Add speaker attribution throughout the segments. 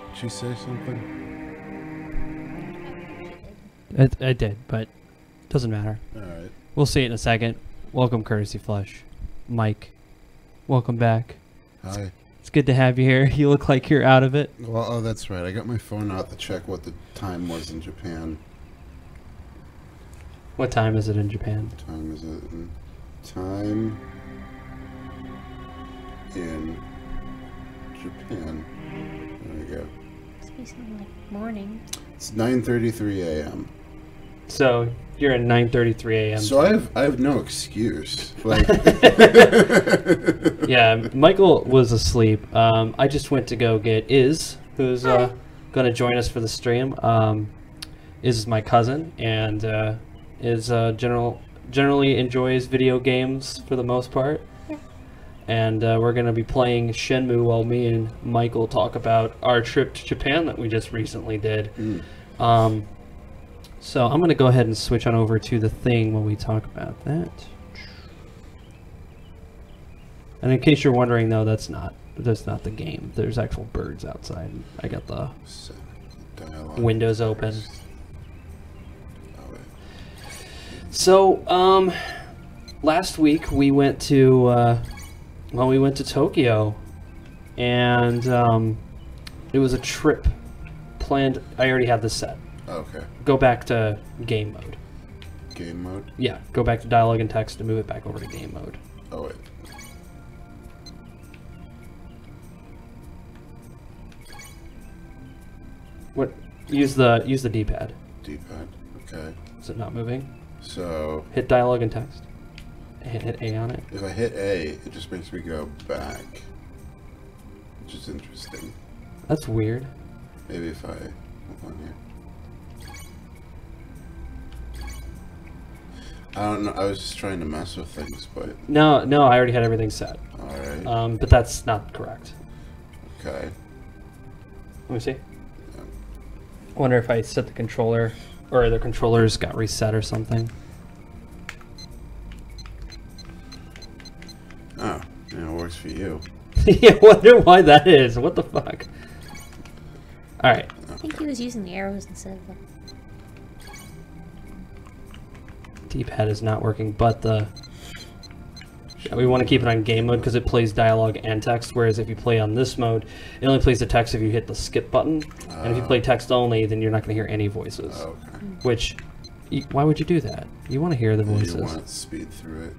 Speaker 1: Did she say something?
Speaker 2: I did, but doesn't matter.
Speaker 1: Alright.
Speaker 2: We'll see it in a second. Welcome, Courtesy Flush. Mike, welcome back.
Speaker 1: Hi.
Speaker 2: It's good to have you here. You look like you're out of it.
Speaker 1: Well, oh, that's right. I got my phone out to check what the time was in Japan.
Speaker 2: What time is it in Japan?
Speaker 1: Time is it in... Time... in... Japan. There we go.
Speaker 3: Must be something like morning.
Speaker 1: It's 9:33 a.m.
Speaker 2: So you're at 9:33 a.m.
Speaker 1: So I have no excuse. Like,
Speaker 2: yeah, Michael was asleep. I just went to go get Iz, who's going to join us for the stream. Iz is my cousin, and is generally enjoys video games for the most part.
Speaker 3: Yeah.
Speaker 2: And we're going to be playing Shenmue while me and Michael talk about our trip to Japan that we just recently did. So I'm going to go ahead and switch on over to the thing when we talk about that. And in case you're wondering, though, that's not the game. There's actual birds outside. I got the windows open. So, last week we went to Tokyo, and it was a trip planned. I already have this set.
Speaker 1: okay.
Speaker 2: Go back to game mode.
Speaker 1: Game mode?
Speaker 2: Yeah, go back to dialogue and text and move it back over to game mode.
Speaker 1: Oh, wait.
Speaker 2: What? Use the D-pad.
Speaker 1: D-pad. Okay.
Speaker 2: Is it not moving?
Speaker 1: So...
Speaker 2: Hit dialogue and text. And hit A on it.
Speaker 1: If I hit A, it just makes me go back. Which is interesting.
Speaker 2: That's weird.
Speaker 1: Maybe if I... Hold on here. I don't know. I was just trying to mess with things, but...
Speaker 2: No, I already had everything set.
Speaker 1: Alright.
Speaker 2: But that's not correct.
Speaker 1: Okay.
Speaker 2: Let me see.
Speaker 1: Yeah.
Speaker 2: I wonder if I set the controller, or the controllers got reset or something.
Speaker 1: Oh, yeah, it works for you.
Speaker 2: Yeah, I wonder why that is. What the fuck? Alright.
Speaker 3: I think he was using the arrows instead of the...
Speaker 2: D-pad is not working, but the... Yeah, we want to keep it on game mode because it plays dialogue and text, whereas if you play on this mode, it only plays the text if you hit the skip button. And if you play text only, then you're not going to hear any voices.
Speaker 1: Okay.
Speaker 2: Which, why would you do that? You want to hear the voices.
Speaker 1: You want to speed through it.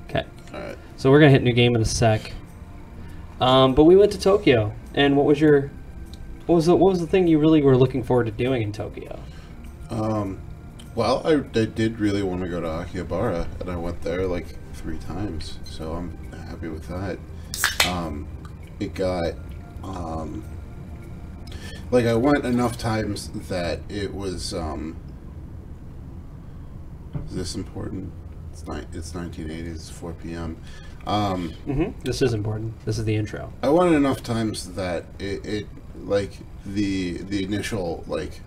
Speaker 2: Okay.
Speaker 1: Alright.
Speaker 2: So we're going to hit new game in a sec. But we went to Tokyo, and what was the thing you really were looking forward to doing in Tokyo?
Speaker 1: Well, I did really want to go to Akihabara, and I went there like 3 times, so I'm happy with that. It got, like I went enough times that it was, is this important? It's 1980, it's 4 p.m.
Speaker 2: This is important. This is the intro.
Speaker 1: I went enough times that it like, the initial, like,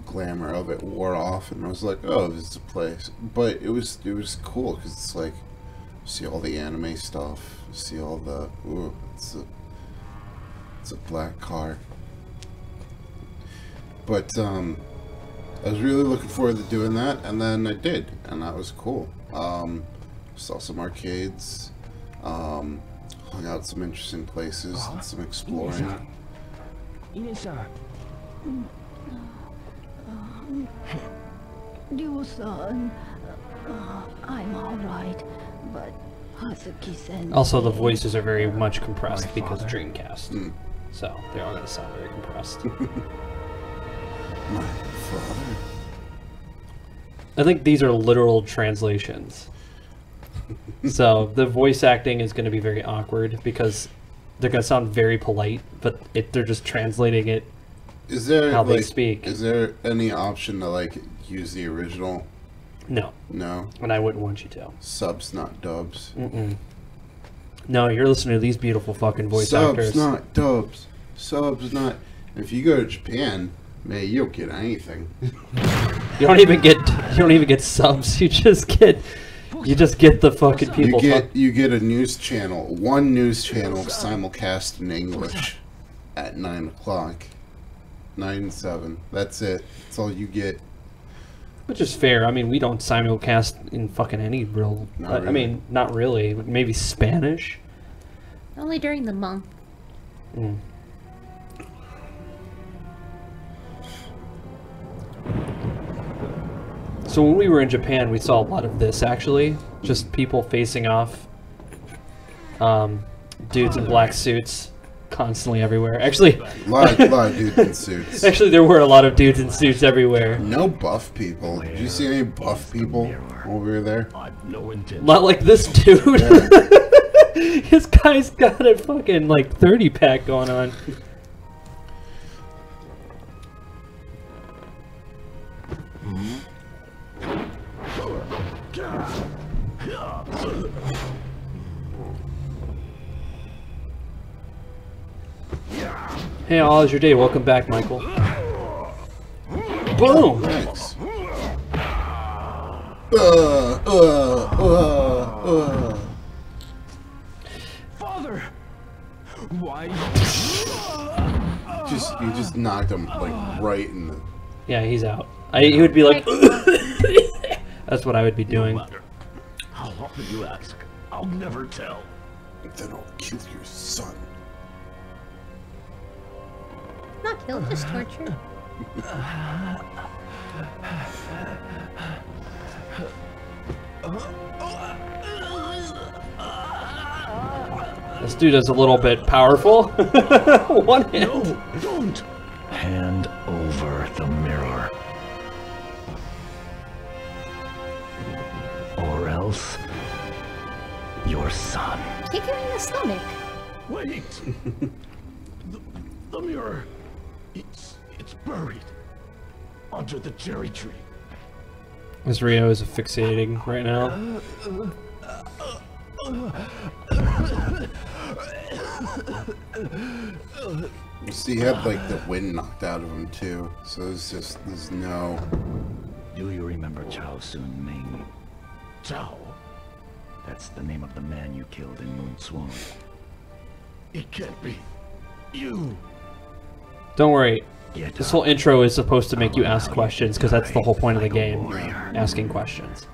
Speaker 1: glamour of it wore off, and I was like, oh, this is a place. But it was cool because it's like, see all the anime stuff, see all the it's a black car. But I was really looking forward to doing that, and then I did, and that was cool. Saw some arcades, hung out some interesting places, and some exploring.
Speaker 4: Ryo-san, I'm alright, but Hazuki-sen...
Speaker 2: Also, the voices are very much compressed because Dreamcast. So, they're all going to sound very compressed.
Speaker 1: My father?
Speaker 2: I think these are literal translations. So, the voice acting is going to be very awkward because they're going to sound very polite, but they're just translating it how they speak.
Speaker 1: Is there any option to, like, use the original?
Speaker 2: No.
Speaker 1: No?
Speaker 2: And I wouldn't want you to.
Speaker 1: Subs, not dubs.
Speaker 2: No, you're listening to these beautiful fucking voice actors.
Speaker 1: Subs, not dubs. Subs, not... If you go to Japan, man, you don't get anything.
Speaker 2: You don't even get subs. You just get the fucking people.
Speaker 1: You get a news channel, one news channel simulcast in English at 9 o'clock, 9 and 7. That's it. That's all you get.
Speaker 2: Which is fair. I mean, we don't simulcast in fucking any real.
Speaker 1: Not
Speaker 2: I mean, not really. Maybe Spanish.
Speaker 3: Only during the month.
Speaker 2: Mm. So when we were in Japan, we saw a lot of this, actually. Just people facing off. Dudes in black suits constantly everywhere. Actually,
Speaker 1: A lot of dudes in suits.
Speaker 2: actually, there were a lot of dudes in suits everywhere.
Speaker 1: No buff people. Did you see any buff people while we were there?
Speaker 2: Not like this dude. This guy's got a fucking, like, 30-pack going on. Hey, all, how's your day? Welcome back, Michael. Boom!
Speaker 1: Thanks.
Speaker 5: Father, why?
Speaker 1: You just knocked him like right in the.
Speaker 2: Yeah, he's out. He would be like, that's what I would be doing.
Speaker 5: How often you ask? I'll never tell.
Speaker 1: Then I'll kill your son.
Speaker 3: Not kill, just torture.
Speaker 2: This dude is a little bit powerful. One hand.
Speaker 5: No, don't. Hand over the mirror. Or else, your son.
Speaker 3: Kick him in the stomach.
Speaker 5: Wait! the mirror. It's buried under the cherry tree.
Speaker 2: This Rio is asphyxiating right now.
Speaker 1: You see, he had like the wind knocked out of him too. So there's no.
Speaker 5: Do you remember Chao Sun Ming? Chao? That's the name of the man you killed in Moon Swan. It can't be. You!
Speaker 2: Don't worry.
Speaker 5: Get
Speaker 2: This
Speaker 5: up.
Speaker 2: whole intro is supposed to make you ask questions, because that's the whole point of the game. Asking questions.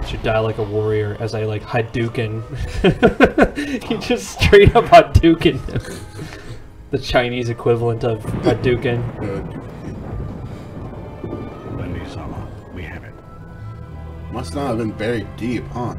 Speaker 2: Should die like a warrior as I like Hadouken. He just straight up Hadouken him. The Chinese equivalent of Hadouken.
Speaker 5: Wendy-sama, we have it.
Speaker 1: Must not have been buried deep, huh?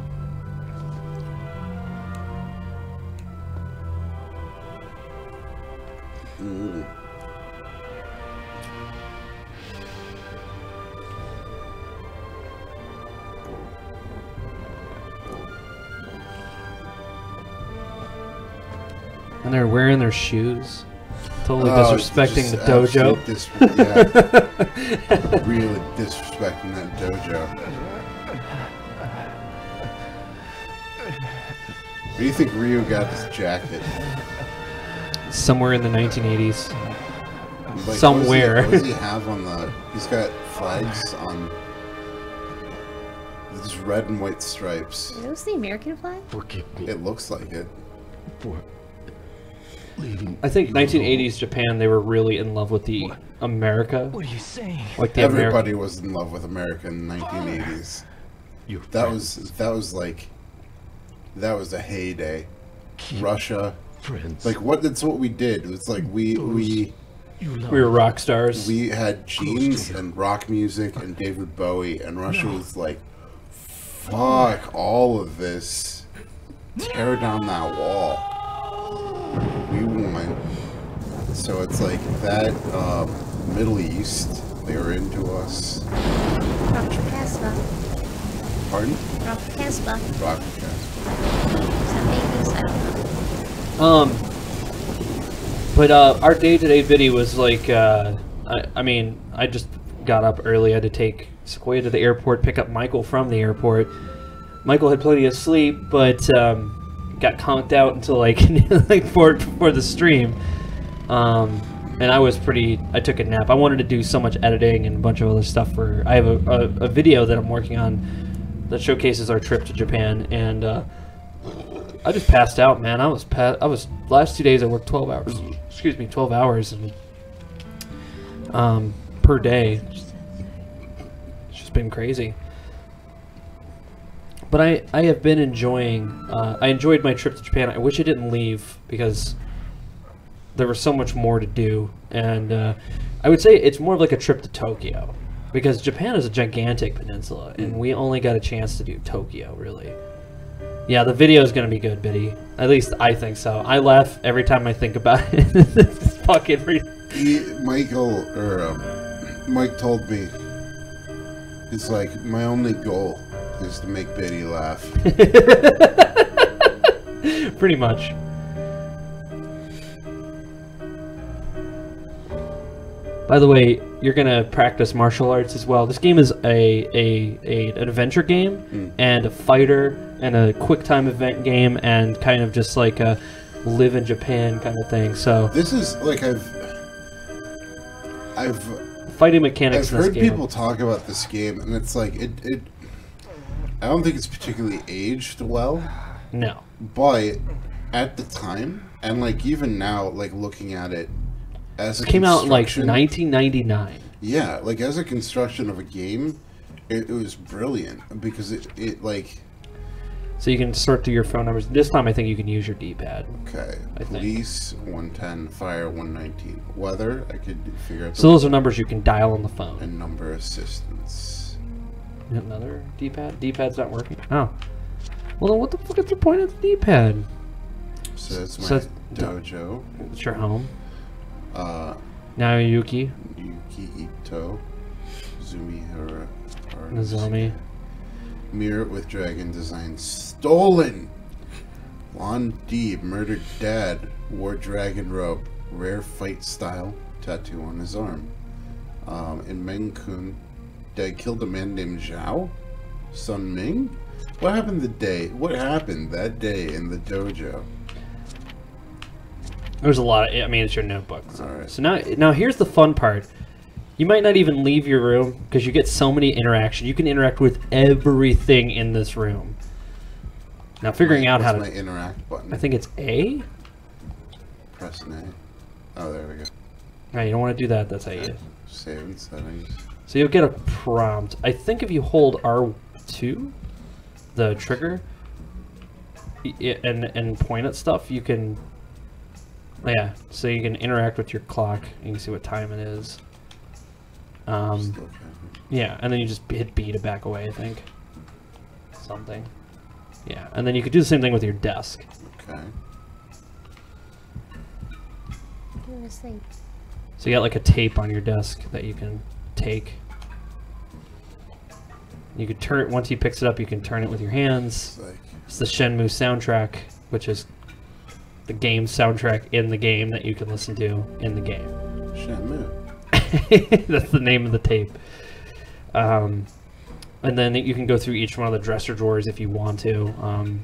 Speaker 2: And they're wearing their shoes. Totally disrespecting the dojo.
Speaker 1: Yeah. Really disrespecting that dojo. Where do you think Ryu got this jacket?
Speaker 2: Somewhere in the 1980s.
Speaker 1: Like,
Speaker 2: Somewhere.
Speaker 1: What does he have on the... He's got flags on... There's red and white stripes.
Speaker 3: Are those the American flag?
Speaker 5: Forgive me
Speaker 1: It looks like it.
Speaker 5: for leaving.
Speaker 2: I think 1980s Japan, they were really in love with the America.
Speaker 5: What are you saying?
Speaker 2: Like the
Speaker 1: Everybody was in love with America in the 1980s.
Speaker 5: Your
Speaker 1: That was like... That was a heyday. Russia...
Speaker 5: friends.
Speaker 1: Like that's what we did. It was like we
Speaker 5: you love.
Speaker 2: We were rock stars.
Speaker 1: we had jeans and rock music and David Bowie, and Russia was like, fuck all of this. Tear down that wall. We won. So it's like that Middle East, they were into us.
Speaker 3: Rock Casbah.
Speaker 1: Pardon?
Speaker 3: Rock Casbah.
Speaker 1: Rock Casbah.
Speaker 3: Is that Vegas? I don't know.
Speaker 2: But our day-to-day video was like, I mean, I just got up early. I had to take Sequoia to the airport, pick up Michael from the airport. Michael had plenty of sleep, but got conked out until like like before the stream. and I took a nap. I wanted to do so much editing and a bunch of other stuff for, I have a video that I'm working on that showcases our trip to Japan, and I just passed out, man. I was last 2 days I worked 12 hours, excuse me, 12 hours and, per day. It's just been crazy. But I have been enjoying, I enjoyed my trip to Japan. I wish I didn't leave because there was so much more to do. And I would say it's more of like a trip to Tokyo. Because Japan is a gigantic peninsula, and we only got a chance to do Tokyo, really. Yeah, the video is going to be good, Biddy. At least I think so. I laugh every time I think about it. It's fucking...
Speaker 1: Mike told me, it's like, my only goal is to make Biddy laugh.
Speaker 2: Pretty much. By the way, you're gonna practice martial arts as well. This game is an adventure game and a fighter and a quick time event game and kind of just like a live in Japan kind of thing. So
Speaker 1: this is like I've
Speaker 2: fighting mechanics.
Speaker 1: I've heard people talk about this game, and it's like it. I don't think it's particularly aged well.
Speaker 2: No,
Speaker 1: but at the time, and like even now, like looking at it. As
Speaker 2: it came out in like 1999.
Speaker 1: Yeah, like as a construction of a game, it was brilliant because it like.
Speaker 2: So you can sort through your phone numbers. This time I think you can use your D-pad.
Speaker 1: Okay. Police 110, fire 119, weather. I could figure out.
Speaker 2: So those are numbers you can dial on the phone.
Speaker 1: And number assistance.
Speaker 2: Another D-pad. D-pad's not working. Oh. Well then, what the fuck is the point of the D-pad?
Speaker 1: So it's my dojo.
Speaker 2: It's your home. Naoyuki.
Speaker 1: Yuki Ito. Zumihara.
Speaker 2: Nozomi.
Speaker 1: Mirror with dragon design stolen. Blonde Deeb murdered dad. Wore dragon robe. Rare fight style. Tattoo on his arm. In Meng-kun, dad killed a man named Zhao. Sun Ming. What happened that day in the dojo?
Speaker 2: There's a lot of, I mean, it's your notebook.
Speaker 1: Alright.
Speaker 2: So now here's the fun part. You might not even leave your room because you get so many interaction. You can interact with everything in this room. Now figuring out how to...
Speaker 1: my interact button?
Speaker 2: I think it's A?
Speaker 1: Press an A. Oh, there we go.
Speaker 2: No, you don't want to do that. That's how you...
Speaker 1: Save in settings.
Speaker 2: So you'll get a prompt. I think if you hold R2, the trigger, and point at stuff, you can... Yeah, so you can interact with your clock. You can see what time it is. Yeah, and then you just hit B to back away, I think. Something. Yeah, and then you could do the same thing with your desk.
Speaker 1: Okay.
Speaker 2: So you got like a tape on your desk that you can take. You could turn it, once he picks it up, you can turn it with your hands. It's the Shenmue soundtrack, which is the game soundtrack in the game that you can listen to in the game.
Speaker 1: Shenmue.
Speaker 2: That's the name of the tape. And then you can go through each one of the dresser drawers if you want to.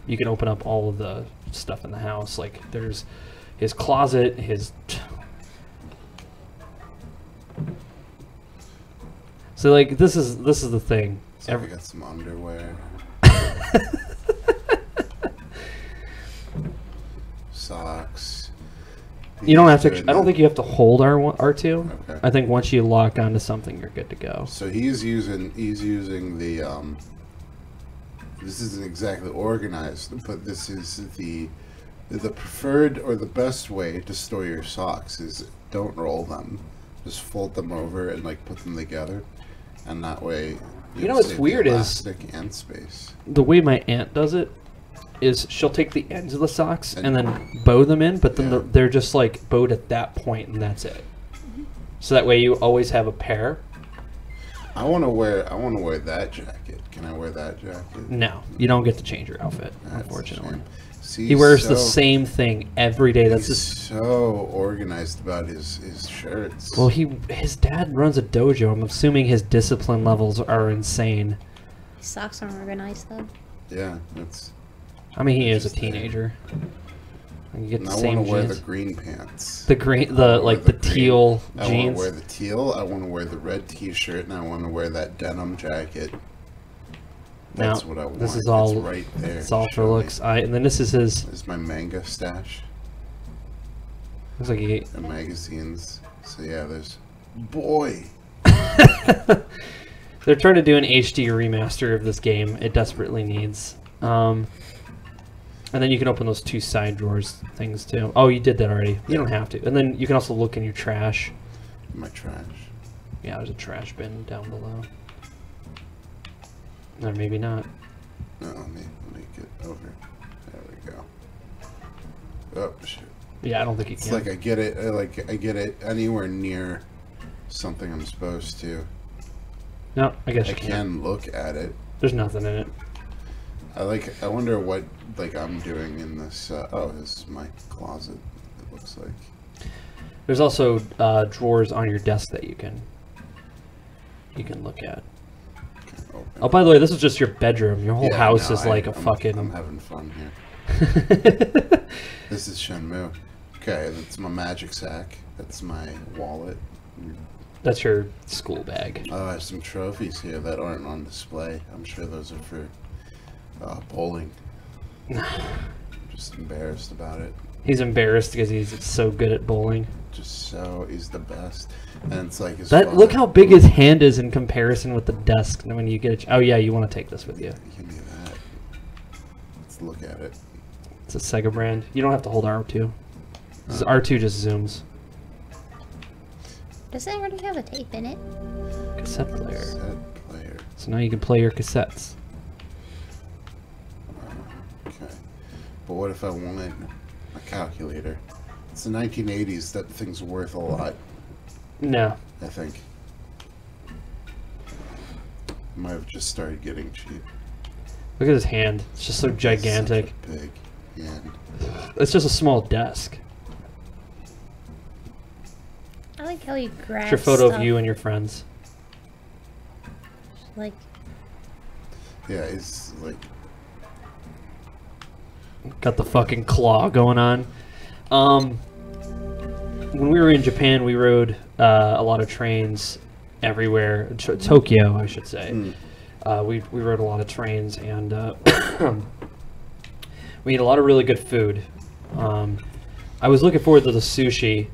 Speaker 2: You can open up all of the stuff in the house. Like there's his closet, his... So like this is the thing.
Speaker 1: So I got some underwear. Socks.
Speaker 2: You don't have to. I don't think you have to hold R2.
Speaker 1: Okay.
Speaker 2: I think once you lock onto something, you're good to go.
Speaker 1: So he's using the this isn't exactly organized, but this is the preferred or the best way to store your socks is don't roll them, just fold them over and like put them together, and that way
Speaker 2: you know what's weird is
Speaker 1: and space.
Speaker 2: The way my aunt does it is she'll take the ends of the socks and then bow them in, but then they're just like bowed at that point and that's it. So that way you always have a pair.
Speaker 1: I want to wear that jacket. Can I wear that jacket?
Speaker 2: No, you don't get to change your outfit,
Speaker 1: That's
Speaker 2: unfortunately.
Speaker 1: See,
Speaker 2: He wears the same thing every day. That's
Speaker 1: he's
Speaker 2: just
Speaker 1: so organized about his shirts.
Speaker 2: well, his dad runs a dojo. I'm assuming his discipline levels are insane.
Speaker 3: His socks aren't organized though.
Speaker 1: Yeah, that's.
Speaker 2: I mean, he is a teenager. And you get
Speaker 1: And
Speaker 2: the
Speaker 1: I
Speaker 2: same
Speaker 1: want to wear
Speaker 2: jeans.
Speaker 1: the green pants.
Speaker 2: The green,
Speaker 1: I wanna
Speaker 2: the
Speaker 1: wear
Speaker 2: like the
Speaker 1: green.
Speaker 2: teal
Speaker 1: I want
Speaker 2: jeans.
Speaker 1: to wear the teal. I want to wear the red T-shirt, and I want to wear that denim jacket. That's
Speaker 2: Now,
Speaker 1: what I want.
Speaker 2: this is all.
Speaker 1: It's right there.
Speaker 2: It's all for
Speaker 1: Show me.
Speaker 2: looks. And then this is his.
Speaker 1: This is my manga stash
Speaker 2: Looks like he.
Speaker 1: and magazines. So yeah, there's boy.
Speaker 2: They're trying to do an HD remaster of this game. It desperately needs. And then you can open those 2 side drawers things too. Oh, you did that already. You don't have to. And then you can also look in your trash.
Speaker 1: My trash.
Speaker 2: Yeah, there's a trash bin down below. Or maybe not.
Speaker 1: No, let me get over. There we go. Oh shit.
Speaker 2: Yeah, I don't think you
Speaker 1: It's
Speaker 2: can.
Speaker 1: like I get it anywhere near something I'm supposed to.
Speaker 2: No, I guess
Speaker 1: I
Speaker 2: you can.
Speaker 1: can look at it.
Speaker 2: There's nothing in it.
Speaker 1: I wonder what I'm doing in this. Oh, this is my closet. It looks like.
Speaker 2: There's also drawers on your desk that you can look at.
Speaker 1: Okay, open.
Speaker 2: Oh, by the way, this is just your bedroom. Your whole
Speaker 1: Yeah,
Speaker 2: house
Speaker 1: no,
Speaker 2: is like a
Speaker 1: I'm
Speaker 2: fucking.
Speaker 1: having fun here. This is Shenmue. Okay, that's my magic sack. That's my wallet.
Speaker 2: That's your school bag.
Speaker 1: Oh, I have some trophies here that aren't on display. I'm sure those are for bowling. I'm just embarrassed about it.
Speaker 2: He's embarrassed because he's so good at bowling.
Speaker 1: He's the best. And it's like his
Speaker 2: That
Speaker 1: father-
Speaker 2: look how big his hand is in comparison with the desk. When you get oh yeah, you want to take this with you.
Speaker 1: Give me that. Let's look at it.
Speaker 2: It's a Sega brand. You don't have to hold R2. R2 just zooms.
Speaker 3: Does it already have a tape in it?
Speaker 2: Cassette player.
Speaker 1: Cassette player.
Speaker 2: So now you can play your cassettes.
Speaker 1: Okay. But what if I wanted a calculator? It's the 1980s. That thing's worth a lot,
Speaker 2: No.
Speaker 1: I think. Might have just started getting cheap.
Speaker 2: Look at his hand. It's just so gigantic.
Speaker 1: Such a big hand.
Speaker 2: It's just a small desk.
Speaker 3: I like how he grabs
Speaker 2: It's your photo
Speaker 3: stuff,
Speaker 2: of you and your friends.
Speaker 3: like,
Speaker 1: Yeah, it's like
Speaker 2: Got the fucking claw going on. When we were in Japan, we rode a lot of trains everywhere. Tokyo, I should say. We rode a lot of trains, and we ate a lot of really good food. I was looking forward to the sushi,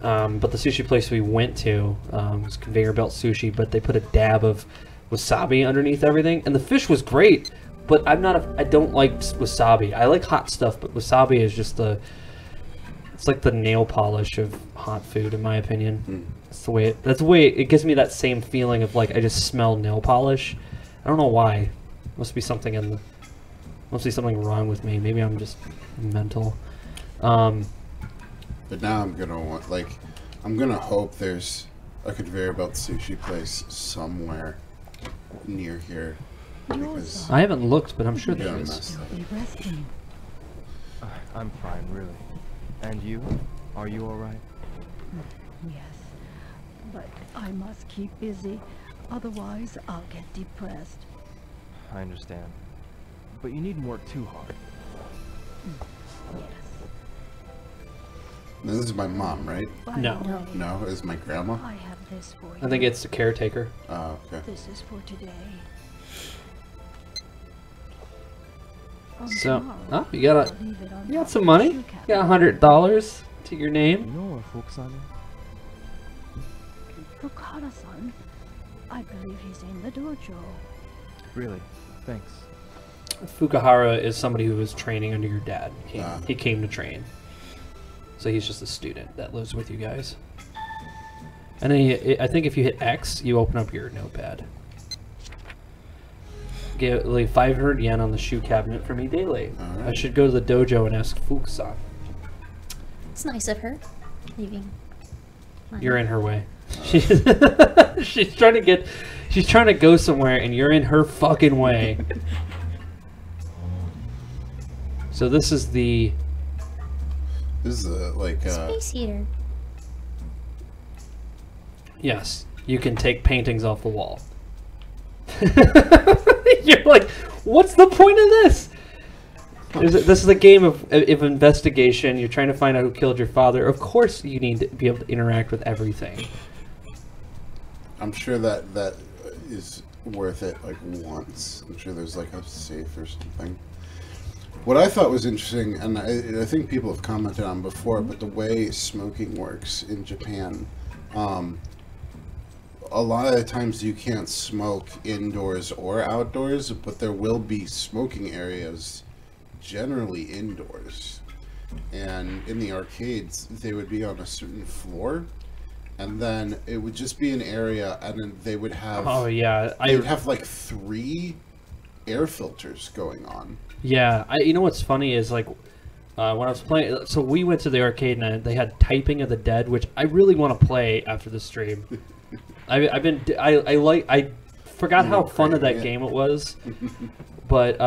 Speaker 2: but the sushi place we went to was conveyor belt sushi, but they put a dab of wasabi underneath everything, and the fish was great. But I don't like wasabi. I like hot stuff, but wasabi is just it's like the nail polish of hot food, in my opinion. That's the way it gives me that same feeling of like I just smell nail polish. I don't know why. Must be something wrong with me. Maybe I'm just mental.
Speaker 1: But now I'm gonna hope there's a conveyor belt sushi place somewhere near here. Because
Speaker 2: I haven't looked, but I'm sure
Speaker 1: Yeah,
Speaker 2: there
Speaker 1: I'm
Speaker 2: is.
Speaker 1: messed up.
Speaker 4: Be resting.
Speaker 6: I'm fine, really. And you? Are you alright?
Speaker 4: Yes, but I must keep busy, otherwise I'll get depressed.
Speaker 6: I understand. But you needn't work too hard.
Speaker 4: Yes.
Speaker 1: this is my mom, right?
Speaker 2: No.
Speaker 1: No, is my grandma?
Speaker 4: I have this for you.
Speaker 2: I think it's the caretaker.
Speaker 1: Oh, okay.
Speaker 4: This is for today.
Speaker 2: So,
Speaker 4: Tomorrow,
Speaker 2: oh, you got
Speaker 4: I'll leave it on
Speaker 2: you got
Speaker 4: top
Speaker 2: some
Speaker 4: of
Speaker 2: money.
Speaker 4: the
Speaker 2: You
Speaker 4: shoe
Speaker 2: got
Speaker 4: cabinet.
Speaker 2: $100 to your
Speaker 6: You
Speaker 2: name.
Speaker 6: know where Fukusan is?
Speaker 4: Fukara-san, I believe he's in the dojo.
Speaker 6: Really? Thanks.
Speaker 2: Fukuhara is somebody who was training under your dad.
Speaker 1: Ah.
Speaker 2: He came to train. So he's just a student that lives with you guys. And then I think if you hit X, you open up your notepad. Get like 500 yen on the shoe cabinet for me daily.
Speaker 1: Alright.
Speaker 2: I should go to the dojo and ask Fukusan.
Speaker 3: it's nice of her. Leaving. money.
Speaker 2: You're in her way. She's trying to go somewhere and you're in her fucking way. So this is the
Speaker 1: This is like
Speaker 3: Space heater.
Speaker 2: yes, you can take paintings off the wall. You're like, what's the point of this? This is a game of investigation. You're trying to find out who killed your father. Of course, you need to be able to interact with everything.
Speaker 1: I'm sure that is worth it like once. I'm sure there's like a safe or something. What I thought was interesting, and I think people have commented on before, but the way smoking works in Japan, a lot of the times you can't smoke indoors or outdoors, but there will be smoking areas generally indoors. And in the arcades, they would be on a certain floor, and then it would just be an area, and then they would have...
Speaker 2: Oh, yeah.
Speaker 1: They would have like 3 air filters going on.
Speaker 2: Yeah. You know what's funny is, like, when I was playing... So we went to the arcade, and they had Typing of the Dead, which I really want to play after the stream. I forgot how fun of that game it was. But,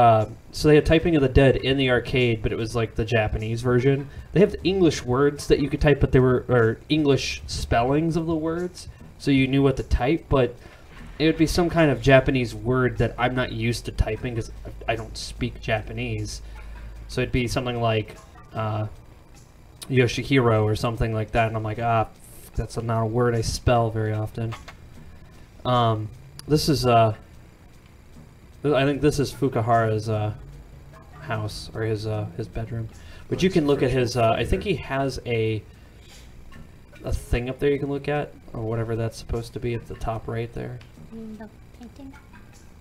Speaker 2: so they had Typing of the Dead in the arcade, but it was like the Japanese version. They have the English words that you could type, but they were, or English spellings of the words, so you knew what to type, but it would be some kind of Japanese word that I'm not used to typing because I don't speak Japanese. So it'd be something like, Yoshihiro or something like that, and I'm like, that's not a word I spell very often. This is, I think this is Fukuhara's house, or his bedroom. But you can look at his, I think he has a thing up there you can look at, or whatever that's supposed to be at the top right there.
Speaker 3: You mean the painting?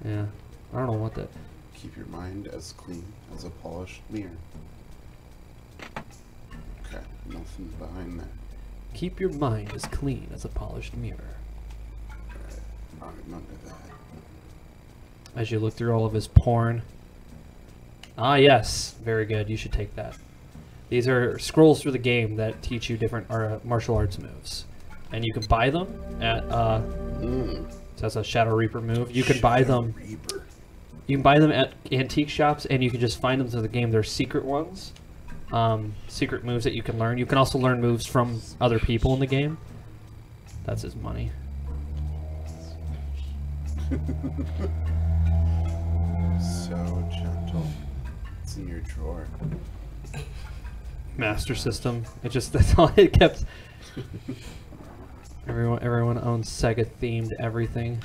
Speaker 2: Yeah. I don't know what that...
Speaker 1: Keep your mind as clean as a polished mirror. Okay, nothing behind that.
Speaker 2: Keep your mind as clean as a polished mirror.
Speaker 1: Alright, I'll remember that.
Speaker 2: As you look through all of his porn. Ah, yes. Very good. You should take that. These are scrolls through the game that teach you different martial arts moves. And you can buy them at, so that's a Shadow Reaper move. You can buy them.
Speaker 1: Reaper.
Speaker 2: You can buy them at antique shops, and you can just find them through the game. They're secret ones. Secret moves that you can learn. You can also learn moves from other people in the game. That's his money.
Speaker 1: So gentle. It's in your drawer.
Speaker 2: Master System. That's all it kept. Everyone owns Sega themed everything.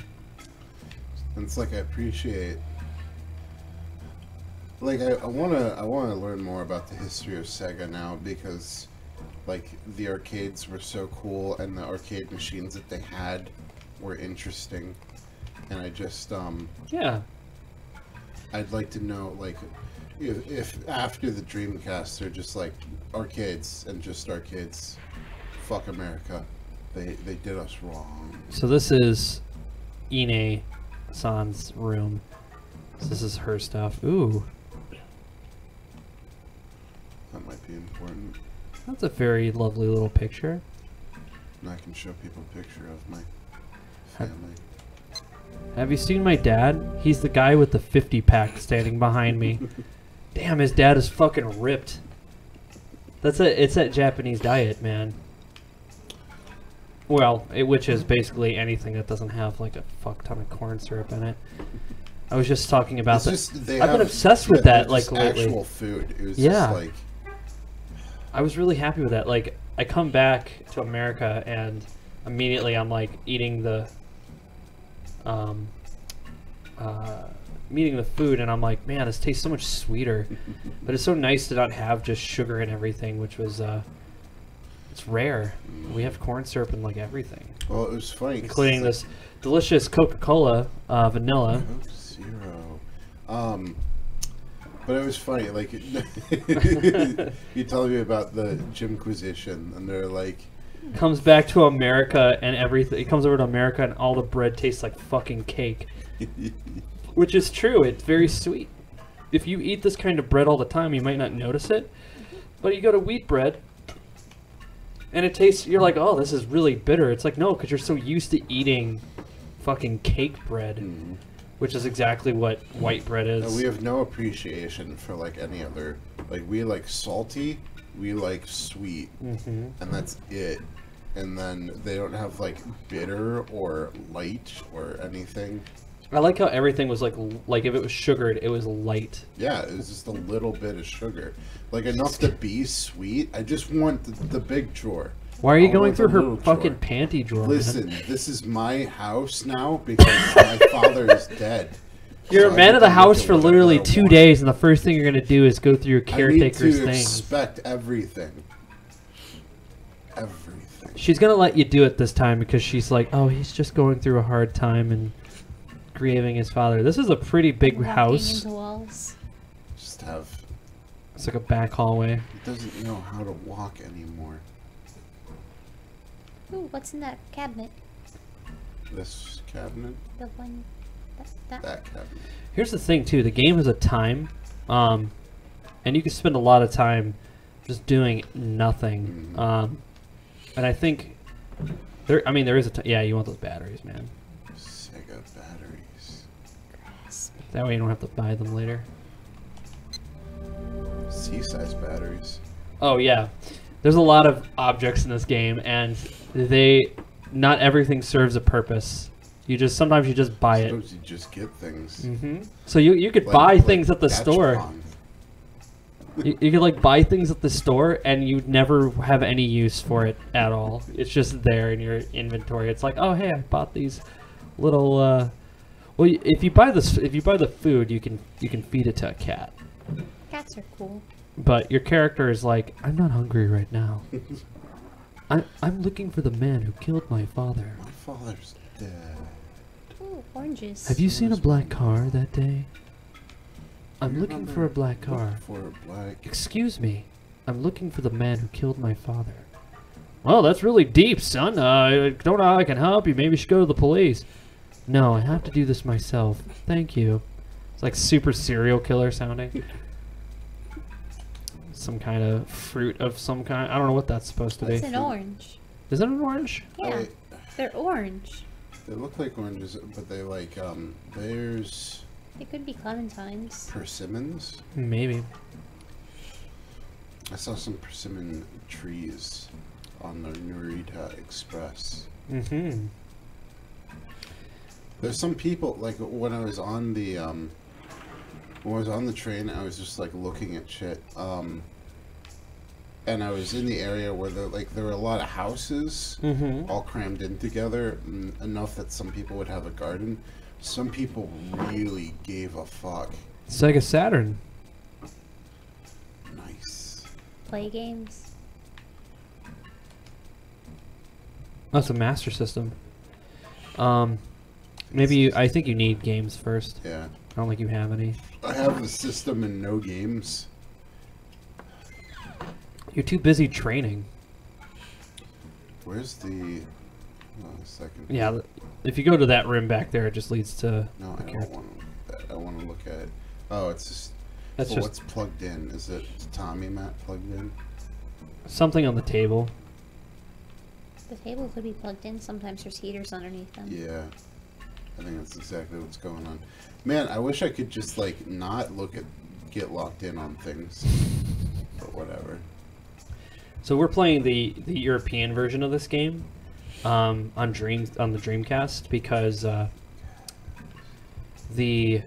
Speaker 1: And it's like I appreciate. Like I wanna learn more about the history of Sega now, because like the arcades were so cool and the arcade machines that they had were interesting, and I just
Speaker 2: Yeah.
Speaker 1: I'd like to know, like, if after the Dreamcast they're just like arcades and just arcades, fuck America, they did us wrong.
Speaker 2: So this is Ine-san's room. So this is her stuff. Ooh.
Speaker 1: That might be important.
Speaker 2: That's a very lovely little picture.
Speaker 1: And I can show people a picture of my family.
Speaker 2: Have you seen my dad? He's the guy with the 50-pack standing behind me. Damn, his dad is fucking ripped. It's that Japanese diet, man. Well, which is basically anything that doesn't have like a fuck ton of corn syrup in it. I was just talking about that. I've been obsessed with that like lately.
Speaker 1: Actual food. It was just like.
Speaker 2: I was really happy with that. Like, I come back to America and immediately I'm like eating the food, and I'm like, man, this tastes so much sweeter. But it's so nice to not have just sugar and everything, which was it's rare. We have corn syrup and like everything.
Speaker 1: Well, it was funny,
Speaker 2: including this delicious Coca-Cola vanilla.
Speaker 1: Zero. But it was funny, like you telling me about the Jimquisition, and they're like,
Speaker 2: comes back to America and everything. It comes over to America and all the bread tastes like fucking cake. Which is true. It's very sweet. If you eat this kind of bread all the time, you might not notice it. But you go to wheat bread and it tastes, you're like, oh, this is really bitter. It's like, no, because you're so used to eating fucking cake bread, which is exactly what white bread is.
Speaker 1: we have no appreciation for like any other, like we like salty, we like sweet, and that's it. And then they don't have like bitter or light or anything.
Speaker 2: I like how everything was like if it was sugared, it was light.
Speaker 1: Yeah, it was just a little bit of sugar. Like enough to be sweet. I just want the big drawer.
Speaker 2: Why are you
Speaker 1: I
Speaker 2: going
Speaker 1: want
Speaker 2: through
Speaker 1: the
Speaker 2: her
Speaker 1: little
Speaker 2: fucking
Speaker 1: drawer.
Speaker 2: panty drawer?
Speaker 1: Listen,
Speaker 2: Man?
Speaker 1: this is my house now because my father is dead.
Speaker 2: You're
Speaker 1: So
Speaker 2: a
Speaker 1: I
Speaker 2: man
Speaker 1: get
Speaker 2: of the
Speaker 1: to look
Speaker 2: house
Speaker 1: at
Speaker 2: for
Speaker 1: whatever
Speaker 2: literally
Speaker 1: I
Speaker 2: 2
Speaker 1: want.
Speaker 2: days, and the first thing you're gonna do is go through your caretaker's
Speaker 1: I need to
Speaker 2: things.
Speaker 1: expect everything. Everything.
Speaker 2: She's gonna let you do it this time because she's like, oh, he's just going through a hard time and grieving his father. This is a pretty big
Speaker 3: Walking
Speaker 2: house.
Speaker 3: into walls.
Speaker 1: Just have.
Speaker 2: It's like a back hallway.
Speaker 1: He doesn't know how to walk anymore.
Speaker 3: Ooh, what's in that cabinet?
Speaker 1: This cabinet,
Speaker 3: The one...
Speaker 1: that cabinet.
Speaker 2: Here's the thing too, the game has a time, and you can spend a lot of time just doing nothing. And I think there is a yeah, you want those batteries, man.
Speaker 1: Sega batteries.
Speaker 2: That way you don't have to buy them later.
Speaker 1: C-size batteries.
Speaker 2: Oh yeah, there's a lot of objects in this game, and not everything serves a purpose. Sometimes you just buy it.
Speaker 1: Sometimes you just get things.
Speaker 2: So you could buy things at the store.
Speaker 1: Gatchbon.
Speaker 2: You could like buy things at the store and you'd never have any use for it at all. It's just there in your inventory. It's like, oh hey, I bought these little. Well, if you buy the food, you can feed it to a cat.
Speaker 3: Cats are cool.
Speaker 2: But your character is like, I'm not hungry right now. I'm looking for the man who killed my father.
Speaker 1: My father's dead.
Speaker 3: Ooh, oranges.
Speaker 2: Have you seen a black car that day? I'm
Speaker 1: You
Speaker 2: looking
Speaker 1: remember
Speaker 2: for a black car.
Speaker 1: looking for a black.
Speaker 2: Excuse me. I'm looking for the man who killed my father. Well, that's really deep, son. I don't know how I can help you. Maybe you should go to the police. No, I have to do this myself. Thank you. It's like super serial killer sounding. Some kind of fruit of some kind. I don't know what that's supposed to be.
Speaker 3: It's an orange.
Speaker 2: Is it an orange?
Speaker 3: Yeah,
Speaker 1: Oh, wait.
Speaker 3: they're orange.
Speaker 1: They look like oranges, but they like there's
Speaker 3: They could be clementines.
Speaker 1: persimmons.
Speaker 2: Maybe.
Speaker 1: I saw some persimmon trees on the Narita Express.
Speaker 2: Mm-hmm.
Speaker 1: There's some people like when I was on the train, I was just like looking at shit. And I was in the area where there were a lot of houses all crammed in together, enough that some people would have a garden. Some people really gave a fuck.
Speaker 2: Sega Saturn.
Speaker 1: Nice.
Speaker 3: Play games.
Speaker 2: That's a Master System. I think you need games first.
Speaker 1: Yeah.
Speaker 2: I don't think you have any.
Speaker 1: I have the system and no games.
Speaker 2: You're too busy training.
Speaker 1: Where's the... Oh, a second.
Speaker 2: Yeah, if you go to that room back there, it just leads to...
Speaker 1: No, I
Speaker 2: the
Speaker 1: don't
Speaker 2: character.
Speaker 1: want to look at that. I want to look at... Oh, it's just...
Speaker 2: That's
Speaker 1: well,
Speaker 2: just
Speaker 1: what's plugged in? Is it Tommy Matt plugged in?
Speaker 2: something on the table.
Speaker 3: The table could be plugged in. Sometimes there's heaters underneath them.
Speaker 1: Yeah. I think that's exactly what's going on. Man, I wish I could just, like, not get locked in on things. But whatever.
Speaker 2: So we're playing the European version of this game on the Dreamcast because they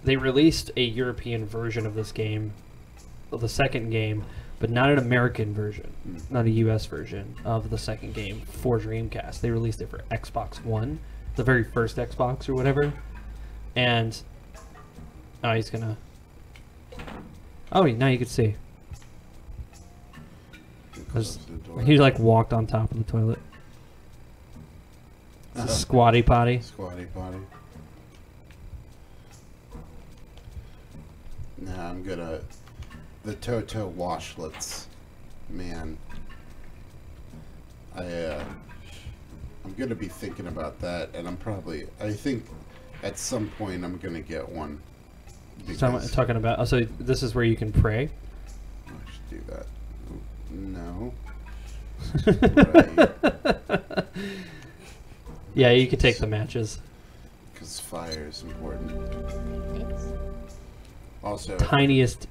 Speaker 2: released a European version of this game, of the second game, but not an American version, not a US version of the second game for Dreamcast. They released it for Xbox One, the very first Xbox or whatever. And oh, he's gonna. Oh, now you can see.
Speaker 1: Close the door.
Speaker 2: He like walked on top of the toilet. It's a squatty potty.
Speaker 1: Squatty potty. Nah, I'm gonna... The Toto washlets. Man. I'm gonna be thinking about that, and I think at some point I'm gonna get one.
Speaker 2: So I'm talking about. Oh, so this is where you can pray.
Speaker 1: I should do that. No. Right.
Speaker 2: Yeah, you could take the matches.
Speaker 1: Because fire is important.
Speaker 3: It's
Speaker 1: Also,
Speaker 2: Tiniest.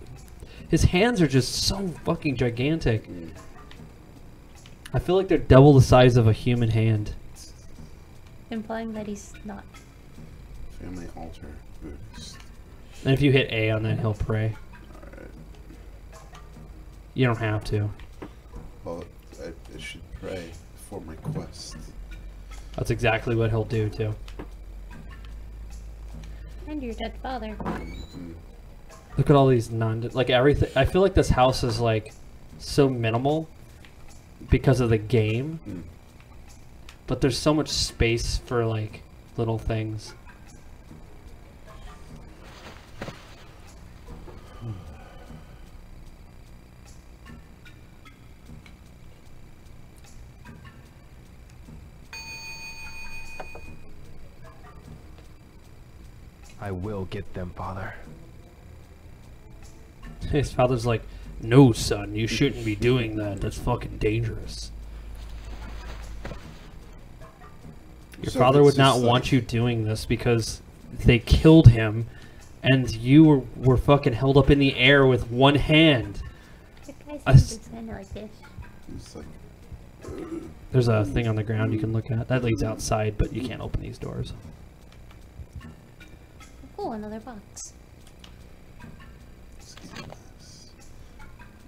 Speaker 2: His hands are just so fucking gigantic. I feel like they're double the size of a human hand.
Speaker 3: implying that he's not.
Speaker 1: Family altar, Buddhist.
Speaker 2: And if you hit A on that, he'll pray.
Speaker 1: Alright.
Speaker 2: You don't have to.
Speaker 1: Well, I should pray for my quest.
Speaker 2: That's exactly what he'll do, too.
Speaker 3: And your dead father.
Speaker 1: Mm-hmm.
Speaker 2: Look at all these like everything. I feel like this house is like so minimal because of the game,
Speaker 1: Mm.
Speaker 2: but there's so much space for like little things.
Speaker 6: I will get them, Father.
Speaker 2: His father's like, "No, son, you shouldn't be doing that. That's fucking dangerous." Your
Speaker 1: So
Speaker 2: father
Speaker 1: it's
Speaker 2: would not
Speaker 1: just
Speaker 2: want
Speaker 1: like-
Speaker 2: you doing this because they killed him, and you were fucking held up in the air with one hand.
Speaker 3: That guy's
Speaker 2: I
Speaker 3: hand
Speaker 2: s-
Speaker 3: is kind of like this.
Speaker 1: It's like,
Speaker 2: There's a thing on the ground you can look at. That leads outside, but you can't open these doors.
Speaker 3: Oh, another box.
Speaker 1: let's get this.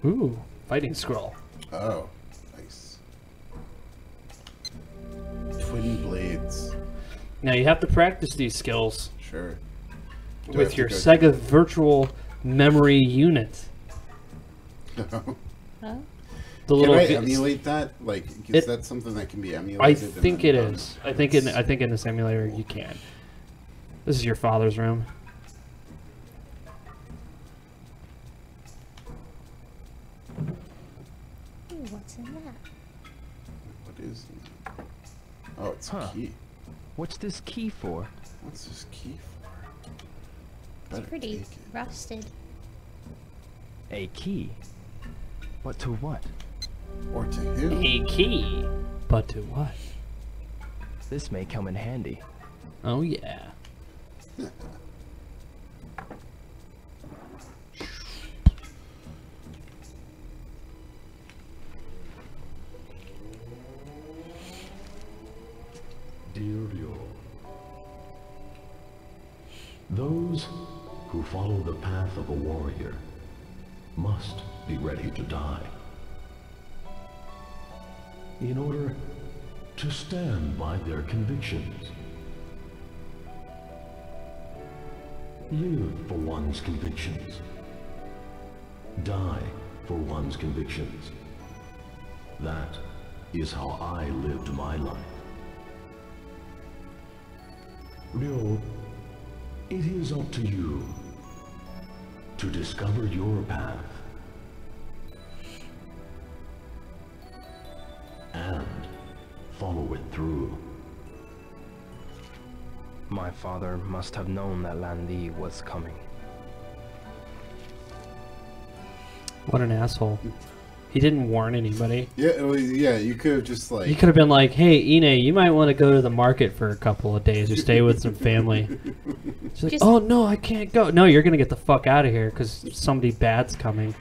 Speaker 2: Ooh, fighting scroll.
Speaker 1: Oh, nice. Twin blades.
Speaker 2: Now you have to practice these skills
Speaker 1: Sure. Do I have
Speaker 2: with
Speaker 1: to
Speaker 2: your
Speaker 1: go
Speaker 2: Sega Virtual Memory Unit.
Speaker 3: Huh?
Speaker 2: The
Speaker 1: Can
Speaker 2: little.
Speaker 1: I
Speaker 2: vi-
Speaker 1: emulate that? Like, is
Speaker 2: It-
Speaker 1: that something that can be
Speaker 2: I
Speaker 1: emulated? and
Speaker 2: think
Speaker 1: then
Speaker 2: it
Speaker 1: done?
Speaker 2: is. I think in the simulator you can. This is your father's room.
Speaker 3: Ooh, what's in that?
Speaker 1: What is it? Oh, it's
Speaker 6: Huh.
Speaker 1: a key.
Speaker 6: What's this key for?
Speaker 1: What's this key for?
Speaker 3: It's
Speaker 1: Better
Speaker 3: pretty
Speaker 1: take it.
Speaker 3: rusted.
Speaker 6: A key? But to what?
Speaker 1: Or to who?
Speaker 2: A key, but to what?
Speaker 6: This may come in handy.
Speaker 2: Oh yeah.
Speaker 7: Dear Ryo, those who follow the path of a warrior must be ready to die. In order to stand by their convictions. Live for one's convictions. Die for one's convictions. That is how I lived my life. Ryo, it is up to you to discover your path and follow it through.
Speaker 6: My father must have known that Landi was coming.
Speaker 2: What an asshole. He didn't warn anybody.
Speaker 1: Yeah, well, yeah, you could have just like.
Speaker 2: He could have been like, "Hey, Ine, you might want to go to the market for a couple of days or stay with some family." She's like,
Speaker 3: Just-
Speaker 2: "Oh no, I can't go." No, you're gonna get the fuck out of here because somebody bad's coming.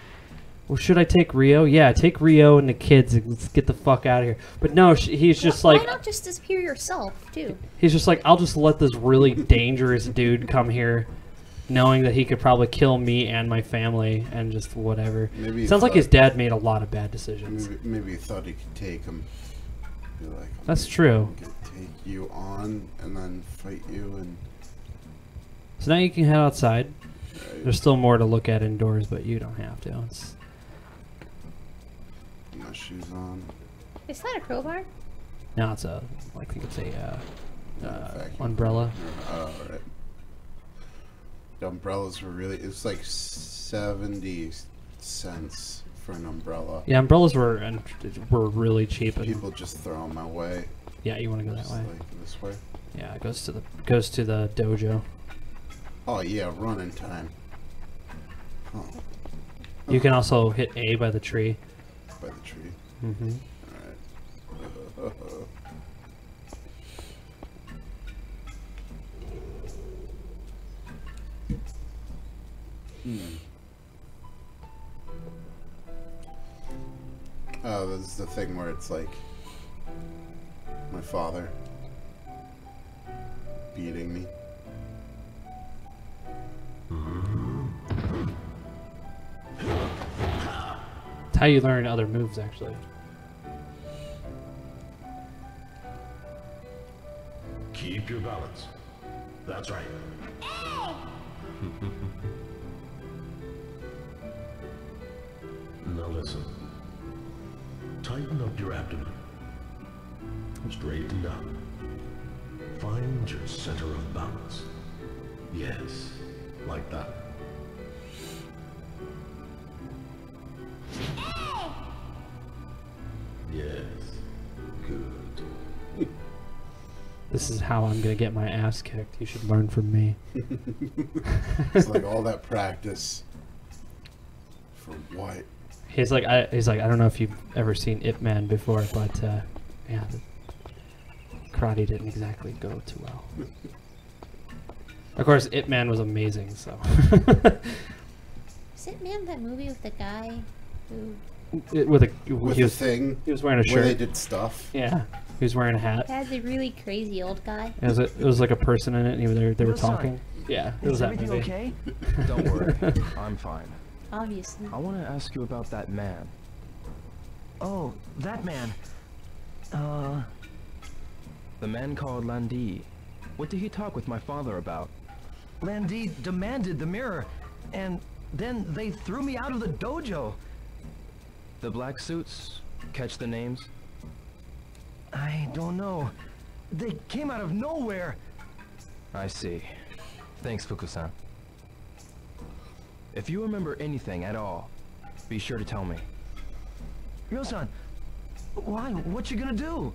Speaker 2: Well, should I take Rio? Yeah, take Rio and the kids and let's get the fuck out of here. But no, he's just
Speaker 3: Why
Speaker 2: like,
Speaker 3: not just disappear yourself, too?
Speaker 2: he's just like, I'll just let this really dangerous dude come here, knowing that he could probably kill me and my family and just whatever.
Speaker 1: Maybe he
Speaker 2: Sounds like
Speaker 1: thought-
Speaker 2: his dad made a lot of bad decisions.
Speaker 1: Maybe he thought he could take him. Be like, I'm
Speaker 2: That's
Speaker 1: gonna-
Speaker 2: true.
Speaker 1: I'm gonna take you on and then fight you and.
Speaker 2: So now you can head outside.
Speaker 1: Right,
Speaker 2: There's still more to look at indoors, but you don't have to. It's,
Speaker 1: put my shoes on.
Speaker 3: Is that a crowbar?
Speaker 2: now it's a, I think it's a
Speaker 1: Vacuum
Speaker 2: umbrella.
Speaker 1: cleaner. Oh, right. The umbrellas were really. It's like 70 cents for an umbrella.
Speaker 2: Yeah, umbrellas were really cheap. And
Speaker 1: People just throw them away.
Speaker 2: yeah, you want to go that
Speaker 1: Just
Speaker 2: way.
Speaker 1: like this way.
Speaker 2: Yeah, it goes to the dojo.
Speaker 1: Oh yeah, running time. Huh.
Speaker 2: You can also hit A by the tree.
Speaker 1: By the tree.
Speaker 2: Mm-hmm.
Speaker 1: Alright. Oh, this is the thing where it's like my father beating me.
Speaker 2: how you learn other moves, actually.
Speaker 7: Keep your balance. That's right. Now listen. Tighten up your abdomen. Straighten up. Find your center of balance. Yes, like that. Yes, good.
Speaker 2: This is how I'm gonna get my ass kicked. You should learn from me.
Speaker 1: It's like all that practice. For what?
Speaker 2: He's like, I don't know if you've ever seen Ip Man before, but yeah, the karate didn't exactly go too well. Of course, Ip Man was amazing. So.
Speaker 3: Is it Man that movie with the guy who
Speaker 2: With
Speaker 1: the thing.
Speaker 2: He was wearing a shirt.
Speaker 1: Where they did stuff.
Speaker 2: Yeah, he was wearing a hat.
Speaker 3: had the really crazy old guy?
Speaker 2: It was like a person in it, and they were talking. Yeah, it was
Speaker 6: Is
Speaker 2: that
Speaker 6: everything
Speaker 2: movie.
Speaker 6: okay? Don't worry, I'm fine.
Speaker 3: Obviously.
Speaker 6: I want to ask you about that man.
Speaker 4: Oh, that man.
Speaker 6: The man called Landi. What did he talk with my father about?
Speaker 4: Landi demanded the mirror, and then they threw me out of the dojo.
Speaker 6: The black suits? Catch the names?
Speaker 4: I don't know. They came out of nowhere.
Speaker 6: I see. Thanks, Fuku-san. If you remember anything at all, be sure to tell me.
Speaker 4: Ryo-san, why? What you gonna do?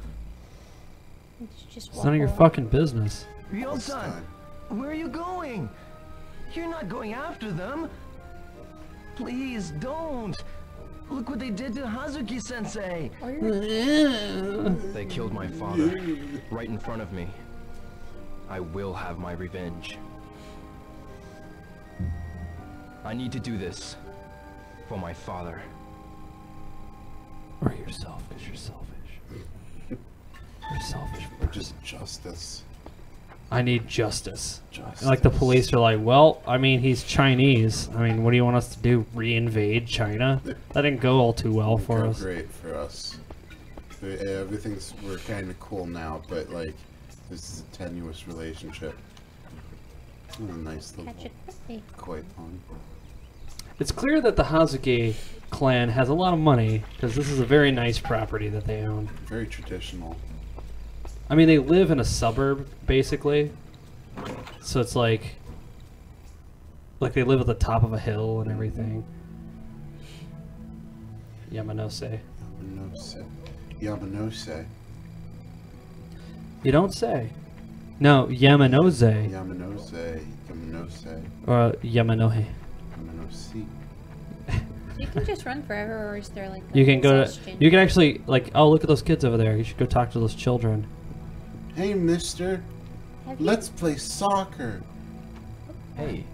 Speaker 3: Just
Speaker 2: It's none of your
Speaker 3: walk
Speaker 2: fucking business.
Speaker 4: Ryo-san, where are you going? You're not going after them. Please don't. Look what they did to Hazuki-sensei.
Speaker 6: They killed my father, right in front of me. I will have my revenge. I need to do this for my father.
Speaker 2: Or yourself, because you're selfish. You're selfish.
Speaker 1: Or just justice.
Speaker 2: I need justice.
Speaker 1: Justice.
Speaker 2: Like the police are like, well, I mean, he's Chinese. I mean, what do you want us to do? Reinvade China? That didn't go all too well for
Speaker 1: Go
Speaker 2: us.
Speaker 1: great for us. We're kind of cool now, but like, this is a tenuous relationship. A nice little
Speaker 3: Catch it quickly.
Speaker 1: koi pond.
Speaker 2: It's clear that the Hazuki clan has a lot of money, because this is a very nice property that they own.
Speaker 1: Very traditional.
Speaker 2: I mean, they live in a suburb, basically. So it's like they live at the top of a hill and everything. Yamanose.
Speaker 1: Yamanose. Yamanose.
Speaker 2: You don't say. No, Yamanose.
Speaker 1: Yamanose. Yamanose.
Speaker 2: Or Yamanohe.
Speaker 1: Yamanose.
Speaker 3: You can just run forever, or is there like a
Speaker 2: You can go to.
Speaker 3: suggestion?
Speaker 2: You can actually, like, oh, look at those kids over there. You should go talk to those children.
Speaker 1: Hey, mister.
Speaker 3: Have you?
Speaker 1: Let's play soccer.
Speaker 6: Hey,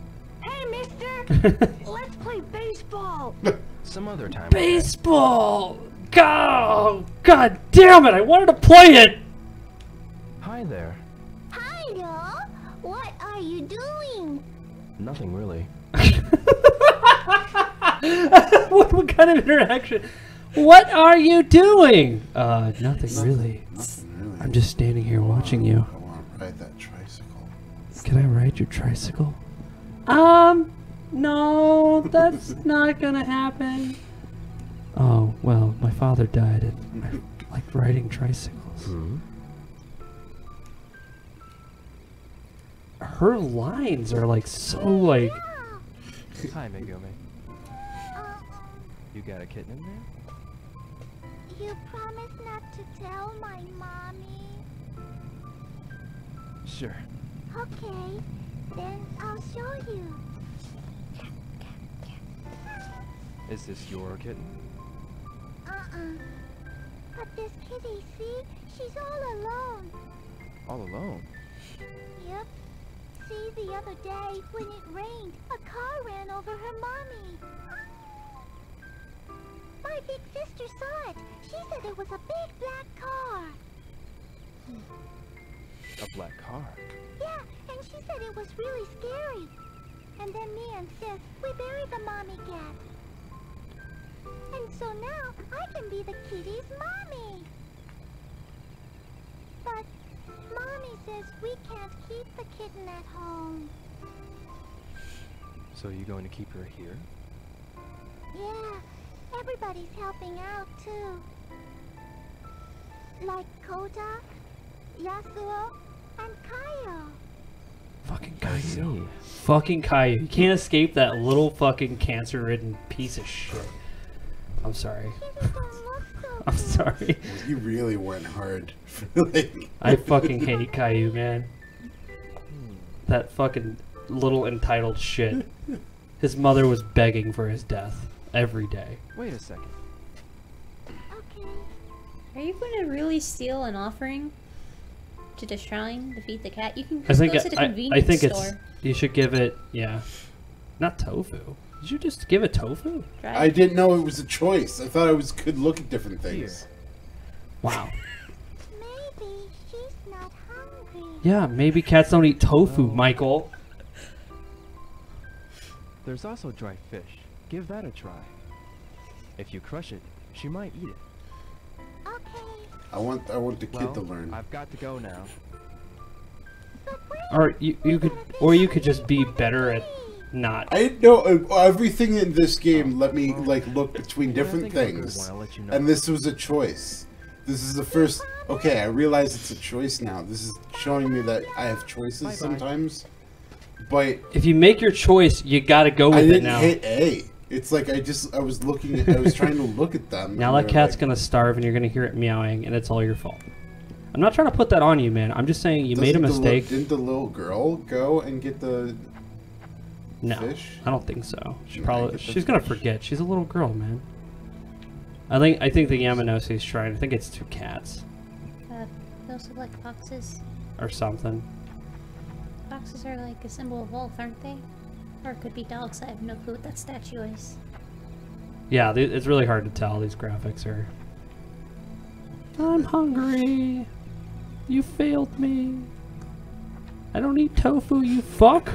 Speaker 4: Hey, mister! Let's play baseball!
Speaker 6: some other time.
Speaker 2: Baseball! God damn it! I wanted to play it!
Speaker 6: Hi there.
Speaker 8: Hi, doll. What are you doing?
Speaker 6: Nothing really.
Speaker 2: what kind of interaction? What are you doing? Nothing really.
Speaker 1: Nothing really.
Speaker 2: I'm just standing here watching you.
Speaker 1: I want to ride that tricycle.
Speaker 2: Can I ride your tricycle? No, that's not gonna happen. Oh, well, my father died and I like riding tricycles. Her lines are like so like...
Speaker 6: Hi, Megumi.
Speaker 8: Uh,
Speaker 6: You got a kitten in there?
Speaker 8: you promise not to tell my mommy?
Speaker 6: Sure.
Speaker 8: Okay, then I'll show you.
Speaker 6: Is this your kitten?
Speaker 8: But this kitty, see? She's all alone.
Speaker 6: All alone?
Speaker 8: Yep. See, the other day, when it rained, a car ran over her mommy. My big sister saw it. She said it was a big black car.
Speaker 6: A black car?
Speaker 8: Yeah, and she said it was really scary. And then me and Sis, we buried the mommy cat. And so now I can be the kitty's mommy. But Mommy says we can't keep the kitten at home.
Speaker 6: So you going to keep her here?
Speaker 8: Yeah, everybody's helping out too. Like Kota, Yasuo, and Kaio.
Speaker 2: Fucking
Speaker 6: I
Speaker 2: Caillou.
Speaker 6: see.
Speaker 2: Fucking Caillou. You can't escape that little fucking cancer-ridden piece of shit. I'm sorry.
Speaker 8: Kitties don't look so
Speaker 2: I'm
Speaker 8: good.
Speaker 2: sorry.
Speaker 1: You really went hard. Like,
Speaker 2: I fucking hate Caillou, man. That fucking little entitled shit. His mother was begging for his death every day.
Speaker 6: Wait a second.
Speaker 8: Okay.
Speaker 3: Are you going to really steal an offering to the shrine to feed the cat? You can
Speaker 2: I
Speaker 3: just
Speaker 2: think
Speaker 3: go to the
Speaker 2: I
Speaker 3: convenience
Speaker 2: think
Speaker 3: store.
Speaker 2: it's you should give it not tofu. Did you just give it tofu?
Speaker 3: Try
Speaker 1: I
Speaker 3: it.
Speaker 1: didn't know it was a choice. I thought could look at different things.
Speaker 2: Wow.
Speaker 8: Maybe she's not hungry.
Speaker 2: Yeah, maybe cats don't eat tofu, Michael.
Speaker 6: There's also dried fish. Give that a try. If you crush it, she might eat it.
Speaker 8: Okay.
Speaker 1: I want the kid
Speaker 6: Well,
Speaker 1: to learn.
Speaker 6: I've got to go now.
Speaker 8: But wait.
Speaker 2: Or you could just be better at not.
Speaker 1: I know everything in this game. Let me like look between
Speaker 6: When I
Speaker 1: different
Speaker 6: think of a good
Speaker 1: things,
Speaker 6: one, I'll let you know.
Speaker 1: and this was a choice. This is the first. Okay, I realize it's a choice now. This is showing me that I have choices
Speaker 6: Bye-bye.
Speaker 1: sometimes. But
Speaker 2: If you make your choice, you gotta go
Speaker 1: I
Speaker 2: with it
Speaker 1: didn't
Speaker 2: now.
Speaker 1: hit A. It's like I was looking. I was trying to look at them.
Speaker 2: Now
Speaker 1: and
Speaker 2: that
Speaker 1: they're
Speaker 2: cat's
Speaker 1: like,
Speaker 2: gonna starve, and you're gonna hear it meowing, and it's all your fault. I'm not trying to put that on you, man. I'm just saying you made a
Speaker 1: doesn't
Speaker 2: mistake.
Speaker 1: Didn't the little girl go and get the
Speaker 2: No,
Speaker 1: fish?
Speaker 2: I don't think so. She
Speaker 1: Nah,
Speaker 2: probably
Speaker 1: get the
Speaker 2: she's gonna
Speaker 1: fish.
Speaker 2: forget. She's a little girl, man. I think the Yamanosi's shrine. I think it's 2 cats
Speaker 3: They also like foxes.
Speaker 2: or something.
Speaker 3: Foxes are like a symbol of wealth, aren't they? Or it could be dogs. I have no clue what that statue is.
Speaker 2: Yeah, it's really hard to tell. These graphics are. I'm hungry. You failed me. I don't eat tofu, you fuck.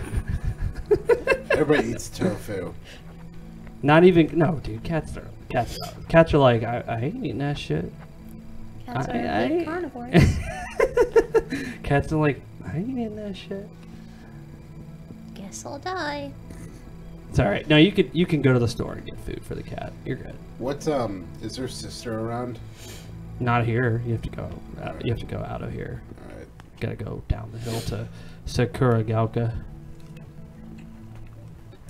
Speaker 1: Everybody eats tofu.
Speaker 2: Not even no, dude. Cats are like I ain't eating that shit.
Speaker 3: Cats are
Speaker 2: I-
Speaker 3: big carnivores.
Speaker 2: Cats are like I ain't eating that shit.
Speaker 3: Guess I'll die.
Speaker 2: It's all right. No, you can go to the store and get food for the cat. You're good.
Speaker 1: What is her sister around?
Speaker 2: Not here. You have to go. You have to go out of here.
Speaker 1: All right.
Speaker 2: Gotta go down the hill to Sakura Galka.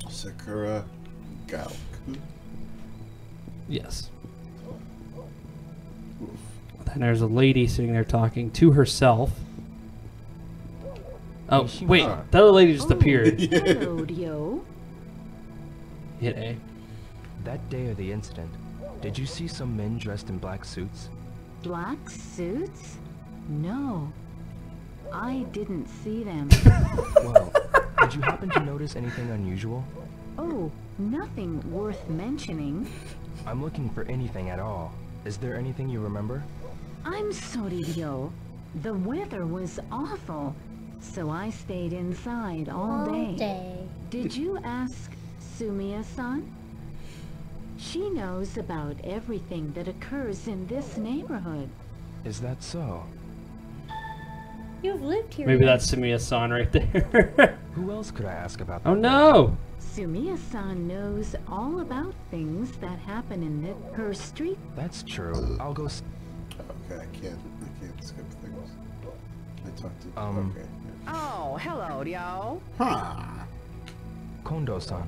Speaker 1: Sakura Gauk.
Speaker 2: Yes. Then there's a lady sitting there talking to herself. Oh, wait.
Speaker 1: Nishimura.
Speaker 2: That other lady just appeared.
Speaker 9: Hello, Dio.
Speaker 2: Hit A.
Speaker 6: That day of the incident, did you see some men dressed in black suits?
Speaker 9: Black suits? No. I didn't see them.
Speaker 6: Well, did you happen to notice anything unusual?
Speaker 9: Oh, nothing worth mentioning.
Speaker 6: I'm looking for anything at all. Is there anything you remember?
Speaker 9: I'm sorry, Dio. The weather was awful, so I stayed inside all day. Did you ask Sumiya-san? She knows about everything that occurs in this neighborhood.
Speaker 6: Is that so?
Speaker 3: You've lived here.
Speaker 2: Maybe
Speaker 3: then.
Speaker 2: that's Sumiya-san right there.
Speaker 6: Who else could I ask about that?
Speaker 2: Oh no!
Speaker 9: Sumiya-san knows all about things that happen in her street.
Speaker 6: That's true. I'll go.
Speaker 1: Okay, I can't skip things. I talked to.
Speaker 6: Um,
Speaker 1: Okay.
Speaker 10: Oh, hello, Dio.
Speaker 1: Huh.
Speaker 6: Kondo-san,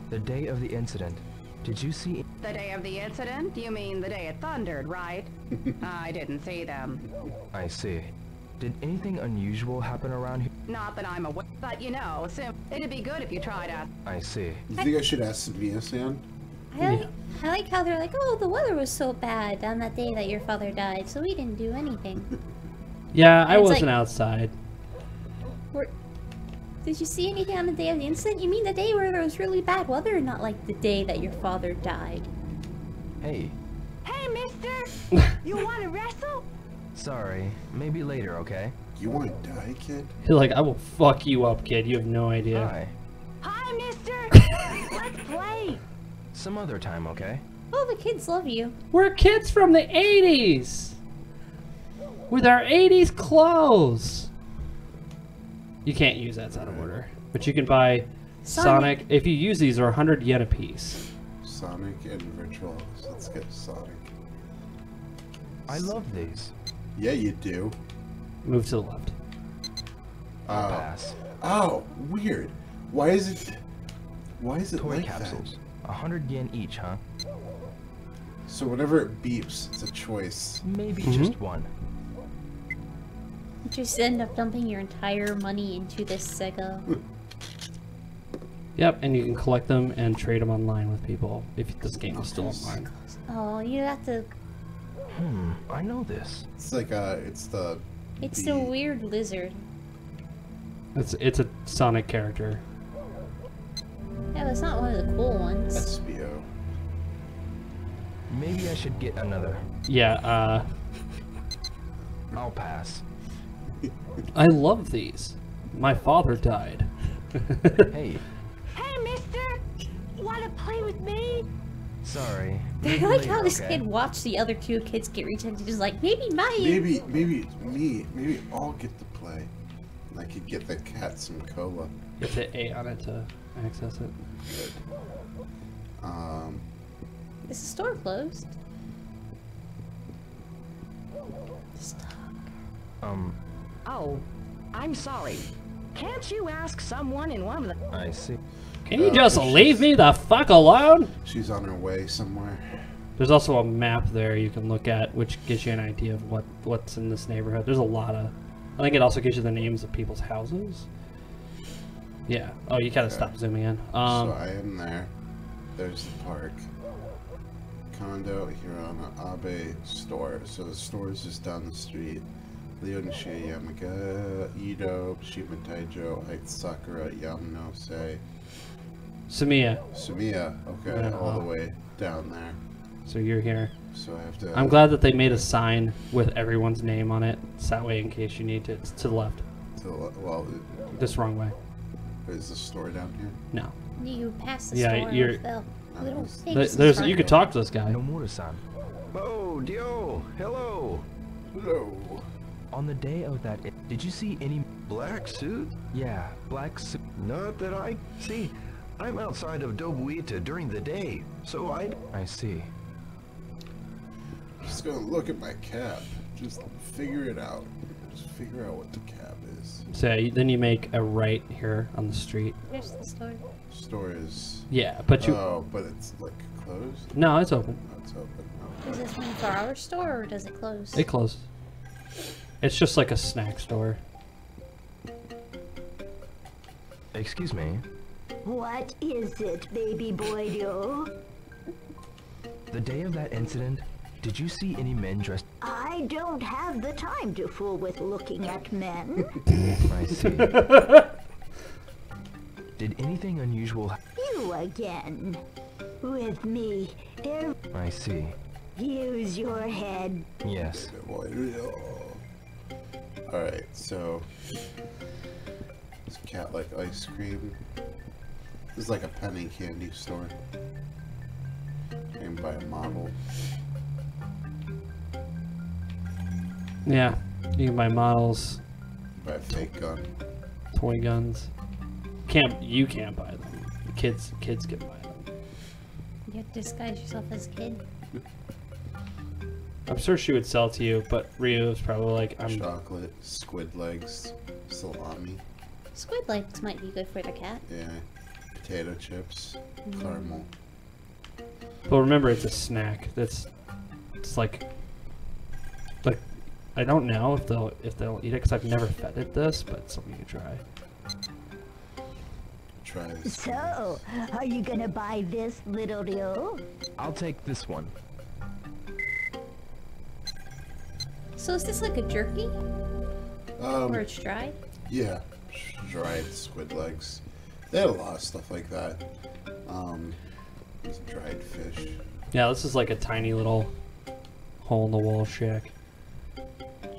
Speaker 6: the day of the incident, did you see?
Speaker 10: The day of the incident? You mean the day it thundered, right? I didn't see them.
Speaker 6: I see. Did anything unusual happen around here?
Speaker 10: Not that I'm aware, but you know, it'd be good if you tried to.
Speaker 6: I see.
Speaker 1: You think I should ask Sumiya-san?
Speaker 3: I like how they're like, oh, the weather was so bad on that day that your father died, so we didn't do anything.
Speaker 2: Yeah, I
Speaker 3: It's
Speaker 2: wasn't
Speaker 3: like-
Speaker 2: outside.
Speaker 3: Did you see anything on the day of the incident? You mean the day where there was really bad weather, not like the day that your father died?
Speaker 6: Hey,
Speaker 10: Hey, mister! You want to wrestle?
Speaker 6: sorry. Maybe later, okay?
Speaker 1: You want to die, kid?
Speaker 2: He's like, I will fuck you up, kid. You have no idea.
Speaker 6: Hi.
Speaker 10: Hi, mister! Let's play!
Speaker 6: Some other time, okay?
Speaker 3: Oh, the kids love you.
Speaker 2: We're kids from the 80s! With our 80s clothes! You can't use that's out of order. But you can buy Sonic. If you use these, they're 100 yen a piece.
Speaker 1: Sonic and Virtual. Let's get Sonic.
Speaker 6: I love these.
Speaker 1: Yeah, you do.
Speaker 2: Move to the left.
Speaker 6: Pass.
Speaker 1: Oh, weird. Why is it
Speaker 6: Toy
Speaker 1: like
Speaker 6: capsules.
Speaker 1: that?
Speaker 6: 100 yen each, huh?
Speaker 1: So whenever it beeps, it's a choice.
Speaker 6: Maybe just one.
Speaker 3: You just end up dumping your entire money into this Sega.
Speaker 2: Yep, and you can collect them and trade them online with people if this game is still online.
Speaker 3: Oh, you have to.
Speaker 6: I know this.
Speaker 1: It's like it's the
Speaker 3: weird lizard.
Speaker 2: It's a Sonic character.
Speaker 3: Yeah, but it's not one of the cool ones.
Speaker 1: SBO.
Speaker 6: Maybe I should get another.
Speaker 2: Yeah,
Speaker 6: I'll pass.
Speaker 2: I love these. My father died.
Speaker 6: Hey,
Speaker 8: Hey, mister! Wanna play with me?
Speaker 6: sorry.
Speaker 3: I
Speaker 6: Maybe
Speaker 3: like how
Speaker 6: later,
Speaker 3: this
Speaker 6: okay?
Speaker 3: kid watched the other two kids get rejected. He's like, maybe mine.
Speaker 1: Maybe it's me. Maybe I'll get to play. And I could get the cat some cola.
Speaker 2: You have to hit A on it to access it.
Speaker 1: Good.
Speaker 3: Is the store closed? Stop.
Speaker 10: Oh, I'm sorry. Can't you ask someone in one of the...
Speaker 6: I see.
Speaker 2: Can you just leave me the fuck alone?
Speaker 1: She's on her way somewhere.
Speaker 2: There's also a map there you can look at, which gives you an idea of what's in this neighborhood. There's a lot of... I think it also gives you the names of people's houses. Yeah. Oh, you gotta stop zooming in.
Speaker 1: So I am there. There's the park. Condo here on the Abe store. So the store is just down the street. Leonisha Yamaga, Ido, Shima Taijo, Sakura, Yamanose. Sumiya, okay,
Speaker 2: Yeah.
Speaker 1: all the way down there.
Speaker 2: So you're here.
Speaker 1: So I have to...
Speaker 2: I'm glad that they made a sign with everyone's name on it. So that way, in case you need to, it's to the left.
Speaker 1: Well,
Speaker 2: This wrong way.
Speaker 1: is the store down here?
Speaker 2: No.
Speaker 3: You pass the
Speaker 2: Yeah,
Speaker 3: store
Speaker 2: you're-
Speaker 3: with the little
Speaker 2: There-
Speaker 3: pigs in
Speaker 2: There's
Speaker 3: front
Speaker 2: you
Speaker 3: of
Speaker 2: could
Speaker 3: it.
Speaker 2: talk to this guy.
Speaker 6: Nomura-san,
Speaker 5: Oh, Dio, hello.
Speaker 1: Hello.
Speaker 6: on the day of that, did you see any...
Speaker 5: Black suit?
Speaker 6: Yeah, black suit.
Speaker 5: Not that I see. I'm outside of Dobuita during the day, so
Speaker 6: I see.
Speaker 1: Just gonna look at my cap. Just figure it out. Just figure out what the cap is.
Speaker 2: So yeah, then you make a right here on the street.
Speaker 3: There's the store.
Speaker 1: Store is...
Speaker 2: Yeah, but you...
Speaker 1: Oh, but it's like closed?
Speaker 2: No, it's open.
Speaker 1: Oh, it's open. Oh.
Speaker 3: Is this 24-hour store or does it close?
Speaker 2: It closed. It's just like a snack store.
Speaker 6: Excuse me.
Speaker 8: What is it, baby boy-do?
Speaker 6: The day of that incident, did you see any men dressed...
Speaker 8: I don't have the time to fool with looking at men.
Speaker 6: I see. Did anything unusual...
Speaker 8: You again. With me.
Speaker 6: I see.
Speaker 8: Use your head.
Speaker 6: Yes.
Speaker 1: Alright, so... Does a cat like ice cream? This is like a penny candy store. You can buy a model.
Speaker 2: Yeah, you can buy models,
Speaker 1: Buy a fake gun.
Speaker 2: toy guns. You can't buy them. Kids can buy them.
Speaker 3: You have to disguise yourself as a kid.
Speaker 2: I'm sure she would sell to you, but Ryu is probably like,
Speaker 1: Chocolate, squid legs, salami.
Speaker 3: Squid legs might be good for the cat.
Speaker 1: Yeah. Potato chips, caramel.
Speaker 2: But remember, it's a snack. It's like I don't know if they'll eat it because I've never fed it this, but it's something you can try.
Speaker 1: Try this.
Speaker 8: So, are you gonna buy this, little Dio?
Speaker 6: I'll take this one.
Speaker 3: So is this like a jerky? Or it's dried?
Speaker 1: Yeah, dried squid legs. They had a lot of stuff like that. There's dried fish.
Speaker 2: Yeah, this is like a tiny little hole-in-the-wall shack.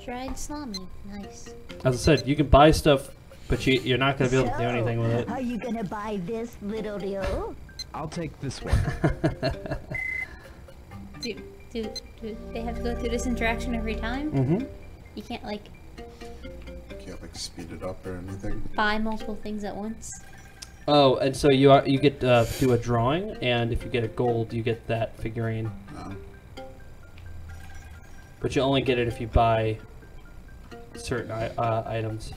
Speaker 3: Dried salami. Nice.
Speaker 2: As I said, you can buy stuff, but you're not going to be able to do anything with it.
Speaker 8: Are you gonna buy this, little Dio?
Speaker 6: I'll take this one.
Speaker 3: Do they have to go through this interaction every time?
Speaker 2: Mm-hmm.
Speaker 3: You can't like
Speaker 1: Can't like speed it up or anything.
Speaker 3: buy multiple things at once.
Speaker 2: Oh, and so you get to do a drawing, and if you get a gold, you get that figurine.
Speaker 1: Oh.
Speaker 2: But you only get it if you buy certain items.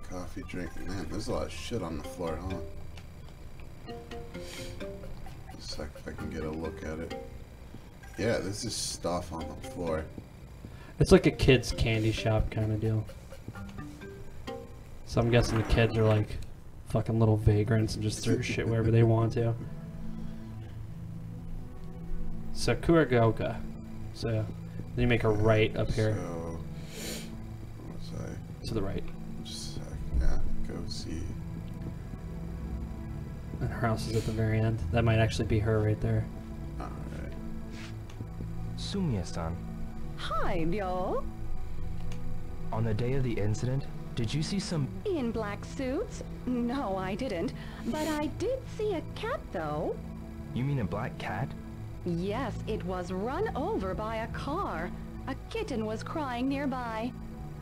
Speaker 1: Coffee drink. Man, there's a lot of shit on the floor, huh? Just a sec if I can get a look at it. Yeah, this is stuff on the floor.
Speaker 2: It's like a kid's candy shop kind of deal. So I'm guessing the kids are like fucking little vagrants and just throw shit wherever they want to. Sakuragoka. So then you make a right up here.
Speaker 1: So, what was I?
Speaker 2: To the right.
Speaker 1: Just a sec. Yeah, go see.
Speaker 2: And her house is at the very end. That might actually be her right there.
Speaker 1: Alright.
Speaker 6: Sumiya-san,
Speaker 10: Hi, Ryo.
Speaker 6: on the day of the incident, did you see some...
Speaker 10: In black suits? No, I didn't. But I did see a cat, though.
Speaker 6: You mean a black cat?
Speaker 10: Yes, it was run over by a car. A kitten was crying nearby.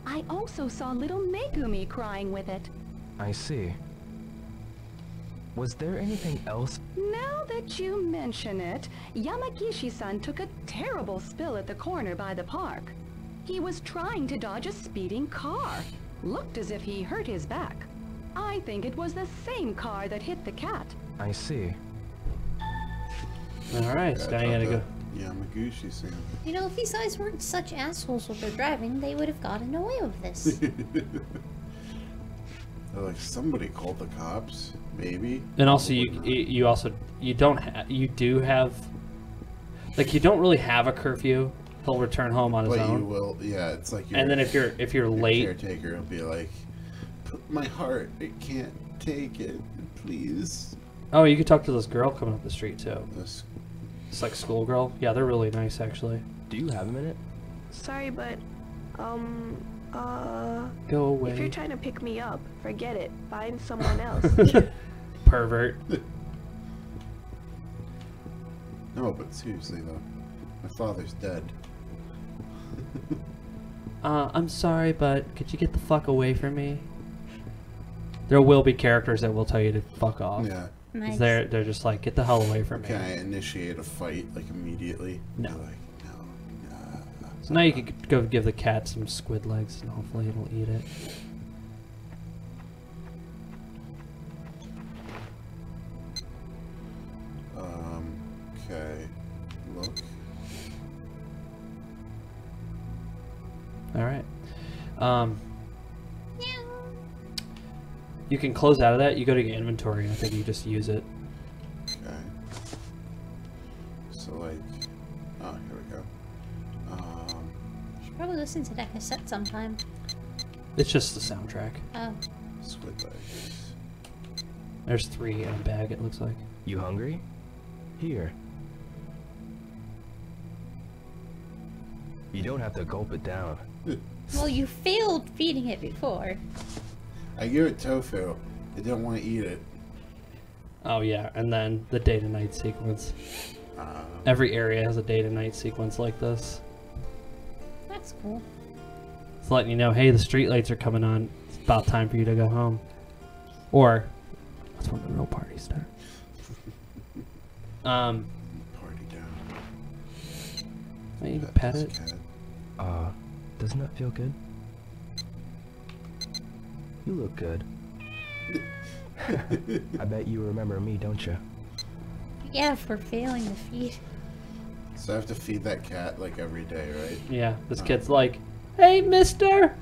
Speaker 10: I also saw little Megumi crying with it.
Speaker 6: I see. Was there anything else?
Speaker 10: Now that you mention it, Yamagishi-san took a terrible spill at the corner by the park. He was trying to dodge a speeding car. Looked as if he hurt his back. I think it was the same car that hit the cat.
Speaker 6: I see.
Speaker 2: Alright, so now you gotta go.
Speaker 1: Yamaguchi-san.
Speaker 3: You know, if these guys weren't such assholes with their driving, they would have gotten away with this.
Speaker 1: They're like, somebody called the cops, maybe.
Speaker 2: And also, you also you don't do have, like, you don't really have a curfew. He'll return home on his
Speaker 1: But
Speaker 2: own.
Speaker 1: you will, yeah. It's like
Speaker 2: And then if you're
Speaker 1: your
Speaker 2: late,
Speaker 1: caretaker will be like, my heart, it can't take it, please.
Speaker 2: oh, you could talk to this girl coming up the street too.
Speaker 1: This,
Speaker 2: It's like schoolgirl. Yeah, they're really nice actually.
Speaker 6: Do you have a minute?
Speaker 11: Sorry, but,
Speaker 2: Go away.
Speaker 11: if you're trying to pick me up, forget it. Find someone else.
Speaker 2: Pervert.
Speaker 1: no, but seriously though, my father's dead.
Speaker 2: I'm sorry, but could you get the fuck away from me? There will be characters that will tell you to fuck off.
Speaker 1: Yeah.
Speaker 3: Nice.
Speaker 2: They're just like, get the hell away from
Speaker 1: Can
Speaker 2: me.
Speaker 1: I initiate a fight like immediately?
Speaker 2: No.
Speaker 1: Be like, no.
Speaker 2: So now you could go give the cat some squid legs and hopefully it'll eat it.
Speaker 1: Okay. Look.
Speaker 2: Alright. You can close out of that, you go to your inventory, and I think you just use it.
Speaker 1: Okay. So like, oh, here we go.
Speaker 3: Should probably listen to that cassette sometime.
Speaker 2: It's just the soundtrack.
Speaker 3: Oh.
Speaker 1: Squid legs.
Speaker 2: There's 3 in a bag, it looks like.
Speaker 6: You hungry? Here. You don't have to gulp it down.
Speaker 3: Well, you failed feeding it before.
Speaker 1: I give it tofu. I don't want to eat it.
Speaker 2: Oh yeah, and then the day to night sequence. Every area has a day to night sequence like this.
Speaker 3: That's cool.
Speaker 2: It's letting you know, hey, the streetlights are coming on. It's about time for you to go home. Or that's when the real party starts.
Speaker 1: Party down.
Speaker 2: You can pet it.
Speaker 1: Cat.
Speaker 6: Doesn't that feel good? You look good. I bet you remember me, don't you?
Speaker 3: Yeah, for failing to feed.
Speaker 1: So I have to feed that cat like every day, right?
Speaker 2: Yeah, this kid's like, hey, mister!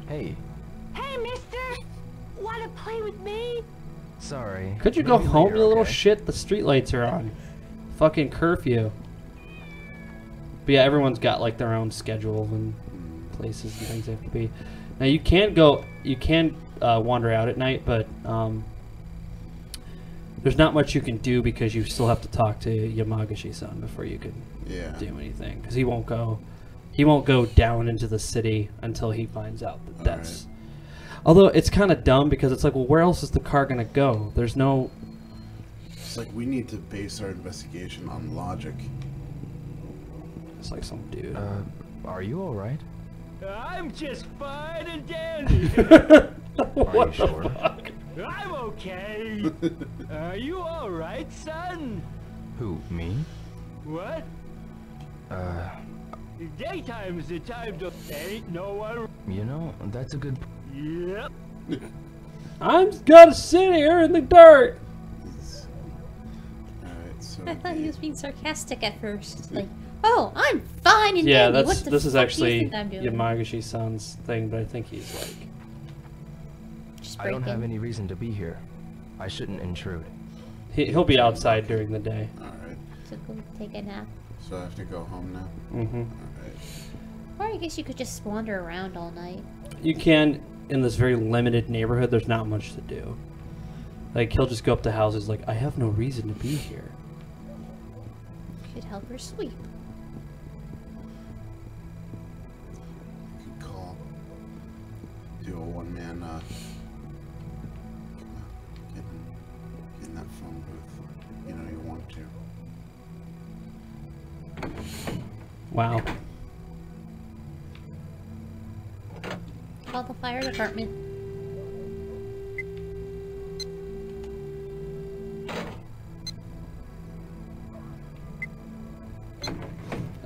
Speaker 6: Hey,
Speaker 8: Hey, mister! Wanna play with me?
Speaker 6: sorry.
Speaker 2: Could you go
Speaker 6: Maybe
Speaker 2: home,
Speaker 6: later,
Speaker 2: you little
Speaker 6: okay?
Speaker 2: shit? The streetlights are on. Fucking curfew. But yeah, everyone's got like their own schedule and places and things they have to be. Now you can wander out at night, but there's not much you can do because you still have to talk to Yamagishi-san before you can do anything. Because he won't go down into the city until he finds out that that's. Although it's kind of dumb because it's like, well, where else is the car gonna go? There's no.
Speaker 1: It's like we need to base our investigation on logic.
Speaker 2: It's like some dude.
Speaker 6: Are you alright?
Speaker 12: I'm just fine and dandy.
Speaker 6: Are you sure?
Speaker 2: Fuck?
Speaker 12: I'm okay. Are you alright, son?
Speaker 6: Who, me?
Speaker 12: What? Daytime's the time to... Ain't no one...
Speaker 6: You know, that's a good...
Speaker 12: Yep.
Speaker 2: I'm gotta sit here in the dirt.
Speaker 1: Alright, so
Speaker 3: I thought he was being sarcastic at first. Like, oh, I'm fine and
Speaker 2: Yeah,
Speaker 3: dandy.
Speaker 2: that's
Speaker 3: What the
Speaker 2: this is
Speaker 3: fuck do you
Speaker 2: actually
Speaker 3: think I'm doing?
Speaker 2: Yamagishi-san's thing, but I think he's like.
Speaker 3: Just
Speaker 6: I don't have
Speaker 3: breaking.
Speaker 6: any reason to be here. I shouldn't intrude.
Speaker 2: He'll be outside during the day.
Speaker 1: Alright.
Speaker 3: So go take a nap.
Speaker 1: So I have to go home now?
Speaker 2: Mm-hmm.
Speaker 1: Alright.
Speaker 3: Or I guess you could just wander around all night.
Speaker 2: You can, in this very limited neighborhood, there's not much to do. Like, he'll just go up to houses like, I have no reason to be here.
Speaker 3: Could help her sleep.
Speaker 1: Could call. Do a one-man, get in that phone booth. You know you want to.
Speaker 2: Wow.
Speaker 3: Call the fire department.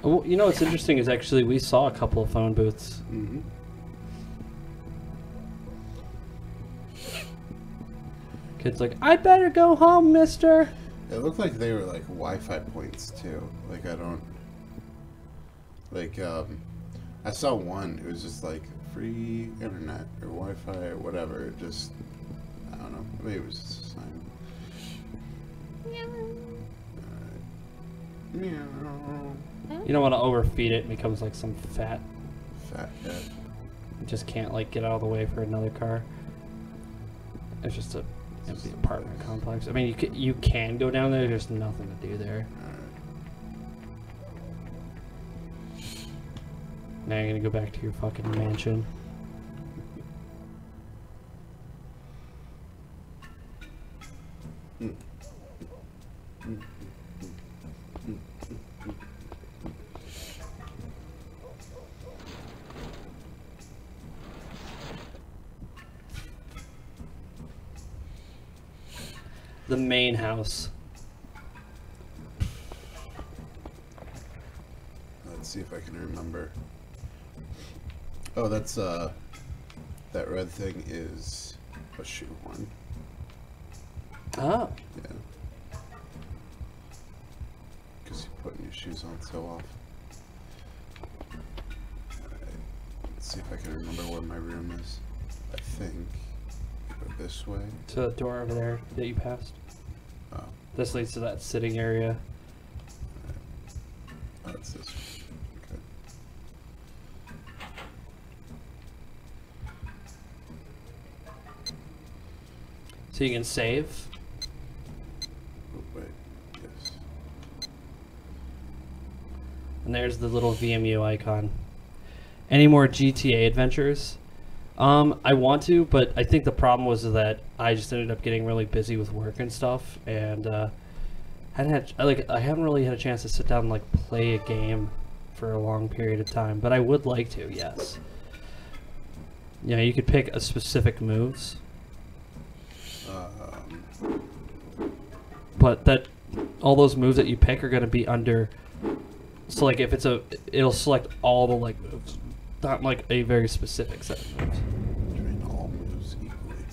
Speaker 2: Oh, you know what's interesting is actually we saw a couple of phone booths.
Speaker 1: Mm-hmm.
Speaker 2: Kids like, I better go home, mister.
Speaker 1: It looked like they were like Wi-Fi points too. Like I don't. Like I saw one. It was just like free internet or Wi-Fi or whatever. It just I don't know. Maybe it was just a sign. Meow.
Speaker 2: You don't want to overfeed it; it becomes like some fat.
Speaker 1: Fat cat.
Speaker 2: You just can't like get out of the way for another car. It's just a empty apartment complex. I mean, you can go down there. There's nothing to do there. Now you're gonna go back to your fucking mansion. The main house.
Speaker 1: Let's see if I can remember. Oh, that's that red thing is a shoehorn.
Speaker 2: Oh.
Speaker 1: Yeah. Because you're putting your shoes on so often. Alright. Let's see if I can remember where my room is. I think. Go this way.
Speaker 2: To the door over there that you passed.
Speaker 1: Oh.
Speaker 2: This leads to that sitting area.
Speaker 1: Oh, it's this way. Okay.
Speaker 2: So you can save.
Speaker 1: Oh, wait. Yes.
Speaker 2: And there's the little VMU icon. Any more GTA adventures? I want to, but I think the problem was that I just ended up getting really busy with work and stuff, and I haven't really had a chance to sit down and like play a game for a long period of time. But I would like to, yes. You know, you could pick a specific moves, but that all those moves that you pick are going to be under. So like if it's it'll select all the like moves. Not like a very specific set of moves.
Speaker 1: Train all moves equally.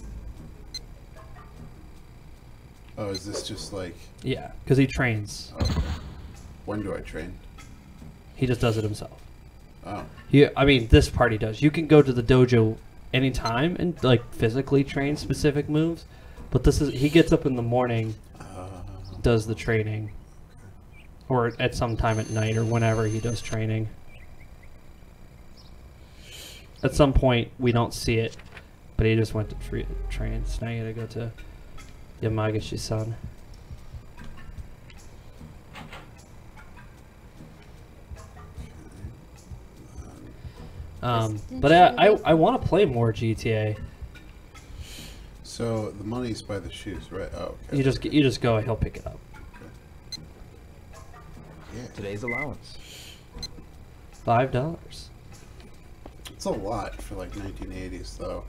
Speaker 1: Oh, is this just like...
Speaker 2: Yeah, because he trains.
Speaker 1: Okay. When do I train?
Speaker 2: He just does it himself.
Speaker 1: Oh.
Speaker 2: I mean, this party does. You can go to the dojo anytime and like physically train specific moves, but he gets up in the morning, does the training, or at some time at night or whenever he does training. At some point, we don't see it, but he just went to train. So now you gotta go to Yamagishi-san. But I want to play more GTA.
Speaker 1: So the money's by the shoes, right? Oh, okay.
Speaker 2: You just go and he'll pick it up.
Speaker 1: Yeah.
Speaker 6: Today's allowance.
Speaker 2: $5.
Speaker 1: It's a lot for like 1980s, though.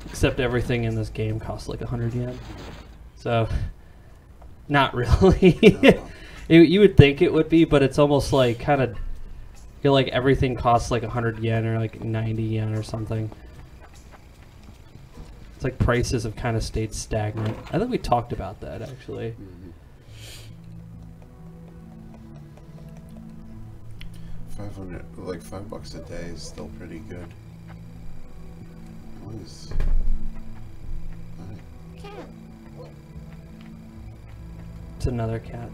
Speaker 2: Except everything in this game costs like 100 yen. So, not really.
Speaker 1: No.
Speaker 2: You would think it would be, but it's almost like kind of feel like everything costs like 100 yen or like 90 yen or something. It's like prices have kind of stayed stagnant. I think we talked about that actually.
Speaker 1: Mm-hmm. 500, like $5 a day is still pretty good. What is?
Speaker 3: Cat.
Speaker 2: It's another cat.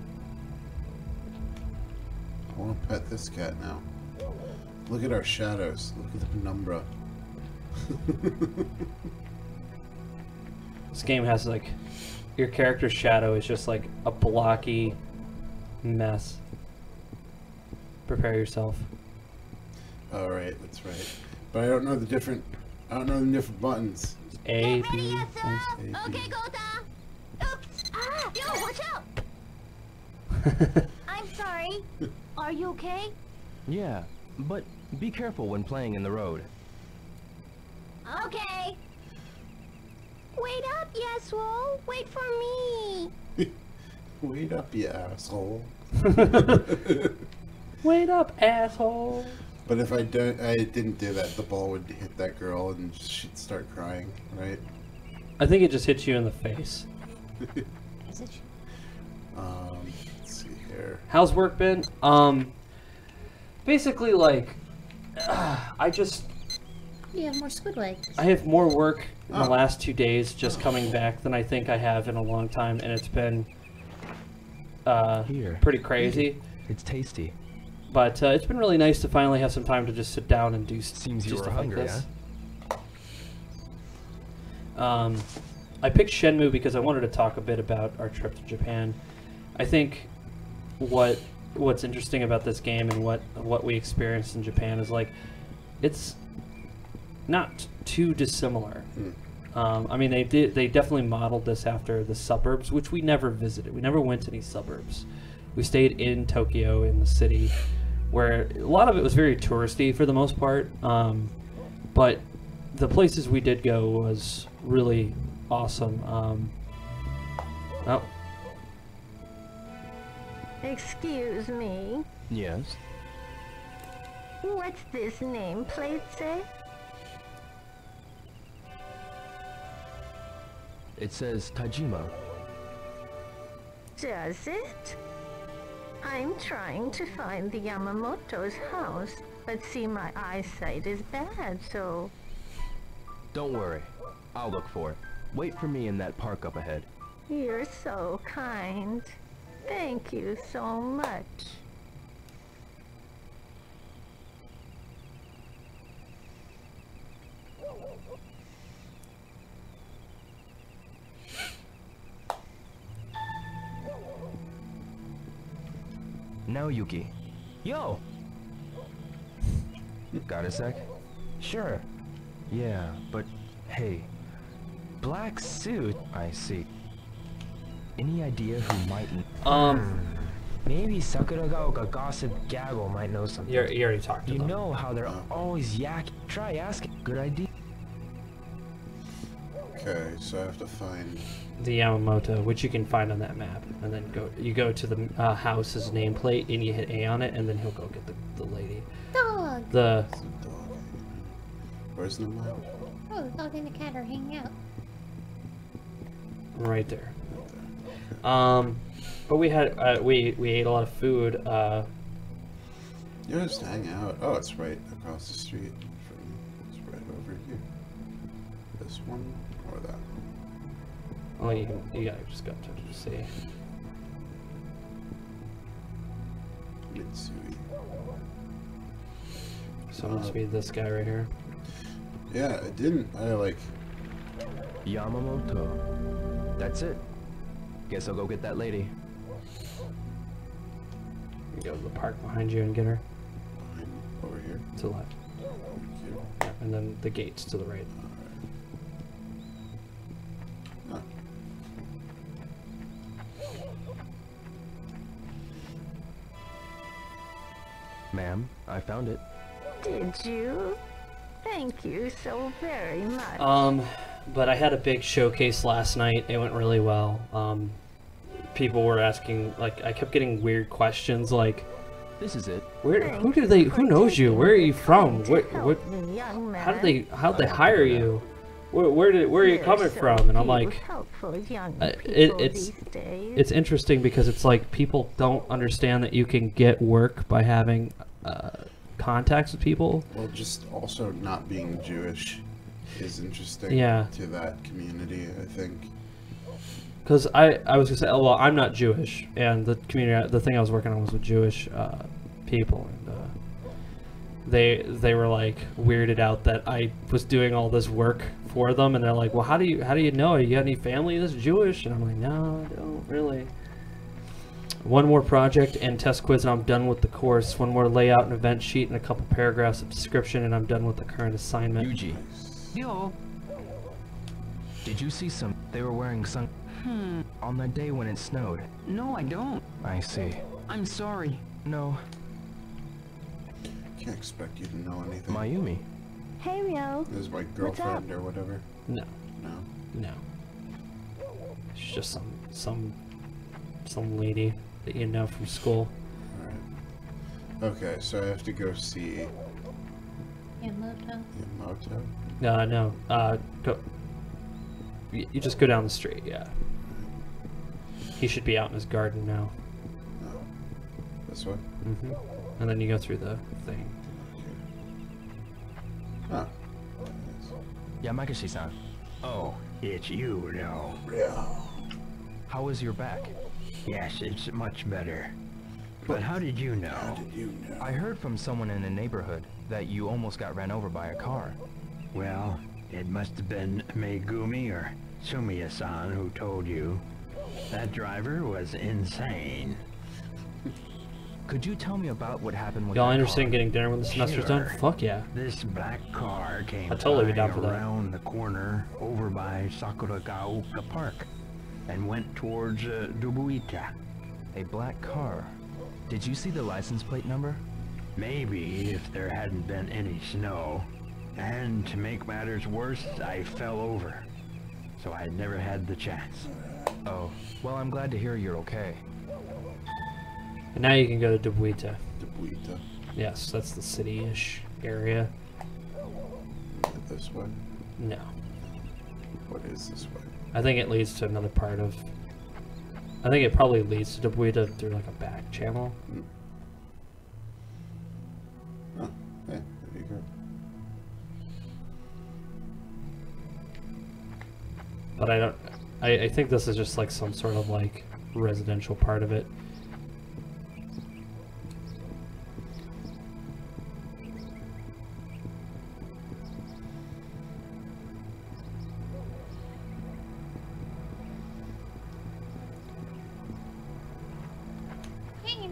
Speaker 1: I want to pet this cat now. Look at our shadows. Look at the penumbra.
Speaker 2: This game has like your character's shadow is just like a blocky mess. Prepare yourself.
Speaker 1: Oh, right, that's right. But I don't know the different buttons.
Speaker 2: A,
Speaker 8: Get ready,
Speaker 2: B,
Speaker 8: Asa.
Speaker 1: A, B.
Speaker 8: Okay, Gota. Oops. Ah, yo, watch out. I'm sorry. Are you okay?
Speaker 6: Yeah, but be careful when playing in the road.
Speaker 8: Okay. Wait up, asshole. Wait for me.
Speaker 1: Wait up, you asshole.
Speaker 2: Wait up, asshole.
Speaker 1: But if I didn't do that, the ball would hit that girl and she'd start crying, right?
Speaker 2: I think it just hits you in the face.
Speaker 3: Is it?
Speaker 1: Let's see here.
Speaker 2: How's work been? Basically, like,
Speaker 3: You have more Squidward.
Speaker 2: I have more work in the
Speaker 1: Oh.
Speaker 2: last 2 days just coming back than I think I have in a long time, and it's been
Speaker 6: Here.
Speaker 2: pretty crazy.
Speaker 6: It's tasty.
Speaker 2: But it's been really nice to finally have some time to just sit down and do
Speaker 6: Seems you were
Speaker 2: stuff
Speaker 6: hungry,
Speaker 2: like this. I picked Shenmue because I wanted to talk a bit about our trip to Japan. I think what's interesting about this game and what we experienced in Japan is like it's not too dissimilar. I mean, they definitely modeled this after the suburbs, which we never visited. We never went to any suburbs. We stayed in Tokyo, in the city, where a lot of it was very touristy for the most part. But the places we did go was really awesome. Oh,
Speaker 13: Excuse me.
Speaker 6: Yes.
Speaker 13: What's this nameplate say?
Speaker 6: It says Tajima.
Speaker 13: Does it? I'm trying to find the Yamamoto's house, but see my eyesight is bad, so...
Speaker 6: Don't worry. I'll look for it. Wait for me in that park up ahead.
Speaker 13: You're so kind. Thank you so much.
Speaker 6: Now, Yuki. Yo! Got a sec? Sure. Yeah, but hey. Black suit, I see. Any idea who might...
Speaker 14: Maybe Sakuragaoka Gossip Gaggle might know something.
Speaker 2: you already talked to
Speaker 14: You
Speaker 2: them.
Speaker 14: know how they're always yakking. Try asking. Good idea.
Speaker 1: Okay, so I have to find...
Speaker 2: the Yamamoto, which you can find on that map, and then you go to the house's nameplate and you hit A on it, and then he'll go get the lady.
Speaker 3: Dog!
Speaker 2: The
Speaker 1: Dog. Where's the map?
Speaker 3: Oh, the dog and the cat are hanging out.
Speaker 2: right there. But we had we ate a lot of food.
Speaker 1: Yeah, just hang out. Oh, it's right across the street from you. It's right over here. This one or that one?
Speaker 2: Well, you gotta just go to see.
Speaker 1: Mitsui.
Speaker 2: So it must be this guy right here.
Speaker 1: Yeah, it didn't. I like.
Speaker 6: Yamamoto. That's it. Guess I'll go get that lady.
Speaker 2: You go to the park behind you and get her.
Speaker 1: Behind, over here.
Speaker 2: To the left.
Speaker 1: Over here.
Speaker 2: Yeah, and then the gates to the right.
Speaker 6: I found it.
Speaker 13: Did you? Thank you so very much.
Speaker 2: But I had a big showcase last night. It went really well. People were asking, like, I kept getting weird questions, like,
Speaker 6: this is it.
Speaker 2: Who knows you? Where are you from? How did they hire you? Where are you coming from? And I'm like, it's interesting because it's like people don't understand that you can get work by having contacts with people.
Speaker 1: Well, just also not being Jewish is interesting to that community, I think.
Speaker 2: Because I was gonna say, well, I'm not Jewish, and the community, the thing I was working on was with Jewish people, and they were like weirded out that I was doing all this work for them, and they're like, well, how do you know? You got any family that's Jewish? And I'm like, no, I don't really. One more project and test quiz, and I'm done with the course. One more layout and event sheet, and a couple paragraphs of description, and I'm done with the current assignment.
Speaker 6: Yuji. Yo. Did you see some? They were wearing sun. On that day when it snowed.
Speaker 15: No, I don't.
Speaker 6: I see.
Speaker 15: I'm sorry.
Speaker 6: No.
Speaker 1: Can't expect you to know anything.
Speaker 6: Mayumi.
Speaker 13: Hey, Rio.
Speaker 1: This is my girlfriend or whatever.
Speaker 2: No.
Speaker 1: No.
Speaker 2: She's just some lady that you know from school.
Speaker 1: Alright. Okay, so I have to go see
Speaker 3: Yamamoto.
Speaker 2: No. Go. You just go down the street. Yeah. He should be out in his garden now.
Speaker 1: Oh. This way?
Speaker 2: Mm-hmm. And then you go through the thing.
Speaker 1: Ah.
Speaker 6: Yamagishi-san.
Speaker 5: Oh, it's you now.
Speaker 1: Yeah.
Speaker 6: How is your back?
Speaker 5: Yes, it's much better. But how did you know?
Speaker 6: I heard from someone in the neighborhood that you almost got ran over by a car.
Speaker 5: Well, it must have been Megumi or Sumiya-san who told you. That driver was insane.
Speaker 6: Could you tell me about what happened with
Speaker 2: Y'all
Speaker 6: that
Speaker 2: interested in
Speaker 6: car?
Speaker 2: getting dinner when the semester's done? Fuck yeah.
Speaker 5: This black car came
Speaker 2: I'd totally be down for that.
Speaker 5: around the corner over by Sakuragaoka Park and went towards Dobuita.
Speaker 6: A black car. Did you see the license plate number?
Speaker 5: Maybe if there hadn't been any snow. And to make matters worse, I fell over. So I never had the chance.
Speaker 6: Oh, well, I'm glad to hear you're okay.
Speaker 2: And now you can go to Dobuita.
Speaker 1: Dobuita.
Speaker 2: Yes, that's the city-ish area.
Speaker 1: This way?
Speaker 2: No.
Speaker 1: What is this way?
Speaker 2: I think it leads to another part of... I think it probably leads to Dobuita through like a back channel.
Speaker 1: Oh, yeah, there you go.
Speaker 2: But I don't... I think this is just like some sort of like residential part of it.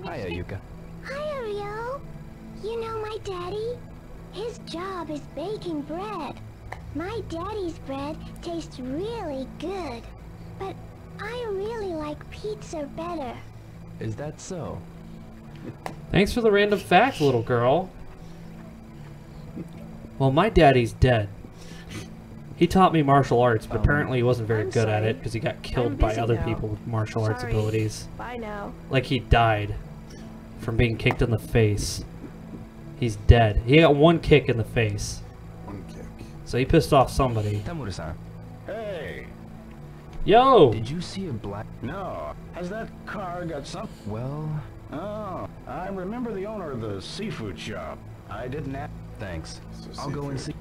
Speaker 6: Hi, Ayuka.
Speaker 8: Hi, Ariel. You know my daddy? His job is baking bread. My daddy's bread tastes really good, but I really like pizza better.
Speaker 6: Is that so?
Speaker 2: Thanks for the random fact, little girl. Well, my daddy's dead. He taught me martial arts, but apparently he wasn't very good at it because he got killed by other people with martial arts abilities.
Speaker 11: Bye now.
Speaker 2: Like he died from being kicked in the face. He's dead. He got one kick in the face.
Speaker 1: One kick.
Speaker 2: So he pissed off somebody.
Speaker 6: Tamura-san.
Speaker 5: Hey!
Speaker 2: Yo!
Speaker 6: Did you see a black...
Speaker 5: No. Has that car got some...
Speaker 6: Well...
Speaker 5: Oh, I remember the owner of the seafood shop. I didn't ask...
Speaker 6: Thanks.
Speaker 1: So
Speaker 6: I'll go and see...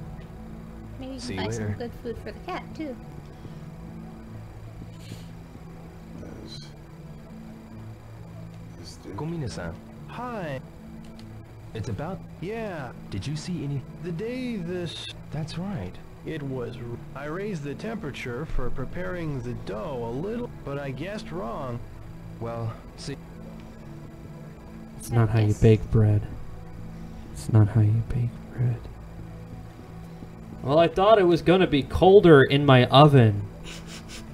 Speaker 3: Maybe you
Speaker 6: See
Speaker 3: can
Speaker 6: you
Speaker 3: buy some
Speaker 6: later.
Speaker 3: good food for the cat, too.
Speaker 6: Gomina-san.
Speaker 16: Hi.
Speaker 6: It's about...
Speaker 16: Yeah.
Speaker 6: Did you see any...
Speaker 16: The day this...
Speaker 6: That's right.
Speaker 16: It was... I raised the temperature for preparing the dough a little, but I guessed wrong.
Speaker 6: Well, see...
Speaker 2: It's not how you bake bread. It's not how you bake bread. Well, I thought it was gonna be colder in my oven.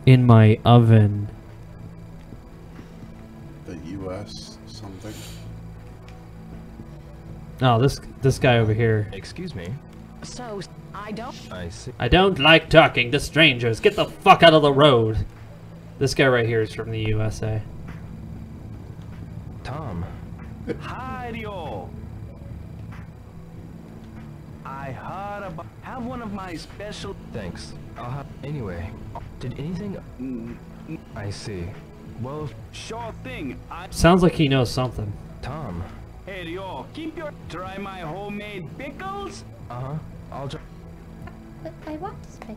Speaker 2: In my oven.
Speaker 1: The U.S. something?
Speaker 2: No, this guy over here.
Speaker 6: Excuse me.
Speaker 10: So, I don't...
Speaker 6: I see.
Speaker 2: I don't like talking to strangers. Get the fuck out of the road. This guy right here is from the USA.
Speaker 6: Tom.
Speaker 12: Hi, Rio. I heard about... Have one of my special...
Speaker 6: Thanks. I'll have... Anyway, did anything... I see. Well,
Speaker 12: Sure thing.
Speaker 2: Sounds like he knows something.
Speaker 6: Tom.
Speaker 12: Hey, Rio, keep your... Try my homemade pickles?
Speaker 6: Uh-huh. I'll try...
Speaker 3: But I want this pick.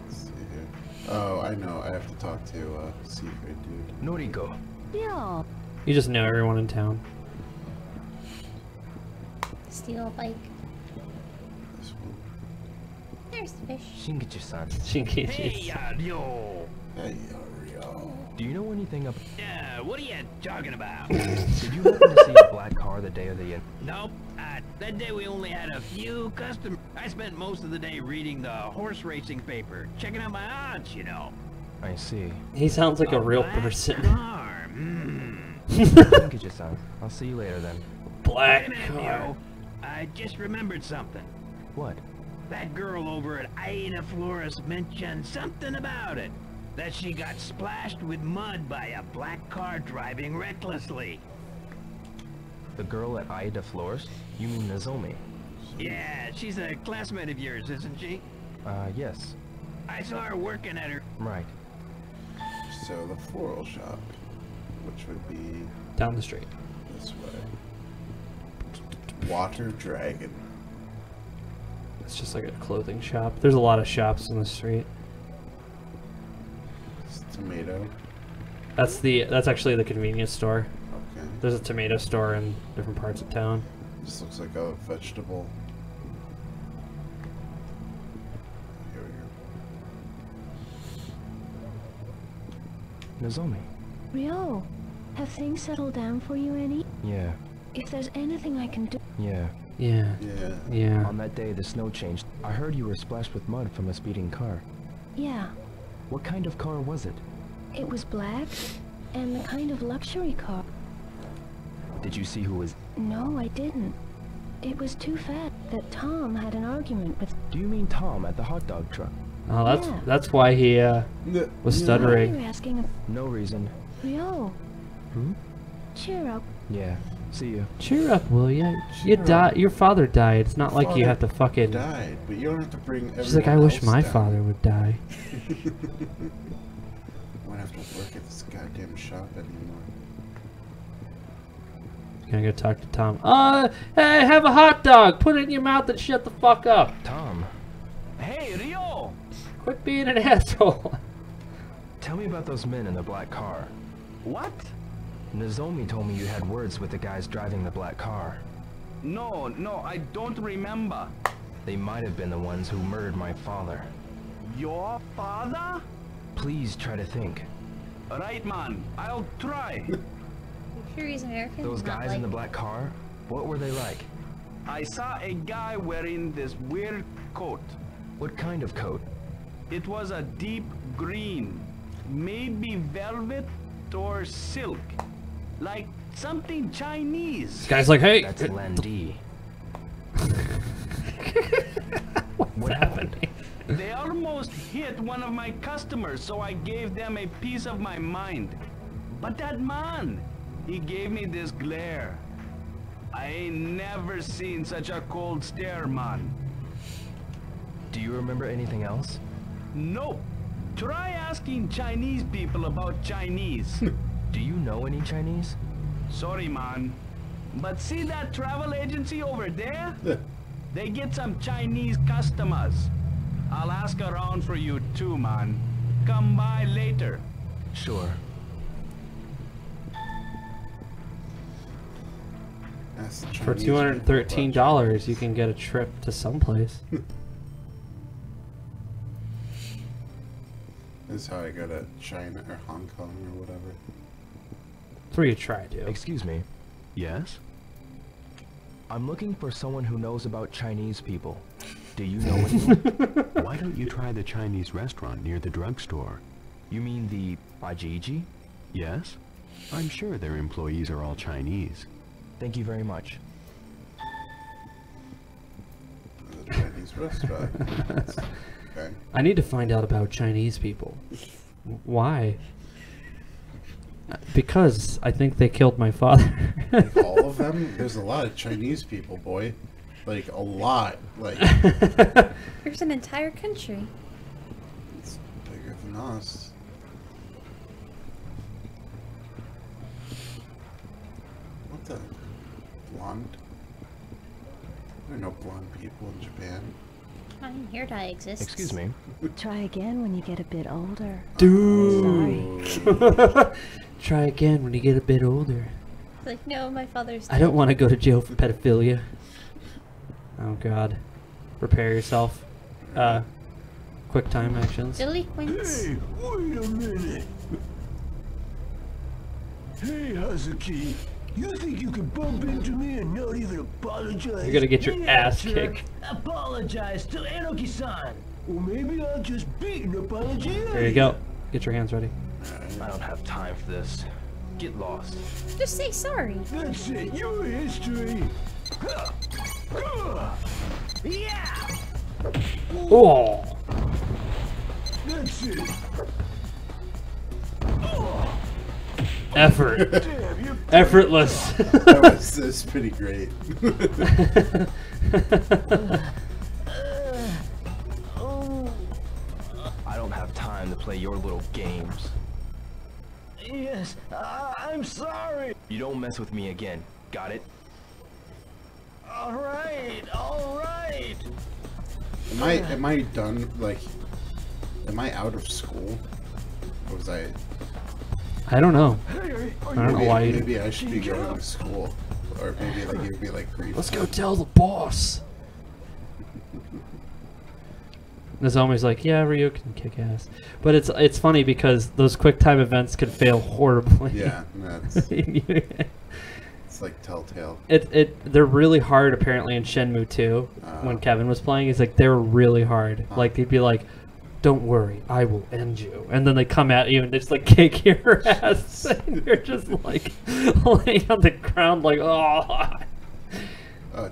Speaker 1: Let's see here. Oh, I know. I have to talk to Seafree dude.
Speaker 6: Noriko.
Speaker 3: Yeah.
Speaker 2: You just know everyone in town.
Speaker 3: Steal a bike.
Speaker 1: This one.
Speaker 3: There's the fish.
Speaker 6: Shinkichi-san.
Speaker 2: Shinkichi.
Speaker 12: Hey, Rio.
Speaker 1: Hey, Rio.
Speaker 6: Do you know anything about...
Speaker 12: Yeah, what are you talking about?
Speaker 6: Did you happen to see a black car the day of the...
Speaker 12: Nope. That day we only had a few customers. I spent most of the day reading the horse racing paper, checking out my odds, you know.
Speaker 6: I see.
Speaker 2: He sounds like a real person.
Speaker 12: Car.
Speaker 6: Shinkichi-san. I'll see you later then.
Speaker 2: Black
Speaker 12: Wait a minute,
Speaker 2: car.
Speaker 12: Rio. I just remembered something.
Speaker 6: What?
Speaker 12: That girl over at Aida Flores mentioned something about it. That she got splashed with mud by a black car driving recklessly.
Speaker 6: The girl at Aida Flores? You mean Nozomi?
Speaker 12: Yeah, she's a classmate of yours, isn't she?
Speaker 6: Yes.
Speaker 12: I saw her working at her...
Speaker 6: Right.
Speaker 1: So the floral shop, which would be
Speaker 2: Down the street.
Speaker 1: this way. Water Dragon.
Speaker 2: It's just like a clothing shop. There's a lot of shops in the street.
Speaker 1: It's tomato.
Speaker 2: That's actually the convenience store.
Speaker 1: Okay.
Speaker 2: There's a tomato store in different parts of town.
Speaker 1: This looks like a vegetable. Here we go.
Speaker 6: Nozomi.
Speaker 8: Rio, have things settled down for you any?
Speaker 6: Yeah.
Speaker 8: If there's anything I can do...
Speaker 6: Yeah.
Speaker 2: Yeah.
Speaker 1: Yeah.
Speaker 2: Yeah.
Speaker 6: On that day, the snow changed. I heard you were splashed with mud from a speeding car.
Speaker 8: Yeah,
Speaker 6: What kind of car was it?
Speaker 8: it was black, and the kind of luxury car.
Speaker 6: Did you see who was...
Speaker 8: No, I didn't. It was too fat that Tom had an argument with...
Speaker 6: Do you mean Tom at the hot dog truck?
Speaker 2: Oh,
Speaker 8: Yeah.
Speaker 2: that's why he was
Speaker 8: Why are
Speaker 2: stuttering.
Speaker 8: you asking?
Speaker 6: No reason.
Speaker 8: Rio,
Speaker 6: Hmm?
Speaker 8: cheer up.
Speaker 6: Yeah. See you.
Speaker 2: Cheer up, will ya? You died. Your father died. It's not like you have to fucking.
Speaker 1: Died, but you don't have to bring.
Speaker 2: She's like, I wish
Speaker 1: else
Speaker 2: my
Speaker 1: down.
Speaker 2: father would die.
Speaker 1: Won't have to work at this goddamn shop anymore.
Speaker 2: Gonna go talk to Tom. Hey, have a hot dog. Put it in your mouth and shut the fuck up.
Speaker 6: Tom.
Speaker 12: Hey, Rio!
Speaker 2: Quit being an asshole.
Speaker 6: Tell me about those men in the black car.
Speaker 12: What?
Speaker 6: Nozomi told me you had words with the guys driving the black car.
Speaker 12: No, I don't remember.
Speaker 6: They might have been the ones who murdered my father.
Speaker 12: Your father?
Speaker 6: Please try to think.
Speaker 12: Right, man. I'll try.
Speaker 3: You sure he's American?
Speaker 6: Those
Speaker 3: Not
Speaker 6: guys
Speaker 3: like...
Speaker 6: in the black car? What were they like?
Speaker 12: I saw a guy wearing this weird coat.
Speaker 6: What kind of coat?
Speaker 12: It was a deep green. Maybe velvet or silk. Like something Chinese.
Speaker 2: This guy's like, hey.
Speaker 6: That's Landi.
Speaker 2: What's happening?
Speaker 12: They almost hit one of my customers, so I gave them a piece of my mind. But that man, he gave me this glare. I ain't never seen such a cold stare, man.
Speaker 6: Do you remember anything else?
Speaker 12: Nope. Try asking Chinese people about Chinese.
Speaker 6: Do you know any Chinese?
Speaker 12: Sorry, man. But see that travel agency over there? They get some Chinese customers. I'll ask around for you too, man. Come by later.
Speaker 6: Sure.
Speaker 1: That's the
Speaker 2: For
Speaker 1: Chinese
Speaker 2: $213, you can get a trip to someplace.
Speaker 1: This is how I go to China or Hong Kong or whatever.
Speaker 2: That's where you try to.
Speaker 6: Excuse me.
Speaker 5: Yes?
Speaker 6: I'm looking for someone who knows about Chinese people. Do you know anyone?
Speaker 5: Why don't you try the Chinese restaurant near the drugstore?
Speaker 6: You mean the Ajiji?
Speaker 5: Yes? I'm sure their employees are all Chinese.
Speaker 6: Thank you very much.
Speaker 1: The Chinese restaurant. Okay.
Speaker 2: I need to find out about Chinese people. Why? Because I think they killed my father.
Speaker 1: Like all of them? There's a lot of Chinese people, boy. Like a lot. Like
Speaker 3: There's an entire country.
Speaker 1: it's bigger than us. What the blonde? There are no blonde people in Japan.
Speaker 3: I didn't hear that exists.
Speaker 6: Excuse me.
Speaker 17: Try again when you get a bit older.
Speaker 2: Dude.
Speaker 17: Sorry.
Speaker 2: Try again when you get a bit older.
Speaker 3: Like, no, my father's
Speaker 2: I don't want to go to jail for pedophilia. Oh god. Prepare yourself. Quick time actions.
Speaker 3: Delinquents.
Speaker 7: Hey, wait a minute. Hey, Hazuki. You think you can bump into me and not even apologize?
Speaker 2: You're gonna get your ass kicked.
Speaker 7: Apologize to Enoki-san. Or maybe I'll just beat an apology.
Speaker 2: There you go. Get your hands ready.
Speaker 6: I don't have time for this. Get lost.
Speaker 3: Just say sorry.
Speaker 7: That's it. Your history.
Speaker 4: Yeah!
Speaker 2: Oh!
Speaker 7: That's it.
Speaker 2: Effort.
Speaker 7: Damn, you're
Speaker 2: Effortless.
Speaker 1: That's pretty great.
Speaker 6: I don't have time to play your little games.
Speaker 4: Yes, I'm sorry.
Speaker 6: You don't mess with me again. Got it?
Speaker 4: All right, all right.
Speaker 1: Am I done? Like, am I out of school? Or was I?
Speaker 2: I don't know.
Speaker 7: Hey,
Speaker 2: I don't know why you.
Speaker 1: Maybe I should be going to school, or maybe like you'd be like grief.
Speaker 2: Let's go tell the boss. Nozomi's like, yeah, Ryu can kick ass, but it's funny because those quick time events can fail horribly.
Speaker 1: Yeah, that's. It's like Telltale.
Speaker 2: They're really hard apparently in Shenmue 2. When Kevin was playing, he's like, they were really hard. Like they'd be like, don't worry, I will end you. And then they come at you and they just like kick your ass. And you're just like laying on the ground like, oh.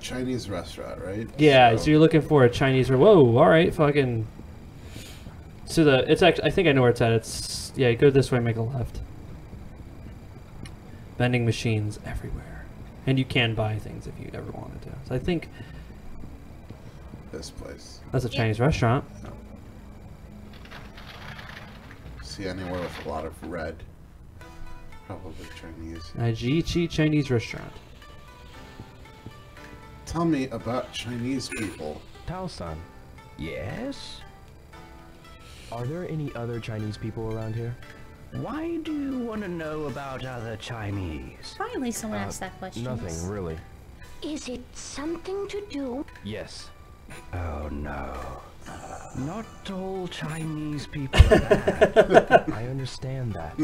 Speaker 1: Chinese restaurant, right?
Speaker 2: Yeah, so you're looking for a Chinese. Whoa, all right, fucking. So it's actually, I think I know where it's at. It's yeah, you go this way, make a left. Vending machines everywhere, and you can buy things if you ever wanted to. So I think
Speaker 1: this place.
Speaker 2: That's a Chinese restaurant.
Speaker 1: No. See anywhere with a lot of red? Probably Chinese.
Speaker 2: Jiichi Chinese restaurant.
Speaker 1: Tell me about Chinese people.
Speaker 6: Tao-san,
Speaker 5: Yes?
Speaker 6: are there any other Chinese people around here?
Speaker 5: Why do you want to know about other Chinese?
Speaker 3: Finally, someone asked that question.
Speaker 6: Nothing, really.
Speaker 8: Is it something to do?
Speaker 6: Yes.
Speaker 5: Oh no. Not all Chinese people are bad.
Speaker 6: I understand that,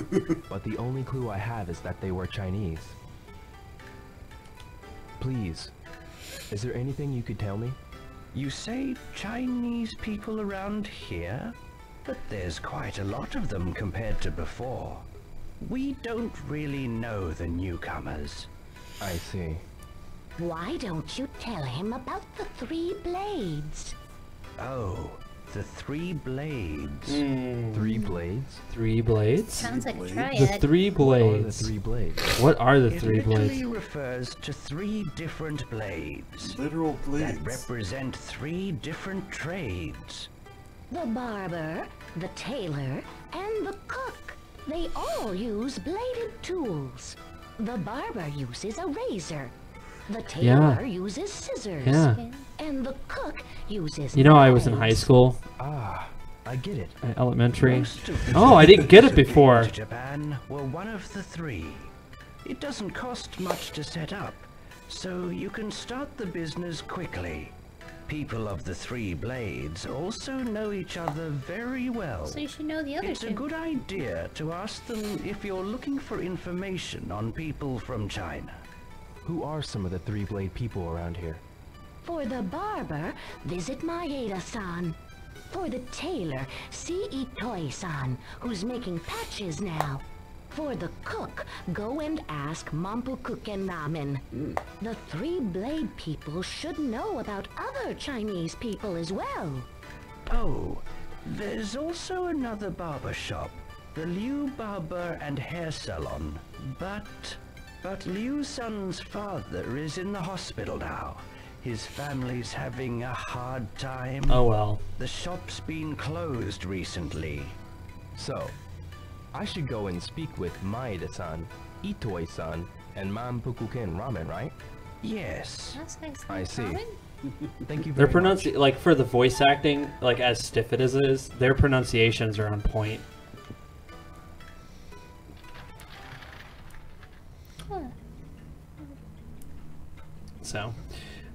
Speaker 6: but the only clue I have is that they were Chinese. Please, is there anything you could tell me?
Speaker 5: You say Chinese people around here? But there's quite a lot of them compared to before. We don't really know the newcomers.
Speaker 6: I see.
Speaker 8: Why don't you tell him about the 3 blades?
Speaker 5: Oh, the 3 blades.
Speaker 6: 3 blades?
Speaker 2: 3 blades?
Speaker 3: Sounds like a
Speaker 2: The
Speaker 3: triad.
Speaker 2: 3 blades.
Speaker 6: What are the 3 blades?
Speaker 2: What are the 3
Speaker 5: It literally
Speaker 2: blades?
Speaker 5: refers to 3 different blades.
Speaker 1: Literal blades.
Speaker 5: That represent 3 different trades.
Speaker 8: The barber, the tailor, and the cook. They all use bladed tools. The barber uses a razor. The tailor uses scissors.
Speaker 2: Yeah.
Speaker 8: And the cook uses
Speaker 2: You know, I was in
Speaker 8: knives.
Speaker 2: high school.
Speaker 6: Ah, I get it.
Speaker 2: Elementary.
Speaker 5: Most of the
Speaker 2: Oh, I didn't get it
Speaker 5: businesses that
Speaker 2: before.
Speaker 5: came to Japan were one of the 3. It doesn't cost much to set up, so you can start the business quickly. People of the 3 blades also know each other very well.
Speaker 3: So you should know the other
Speaker 5: It's a
Speaker 3: 2.
Speaker 5: good idea to ask them if you're looking for information on people from China.
Speaker 6: Who are some of the 3 blade people around here?
Speaker 8: For the barber, visit Maeda-san. For the tailor, see Itoi-san, who's making patches now.
Speaker 18: For the cook, go and ask Mampukuken Ramen. The three-blade people should know about other Chinese people as well.
Speaker 5: Oh, there's also another barber shop, the Liu Barber and Hair Salon. But Liu Sun's father is in the hospital now. His family's having a hard time.
Speaker 2: Oh well.
Speaker 5: The shop's been closed recently.
Speaker 6: So, I should go and speak with Maeda-san, Itoi-san, and Mampukuken Ramen, right?
Speaker 5: Yes.
Speaker 3: That's nice.
Speaker 6: I see. Thank you
Speaker 2: Their
Speaker 6: very much.
Speaker 2: like for the voice acting, like as stiff it is, their pronunciations are on point.
Speaker 3: Huh.
Speaker 2: So,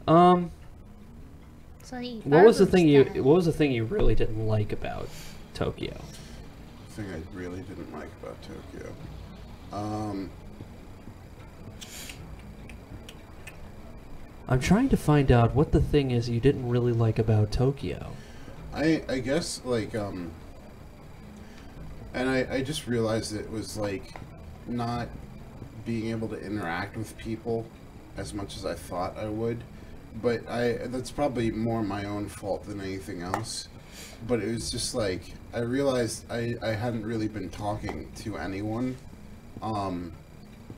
Speaker 3: So the
Speaker 2: what was the
Speaker 3: barber's
Speaker 2: thing you really didn't like about Tokyo?
Speaker 1: The thing I really didn't like about Tokyo.
Speaker 2: I'm trying to find out what the thing is you didn't really like about Tokyo.
Speaker 1: I guess like and I just realized it was like not being able to interact with people as much as I thought I would, but that's probably more my own fault than anything else. But it was just like I realized I hadn't really been talking to anyone,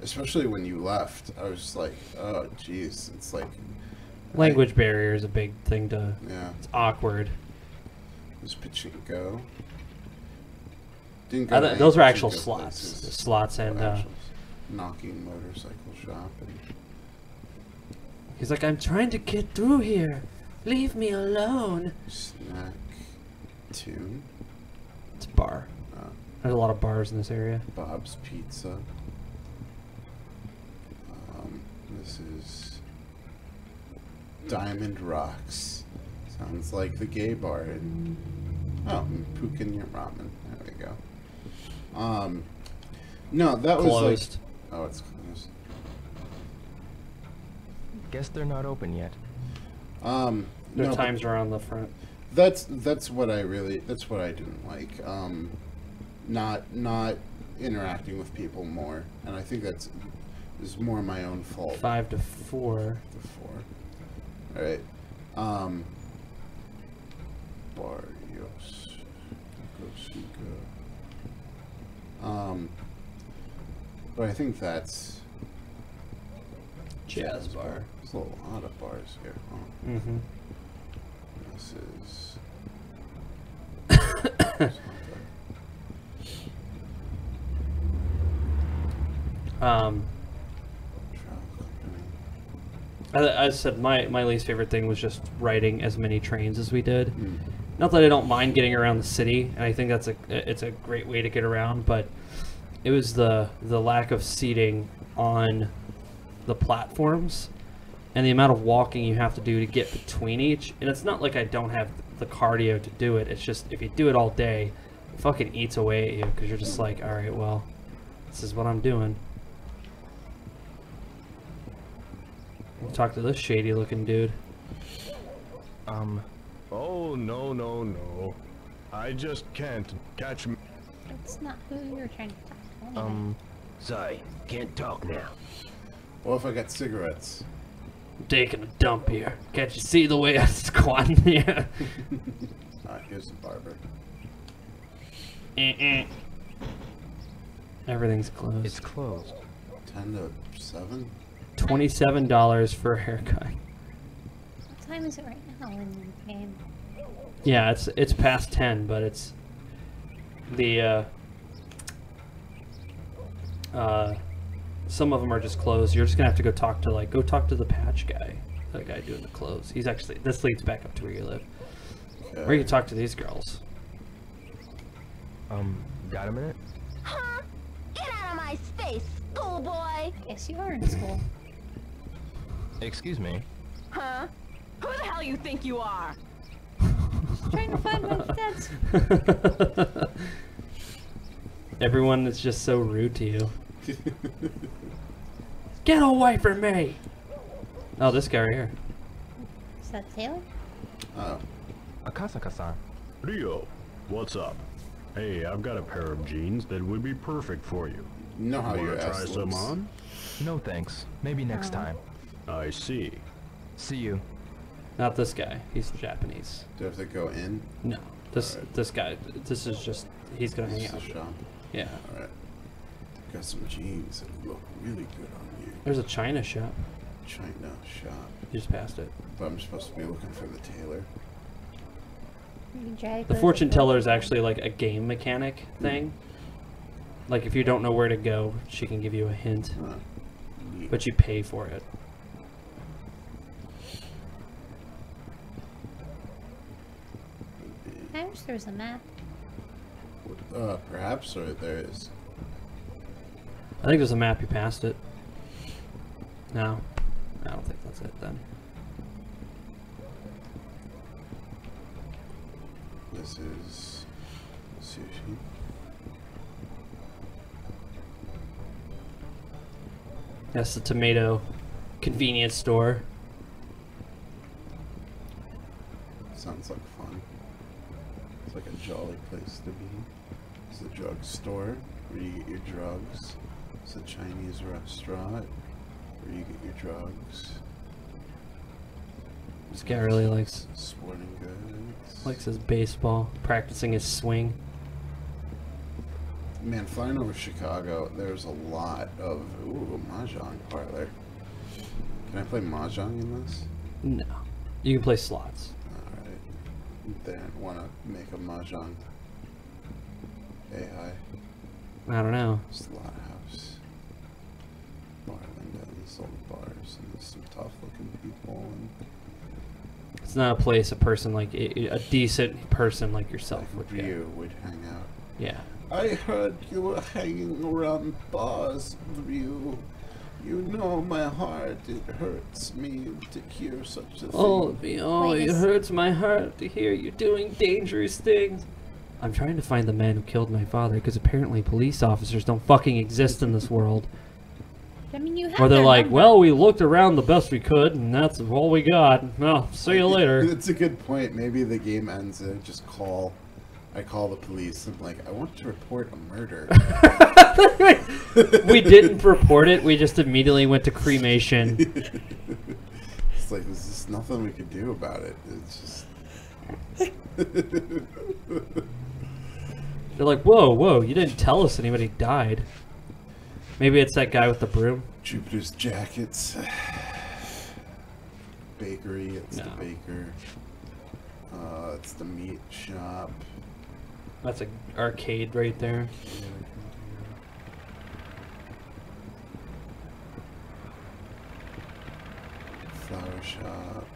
Speaker 1: especially when you left. I was just like, oh jeez, it's like
Speaker 2: Language barrier is a big thing to.
Speaker 1: Yeah.
Speaker 2: It's awkward.
Speaker 1: Was pachinko. Didn't go to
Speaker 2: Those are
Speaker 1: any
Speaker 2: actual
Speaker 1: pachinko
Speaker 2: slots.
Speaker 1: places.
Speaker 2: Slots and.
Speaker 1: Actual knocking motorcycle shop and.
Speaker 2: He's like, I'm trying to get through here. Leave me alone.
Speaker 1: Snack tune.
Speaker 2: It's a bar. There's a lot of bars in this area.
Speaker 1: Bob's Pizza. This is Diamond Rocks. Sounds like the gay bar in Pukin Ramen. There we go. No, that was
Speaker 2: Closed.
Speaker 1: Like, oh, it's closed.
Speaker 6: Guess they're not open yet.
Speaker 2: Their
Speaker 1: no,
Speaker 2: times are on the front.
Speaker 1: That's what I didn't like. Not interacting with people more, and I think is more my own fault.
Speaker 2: 5 to 4.
Speaker 1: All right. Barrios. But I think that's
Speaker 2: Jazz bar.
Speaker 1: There's a lot of bars here. Huh?
Speaker 2: Mm-hmm.
Speaker 1: This is.
Speaker 2: I said my least favorite thing was just riding as many trains as we did. Not that I don't mind getting around the city, and I think it's a great way to get around, but it was the lack of seating on the platforms and the amount of walking you have to do to get between each. And it's not like I don't have the cardio to do it. It's just if you do it all day, it fucking eats away at you because you're just like, all right, well, this is what I'm doing. Talk to this shady looking dude.
Speaker 16: Oh, no. I just can't catch me.
Speaker 3: That's not who you were trying to talk to. Anyway.
Speaker 7: Sorry, can't talk now.
Speaker 1: What if I got cigarettes?
Speaker 2: I'm taking a dump here. Can't you see the way I squat in here?
Speaker 1: Alright, here's the barber.
Speaker 2: Everything's closed.
Speaker 6: It's closed.
Speaker 1: 10 to 7?
Speaker 2: $27 for a haircut.
Speaker 3: What time is it right now in the game?
Speaker 2: Yeah, it's past 10, but it's the some of them are just closed. You're just gonna have to go talk to the patch guy, the guy doing the clothes. He's actually, this leads back up to where you live.
Speaker 1: Okay.
Speaker 2: Or you can talk to these girls.
Speaker 6: Got a minute?
Speaker 8: Huh? Get out of my space, schoolboy!
Speaker 3: Yes, you are in school.
Speaker 6: Excuse me.
Speaker 10: Huh? Who the hell you think you are?
Speaker 3: Trying to find my dad's.
Speaker 2: Everyone is just so rude to you. Get away from me! Oh, this guy right here.
Speaker 3: Is that Taylor?
Speaker 1: Oh.
Speaker 6: Akasaka-san.
Speaker 7: Rio, what's up? Hey, I've got a pair of jeans that would be perfect for you.
Speaker 1: You know how
Speaker 7: Wanna
Speaker 1: your
Speaker 7: try
Speaker 1: ass
Speaker 7: some
Speaker 1: looks.
Speaker 7: on?
Speaker 6: No thanks. Maybe next time.
Speaker 7: I see.
Speaker 6: See you.
Speaker 2: Not this guy. He's Japanese.
Speaker 1: Do I have to go in?
Speaker 2: No. This guy. This is just. He's gonna hang
Speaker 1: This is
Speaker 2: out.
Speaker 1: the shop.
Speaker 2: Yeah.
Speaker 1: All right. Got some jeans that look really good on you.
Speaker 2: There's a China shop.
Speaker 1: China shop.
Speaker 2: You just passed it.
Speaker 1: But I'm supposed to be looking for the tailor.
Speaker 2: The fortune teller is actually like a game mechanic thing. Like if you don't know where to go, she can give you a hint. But you pay for it.
Speaker 3: I wish there was a map.
Speaker 1: Perhaps, or there is.
Speaker 2: I think there's a map. You passed it. No. I don't think that's it then.
Speaker 1: This is sushi.
Speaker 2: That's the tomato convenience store.
Speaker 1: Sounds like fun. It's like a jolly place to be. It's a drugstore where you get your drugs. It's a Chinese restaurant where you get your drugs.
Speaker 2: This guy really likes
Speaker 1: Sporting goods.
Speaker 2: likes his baseball, practicing his swing.
Speaker 1: Man, flying over Chicago, there's a lot of mahjong parlor. Can I play mahjong in this?
Speaker 2: No. You can play slots.
Speaker 1: Alright. They don't want to make a mahjong AI.
Speaker 2: I don't know.
Speaker 1: Slot house. Bar windows, all the bars, and there's some tough looking people. And
Speaker 2: It's not a place a person like a decent person like yourself would go.
Speaker 1: you would hang out.
Speaker 2: Yeah.
Speaker 1: I heard you were hanging around bars, Ryu. You know my heart, it hurts me to hear such a thing.
Speaker 2: It hurts my heart to hear you doing dangerous things. I'm trying to find the man who killed my father because apparently police officers don't fucking exist in this world.
Speaker 3: I mean, you have
Speaker 2: Or they're
Speaker 3: their
Speaker 2: like,
Speaker 3: number.
Speaker 2: well, we looked around the best we could, and that's all we got. Well, see you later.
Speaker 1: That's a good point. Maybe the game ends and I call the police. I'm like, I want to report a murder.
Speaker 2: We didn't report it. We just immediately went to cremation.
Speaker 1: It's like, there's just nothing we could do about it. It's just...
Speaker 2: They're like, whoa, you didn't tell us anybody died. Maybe it's that guy with the broom.
Speaker 1: Jupiter's Jackets. Bakery, it's the baker. It's the meat shop.
Speaker 2: That's an arcade right there.
Speaker 1: Flower shop.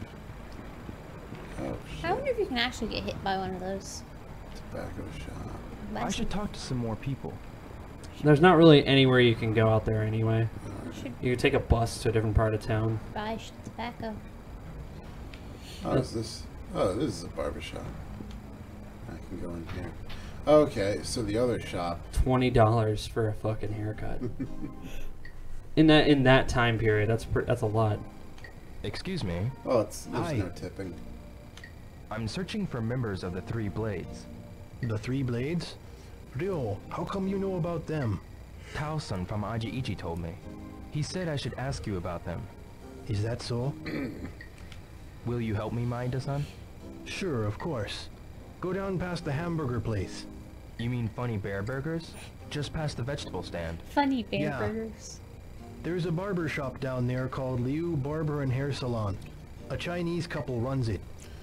Speaker 1: Oh,
Speaker 3: I wonder if you can actually get hit by one of those.
Speaker 1: tobacco shop.
Speaker 6: I should talk to some more people.
Speaker 2: There's not really anywhere you can go out there anyway.
Speaker 3: Should
Speaker 2: You can take a bus to a different part of town.
Speaker 3: buy tobacco.
Speaker 1: Oh, is this? Oh, this is a barber shop. I can go in here. Okay, so the other shop.
Speaker 2: $20 for a fucking haircut. in that time period, that's a lot.
Speaker 6: Excuse me.
Speaker 1: Oh, there's
Speaker 6: Hi.
Speaker 1: no tipping.
Speaker 6: I'm searching for members of the Three Blades.
Speaker 16: The Three Blades? Ryo, how come you know about them?
Speaker 6: Tao-san from Aji-Ichi told me. He said I should ask you about them.
Speaker 16: Is that so?
Speaker 6: Will you help me, Maeda-san?
Speaker 16: Sure, of course. Go down past the hamburger place.
Speaker 6: You mean Funny Bear Burgers? Just past the vegetable stand.
Speaker 3: Funny bear
Speaker 16: Yeah.
Speaker 3: burgers.
Speaker 16: There's a barber shop down there called Liu Barber and Hair Salon. A Chinese couple runs it.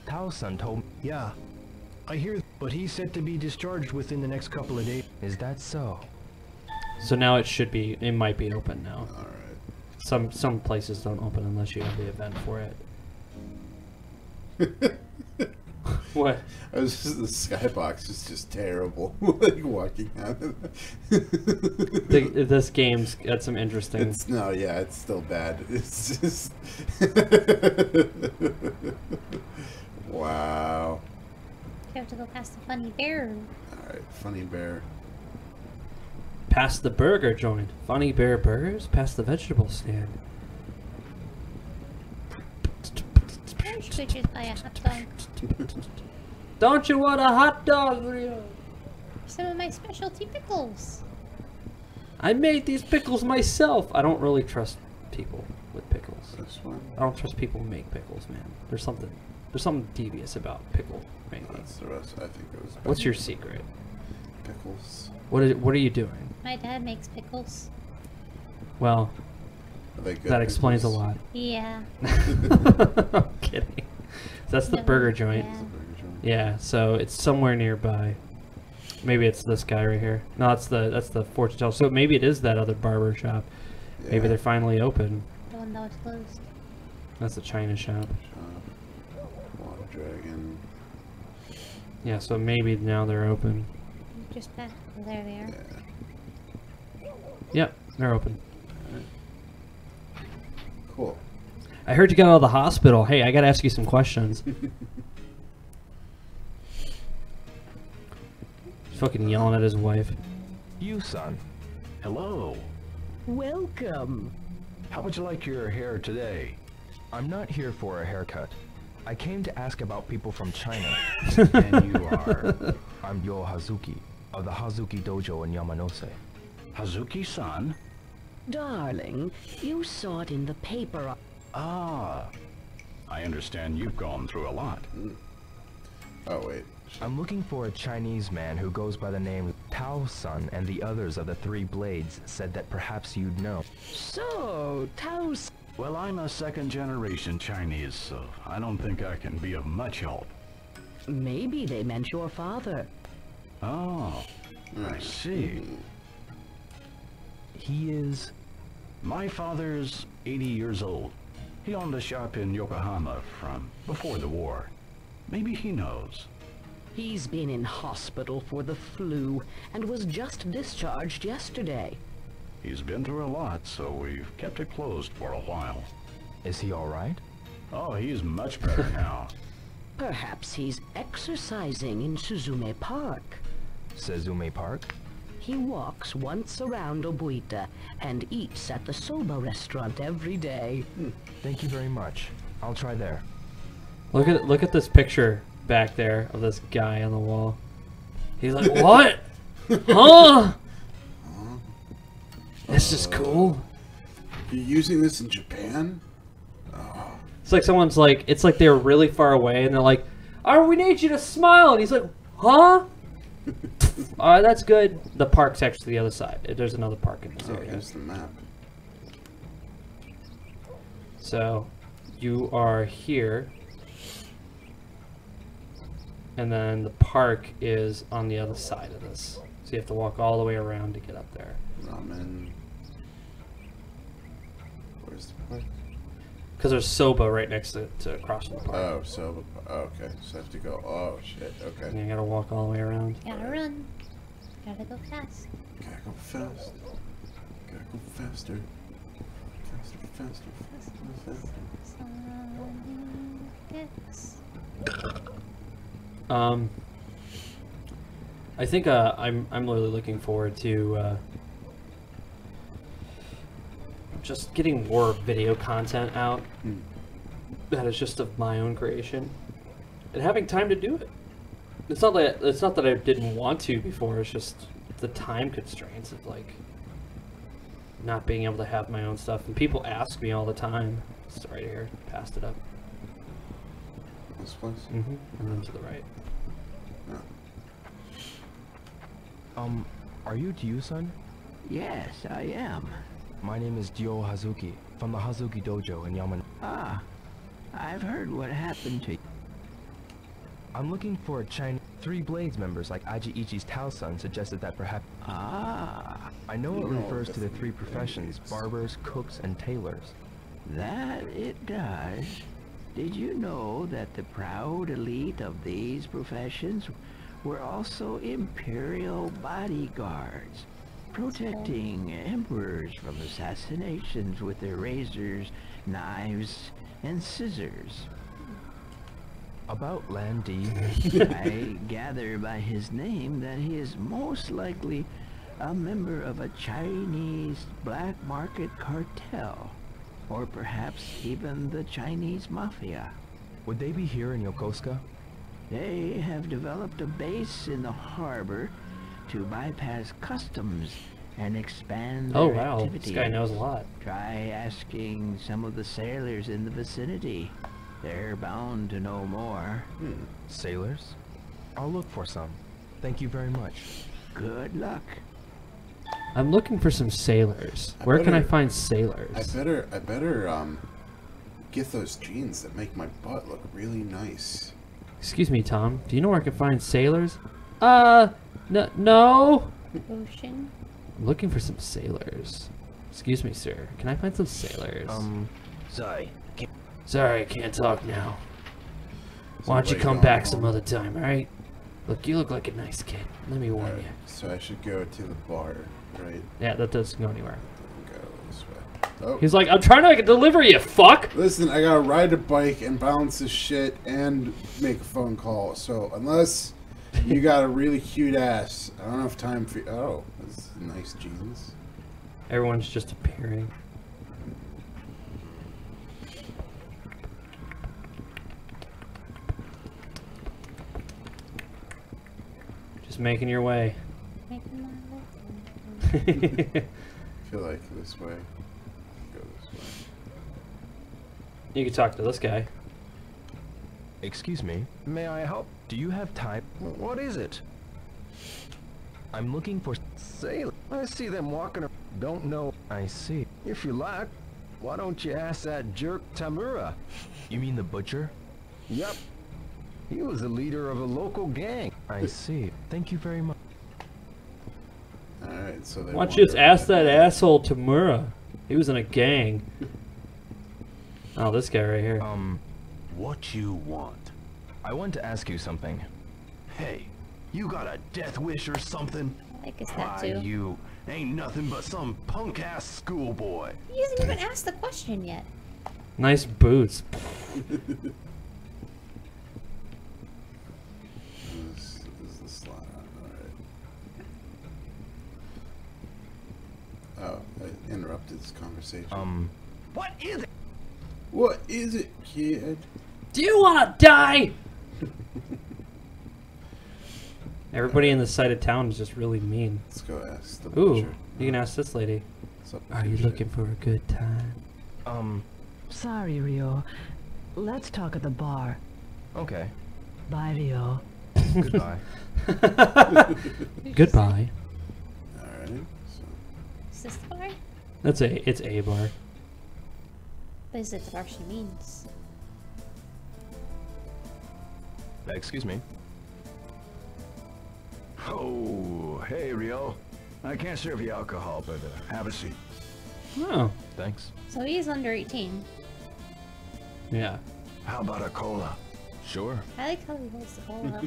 Speaker 6: Tao-san told me.
Speaker 16: Yeah. I hear, but he's set to be discharged within the next couple of days.
Speaker 6: Is that so?
Speaker 2: So now it might be open now.
Speaker 1: Alright.
Speaker 2: Some places don't open unless you have the event for it. What?
Speaker 1: I was just, the skybox is just terrible. Like walking out of it.
Speaker 2: This game's got some interesting...
Speaker 1: It's still bad. It's just... Wow.
Speaker 3: You have to go past the funny bear.
Speaker 1: Alright, funny bear.
Speaker 2: Past the burger joint. Funny Bear Burgers? Past the vegetable stand.
Speaker 3: Or you could just buy a hot dog.
Speaker 2: Don't you want a hot dog, Rio?
Speaker 3: Some of my specialty pickles.
Speaker 2: I made these pickles myself. I don't really trust people with pickles.
Speaker 1: This one?
Speaker 2: I don't trust people who make pickles, man. There's something devious about pickle making.
Speaker 1: That's the rest. I think it was.
Speaker 2: What's your secret?
Speaker 1: Pickles.
Speaker 2: What are you doing?
Speaker 3: My dad makes pickles.
Speaker 2: Well, that explains a lot.
Speaker 3: Yeah.
Speaker 2: I'm kidding. That's the
Speaker 3: No,
Speaker 2: burger joint.
Speaker 3: yeah.
Speaker 2: Yeah, so it's somewhere nearby. Maybe it's this guy right here. No, that's the fortune teller. So maybe it is that other barber shop.
Speaker 1: Yeah.
Speaker 2: Maybe they're finally open.
Speaker 3: The one that was closed.
Speaker 2: That's the China shop.
Speaker 1: Water dragon.
Speaker 2: Yeah, so maybe now they're open.
Speaker 3: Just back. There they are.
Speaker 2: Yep, they're open.
Speaker 1: Cool.
Speaker 2: I heard you got out of the hospital. Hey, I gotta ask you some questions. Fucking yelling at his wife.
Speaker 6: You, son.
Speaker 5: Hello.
Speaker 6: Welcome. How would you like your hair today? I'm not here for a haircut. I came to ask about people from China. And you are? I'm Yo Hazuki, of the Hazuki Dojo in Yamanose.
Speaker 5: Hazuki-san?
Speaker 18: Darling, you saw it in the paper.
Speaker 5: Ah. I understand you've gone through a lot.
Speaker 1: Oh, wait.
Speaker 6: I'm looking for a Chinese man who goes by the name Tao-san, and the others of the Three Blades said that perhaps you'd know.
Speaker 18: So, Taos.
Speaker 5: Well, I'm a second-generation Chinese, so I don't think I can be of much help.
Speaker 18: Maybe they meant your father.
Speaker 5: Oh, I see.
Speaker 6: He is...
Speaker 5: My father's 80 years old. He owned a shop in Yokohama from before the war. Maybe he knows.
Speaker 18: He's been in hospital for the flu and was just discharged yesterday.
Speaker 5: He's been through a lot, so we've kept it closed for a while.
Speaker 6: Is he alright?
Speaker 5: Oh, he's much better now.
Speaker 18: Perhaps he's exercising in Suzume Park.
Speaker 6: Suzume Park?
Speaker 18: He walks once around Obuita and eats at the soba restaurant every day.
Speaker 6: Thank you very much. I'll try there.
Speaker 2: Look at this picture back there of this guy on the wall. He's like, what? Huh? This is cool.
Speaker 1: You're using this in Japan?
Speaker 2: It's like someone's like, it's like they were really far away and they're like, oh, we need you to smile. And he's like, huh? Alright, that's good. The park's actually the other side. There's another park in this area.
Speaker 1: Here's the map.
Speaker 2: So, you are here. And then the park is on the other side of this. So you have to walk all the way around to get up there.
Speaker 1: Ramen. Where's the park?
Speaker 2: Because there's Soba right next to across from the park.
Speaker 1: Oh, Soba. Okay, so I have to go. Oh, shit. Okay.
Speaker 2: And you gotta walk all the way around.
Speaker 3: Gotta run. Gotta go fast.
Speaker 1: Gotta go fast. Gotta go faster. Faster, faster, faster.
Speaker 2: I think I'm really looking forward to just getting more video content out that is just of my own creation and having time to do it. It's not that I didn't want to before. It's just the time constraints of like not being able to have my own stuff. And people ask me all the time. It's right here. Passed it up.
Speaker 1: This place?
Speaker 2: Mm-hmm. And then to the right.
Speaker 6: Are you Ryu-san?
Speaker 19: Yes, I am.
Speaker 6: My name is Ryo Hazuki, from the Hazuki Dojo in Yaman.
Speaker 19: Ah, I've heard what happened to you.
Speaker 6: I'm looking for a Chinese Three Blades members like Aji Ichi's Tao-san suggested that perhaps...
Speaker 19: Ah.
Speaker 6: I know it refers to the three professions, barbers, cooks, and tailors.
Speaker 19: That it does. Did you know that the proud elite of these professions were also imperial bodyguards, protecting emperors from assassinations with their razors, knives, and scissors?
Speaker 6: About Lan Di,
Speaker 19: I gather by his name that he is most likely a member of a Chinese black market cartel, or perhaps even the Chinese mafia.
Speaker 6: Would they be here in Yokosuka?
Speaker 19: They have developed a base in the harbor to bypass customs and expand
Speaker 2: Oh
Speaker 19: their
Speaker 2: wow,
Speaker 19: activities.
Speaker 2: this guy knows a lot.
Speaker 19: Try asking some of the sailors in the vicinity. They're bound to know more.
Speaker 6: Sailors? I'll look for some. Thank you very much.
Speaker 19: Good luck.
Speaker 2: I'm looking for some sailors. Where can I find sailors?
Speaker 1: I better get those jeans that make my butt look really nice.
Speaker 2: Excuse me, Tom. Do you know where I can find sailors? No.
Speaker 3: Ocean.
Speaker 2: I'm looking for some sailors. Excuse me, sir. Can I find some sailors?
Speaker 16: Sorry.
Speaker 2: Sorry, I can't talk now. Why don't you
Speaker 1: Somebody
Speaker 2: come
Speaker 1: going
Speaker 2: back
Speaker 1: home.
Speaker 2: some other time, alright? Look, you look like a nice kid. Let me warn you.
Speaker 1: So I should go to the bar, right?
Speaker 2: Yeah, that doesn't go anywhere.
Speaker 1: Go this way. Oh.
Speaker 2: He's like, I'm trying to deliver you, fuck!
Speaker 1: Listen, I gotta ride a bike and balance this shit and make a phone call. So unless you got a really cute ass, I don't have time for. Oh, this is nice jeans.
Speaker 2: Everyone's just appearing. Just making your way.
Speaker 1: I feel like this way. Go this way.
Speaker 2: You can talk to this guy.
Speaker 6: Excuse me. May I help? Do you have time?
Speaker 16: What is it?
Speaker 6: I'm looking for...
Speaker 16: Sailor. I see them walking around. Don't know.
Speaker 6: I see.
Speaker 16: If you like, why don't you ask that jerk Tamura?
Speaker 6: You mean the butcher?
Speaker 16: Yep. He was the leader of a local gang.
Speaker 6: I see. Thank you very much.
Speaker 1: Alright, so they
Speaker 2: Why don't you just ask that asshole Tamura? He was in a gang. Oh, this guy right here.
Speaker 6: What you want? I want to ask you something.
Speaker 7: Hey, you got a death wish or something?
Speaker 3: I guess that
Speaker 7: Why,
Speaker 3: too.
Speaker 7: you ain't nothing but some punk-ass schoolboy.
Speaker 3: He hasn't even asked the question yet.
Speaker 2: Nice boots.
Speaker 1: This is the slot. Alright. Oh, I interrupted this conversation.
Speaker 7: What is it?
Speaker 1: What is it, kid?
Speaker 2: Do you wanna die? Everybody in this side of town is just really mean.
Speaker 1: Let's go ask the
Speaker 2: Ooh,
Speaker 1: butcher.
Speaker 2: you can ask this lady.
Speaker 1: What's up,
Speaker 2: Are you
Speaker 1: butcher?
Speaker 2: looking for a good time?
Speaker 17: Sorry, Rio. Let's talk at the bar.
Speaker 6: Okay.
Speaker 17: Bye, Rio.
Speaker 6: Goodbye.
Speaker 2: Goodbye.
Speaker 1: Alright. So.
Speaker 3: Is this the bar?
Speaker 2: It's a bar.
Speaker 3: But is it the bar she means?
Speaker 6: Excuse me.
Speaker 20: Oh, hey, Rio. I can't serve you alcohol, but have a seat.
Speaker 2: Oh.
Speaker 6: Thanks.
Speaker 3: So he is under 18.
Speaker 2: Yeah.
Speaker 20: How about a cola?
Speaker 6: Sure.
Speaker 3: I like how he holds the bowl up.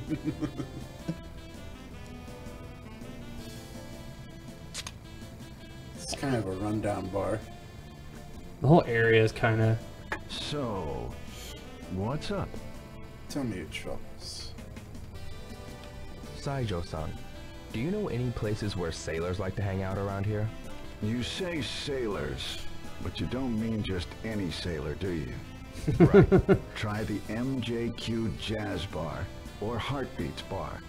Speaker 1: It's kind of a rundown bar.
Speaker 2: The whole area is kind of...
Speaker 20: So, what's up?
Speaker 1: Tell me your troubles.
Speaker 6: Saijo-san, do you know any places where sailors like to hang out around here?
Speaker 20: You say sailors, but you don't mean just any sailor, do you?
Speaker 6: Right.
Speaker 20: Try the MJQ Jazz Bar or Heartbeats Bar.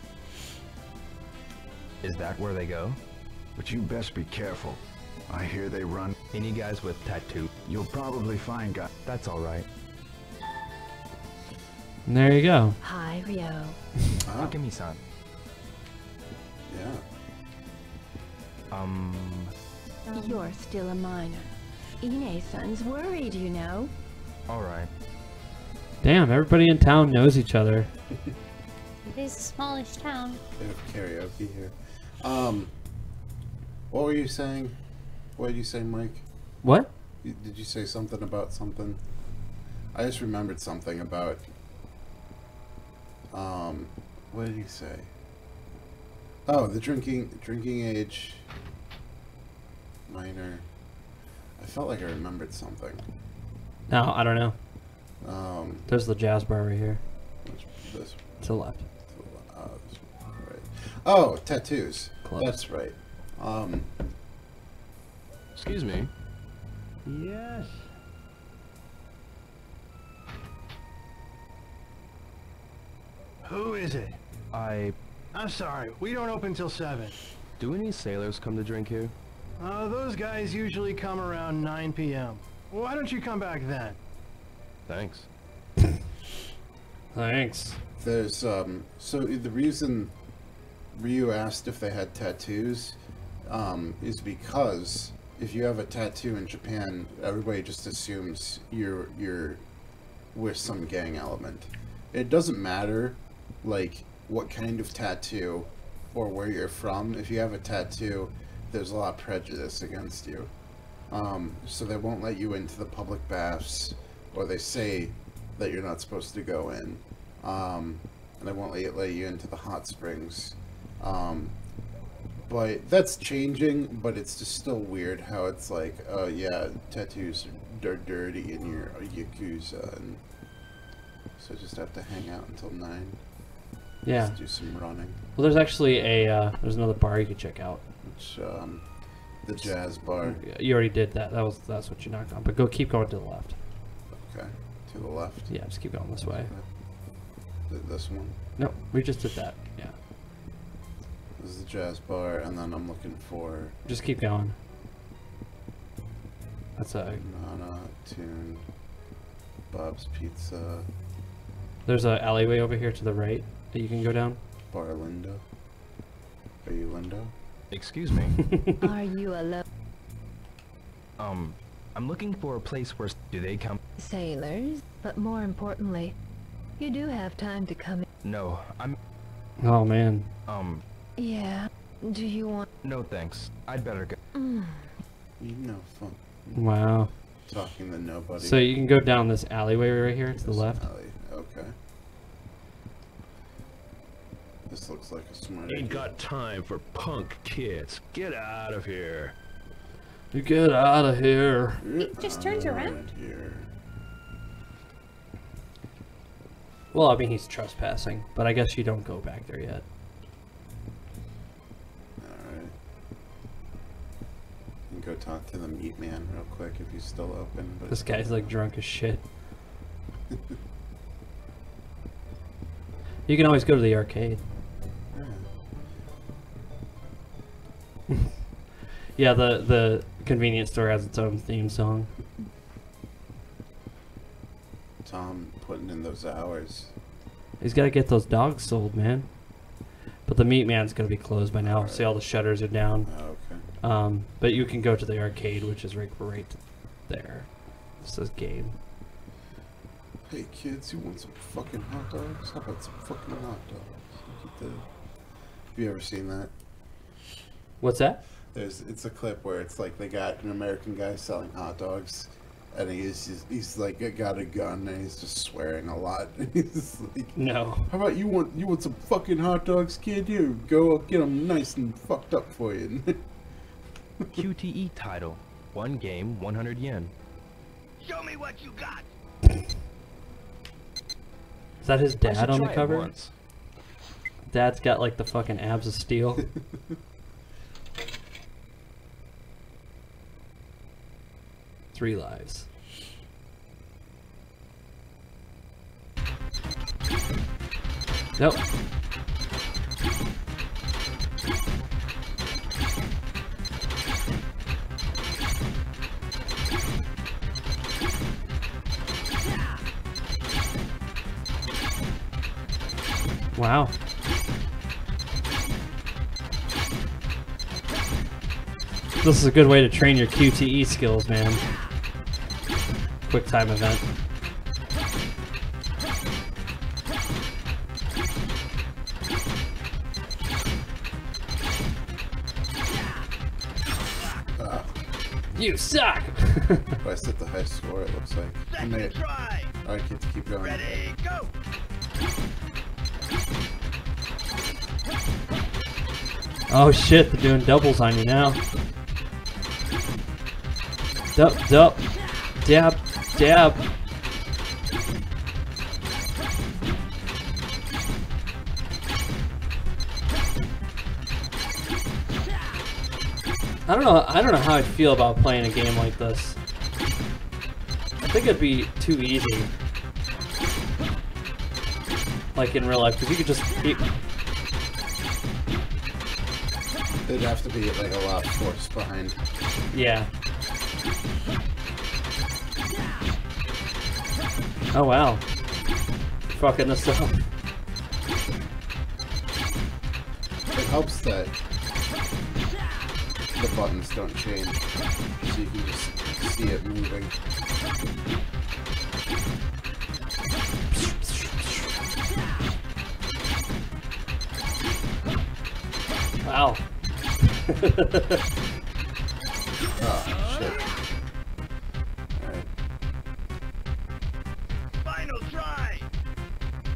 Speaker 6: Is that where they go?
Speaker 20: But you best be careful. I hear they run.
Speaker 6: Any guys with tattoo?
Speaker 20: You'll probably find guys.
Speaker 6: That's alright.
Speaker 2: And there you go.
Speaker 17: Hi, Rio.
Speaker 1: Oh,
Speaker 6: Akemi-san.
Speaker 1: yeah.
Speaker 17: You're still a minor. Ine-san's worried, you know.
Speaker 6: Alright.
Speaker 2: Damn, everybody in town knows each other.
Speaker 3: It is a smallish town.
Speaker 1: They have karaoke here. What were you saying? What did you say, Mike?
Speaker 2: What?
Speaker 1: Did you say something about something? I just remembered something about... what did he say? Oh, the drinking age... minor... I felt like I remembered something.
Speaker 2: No, I don't know. There's the jazz bar right here.
Speaker 1: This
Speaker 2: To the left.
Speaker 1: this right. Oh, tattoos.
Speaker 2: Close.
Speaker 1: That's right.
Speaker 6: Excuse me.
Speaker 4: Yes.
Speaker 16: Who is it? I'm sorry, we don't open till 7.
Speaker 6: Do any sailors come to drink here?
Speaker 16: Those guys usually come around 9 p.m. Why don't you come back then?
Speaker 6: Thanks.
Speaker 2: Thanks.
Speaker 1: There's so the reason Ryu asked if they had tattoos is because if you have a tattoo in Japan, everybody just assumes you're with some gang element. It doesn't matter like what kind of tattoo or where you're from. If you have a tattoo, there's a lot of prejudice against you. So they won't let you into the public baths, or they say that you're not supposed to go in. And they won't let you into the hot springs. But that's changing, but it's just still weird how it's like, oh yeah, tattoos are dirty and you're a Yakuza, and so I just have to hang out until 9.
Speaker 2: Yeah.
Speaker 1: Just do some running.
Speaker 2: Well, there's actually there's another bar you can check out.
Speaker 1: Which, the jazz bar.
Speaker 2: You already did that. That's what you knocked on. But keep going to the left.
Speaker 1: Okay. To the left?
Speaker 2: Yeah, just keep going this way.
Speaker 1: This one?
Speaker 2: No, we just did that. Yeah.
Speaker 1: This is the jazz bar, and then I'm looking for...
Speaker 2: Just keep going. That's a...
Speaker 1: Nana, Tune, Bob's Pizza.
Speaker 2: There's an alleyway over here to the right that you can go down.
Speaker 1: Bar Lindo. Are you Lindo?
Speaker 6: Excuse me.
Speaker 17: Are you alone?
Speaker 6: I'm looking for a place where... Do they come?
Speaker 17: Sailors, but more importantly, you do have time to come in.
Speaker 6: No, I'm...
Speaker 2: Oh, man.
Speaker 17: Yeah. Do you want...
Speaker 6: No, thanks. I'd better go.
Speaker 1: You know, fun.
Speaker 2: Wow.
Speaker 1: Talking to nobody.
Speaker 2: So you can go down this alleyway right here to the left.
Speaker 1: Alley. Okay. This looks like a smart
Speaker 7: Ain't got time for punk kids. Get out of here.
Speaker 2: You get out of here.
Speaker 3: He just turns around.
Speaker 1: Here.
Speaker 2: Well, I mean, he's trespassing, but I guess you don't go back there yet.
Speaker 1: Alright. You can go talk to the meat man real quick if he's still open. But
Speaker 2: This guy's like drunk as shit. You can always go to the arcade. Yeah, the convenience store has its own theme song.
Speaker 1: Tom putting in those hours.
Speaker 2: He's got to get those dogs sold, man. But the meat man's going to be closed by now. Right. See, all the shutters are down.
Speaker 1: Oh, okay.
Speaker 2: But you can go to the arcade, which is right there. It says game.
Speaker 1: Hey kids, you want some fucking hot dogs? How about some fucking hot dogs? Have you ever seen that?
Speaker 2: What's that?
Speaker 1: It's a clip where it's like they got an American guy selling hot dogs, and he's like got a gun and he's just swearing a lot. He's like,
Speaker 2: no.
Speaker 1: How about you want some fucking hot dogs, kid? Here, go get them nice and fucked up for you.
Speaker 6: QTE title. 1 game, 100 yen.
Speaker 12: Show me what you got.
Speaker 2: Is that his dad on the cover?
Speaker 6: Once.
Speaker 2: Dad's got like the fucking abs of steel. Three lives. Nope. Wow. This is a good way to train your QTE skills, man. Quick time event. You suck!
Speaker 1: If I set the high score, it looks like. I may. Alright, kids, keep going.
Speaker 12: Ready, go!
Speaker 2: Oh shit, they're doing doubles on you now. Dup, dup, dab, dab. I don't know how I'd feel about playing a game like this. I think it'd be too easy. Like in real life, because you could just keep...
Speaker 1: There'd have to be like a lot of force behind.
Speaker 2: Yeah. Oh wow. Fucking this up.
Speaker 1: It helps that the buttons don't change, so you can just see it moving.
Speaker 2: Wow.
Speaker 1: Oh, shit. Alright.
Speaker 21: Final try!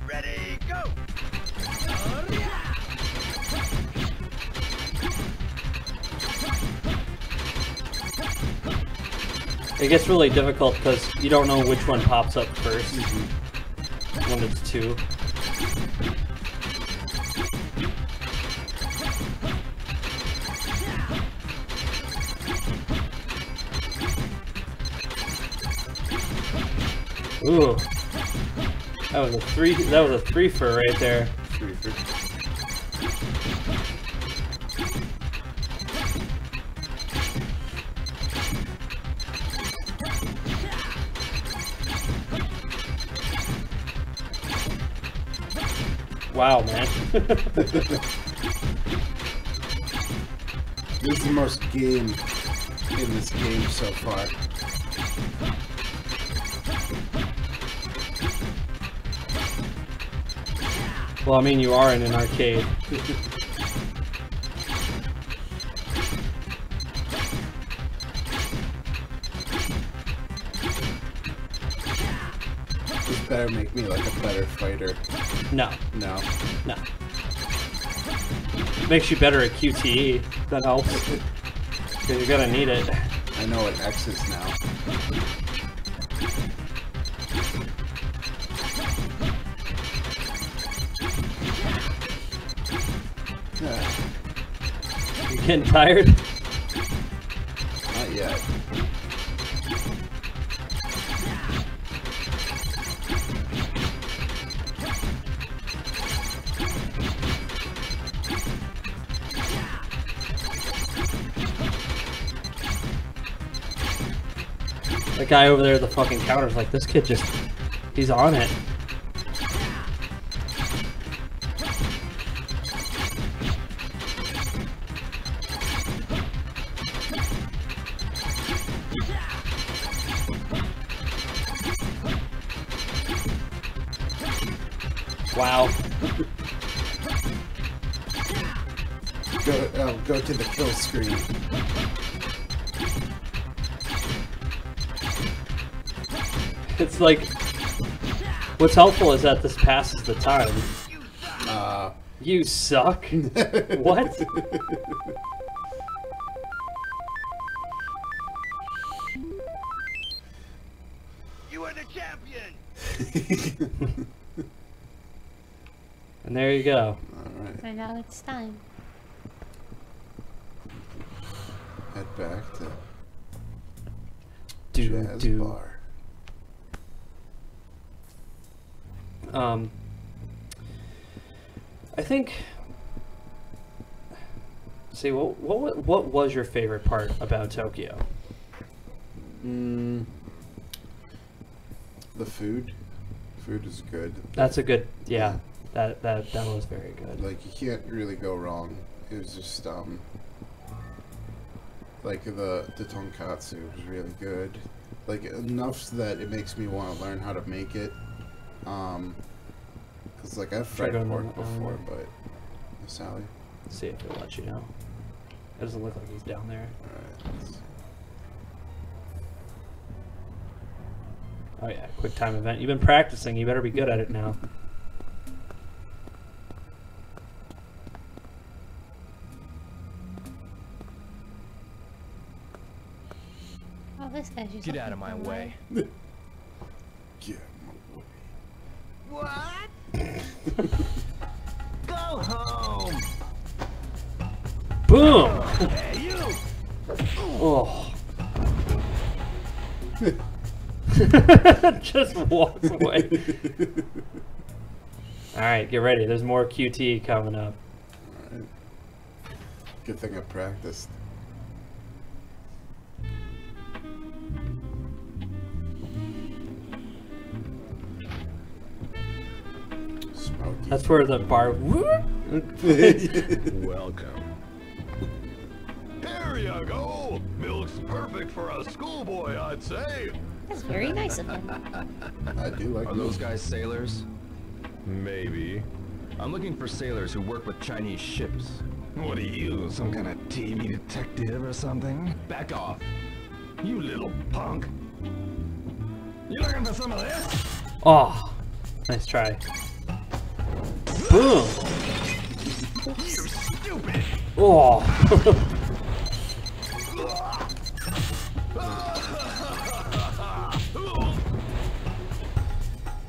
Speaker 21: Ready, go!
Speaker 2: It gets really difficult because you don't know which one pops up first when it's two. Ooh, that was a three. That was a three-fer right there.
Speaker 1: Three-fer.
Speaker 2: Wow, man.
Speaker 1: This is the most game in this game so far.
Speaker 2: Well, I mean, you are in an arcade.
Speaker 1: This better make me like a better fighter.
Speaker 2: No.
Speaker 1: No.
Speaker 2: No. Makes you better at QTE. That helps. Because you're gonna need it.
Speaker 1: I know what X is now.
Speaker 2: You getting tired?
Speaker 1: Not yet.
Speaker 2: That guy over there at the fucking counter's like, this kid just, he's on it. Wow.
Speaker 1: Go to the kill screen.
Speaker 2: It's like, what's helpful is that this passes the time. You suck? What?
Speaker 21: You are the champion!
Speaker 2: And there you go.
Speaker 1: Alright.
Speaker 3: So now it's time.
Speaker 1: Head back to
Speaker 2: Do,
Speaker 1: Jazz
Speaker 2: do.
Speaker 1: Bar.
Speaker 2: I think. See, what was your favorite part about Tokyo?
Speaker 1: The food. Food is good.
Speaker 2: That's a good. Yeah, that was very good.
Speaker 1: Like you can't really go wrong. It was just like the tonkatsu was really good. Like enough that it makes me want to learn how to make it. Cause like I've fried pork before, but Sally.
Speaker 2: Let's see if it'll let you know. It doesn't look like he's down there. Oh yeah, quick time event. You've been practicing. You better be good at it now.
Speaker 3: Oh, this guy's just.
Speaker 6: Get out of my way.
Speaker 1: Get
Speaker 4: What? Go home.
Speaker 2: Boom!
Speaker 4: Hey, you.
Speaker 2: Oh. Just walks away. Alright, get ready. There's more QT coming up.
Speaker 1: Good thing I practiced. Smoky.
Speaker 2: That's where the bar.
Speaker 20: Welcome. Here you go. Milk's perfect for a schoolboy, I'd say.
Speaker 3: That's very nice of him.
Speaker 1: I do like.
Speaker 6: Are
Speaker 1: milk.
Speaker 6: those guys sailors? Maybe. I'm looking for sailors who work with Chinese ships.
Speaker 20: What are you, some kind of TV detective or something?
Speaker 6: Back off.
Speaker 20: You little punk. You looking for some of this?
Speaker 2: Oh, nice try. Boom.
Speaker 20: You stupid.
Speaker 2: Oh.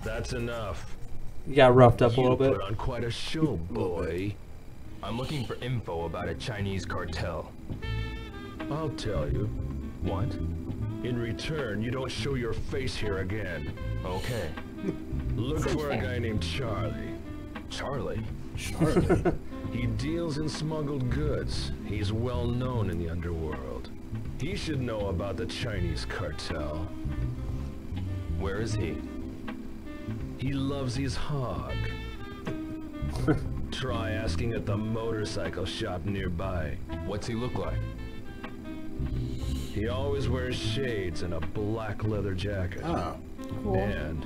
Speaker 6: That's enough.
Speaker 2: You got roughed up a little
Speaker 6: You
Speaker 2: bit.
Speaker 6: put on quite a show, boy. I'm looking for info about a Chinese cartel. I'll tell you. What? In return, you don't show your face here again. Okay. Look for a guy named Charlie. Charlie?
Speaker 1: Charlie.
Speaker 6: He deals in smuggled goods. He's well known in the underworld. He should know about the Chinese cartel. Where is he? He loves his hog. Try asking at the motorcycle shop nearby. What's he look like? He always wears shades and a black leather jacket.
Speaker 1: Oh.
Speaker 3: Cool.
Speaker 6: And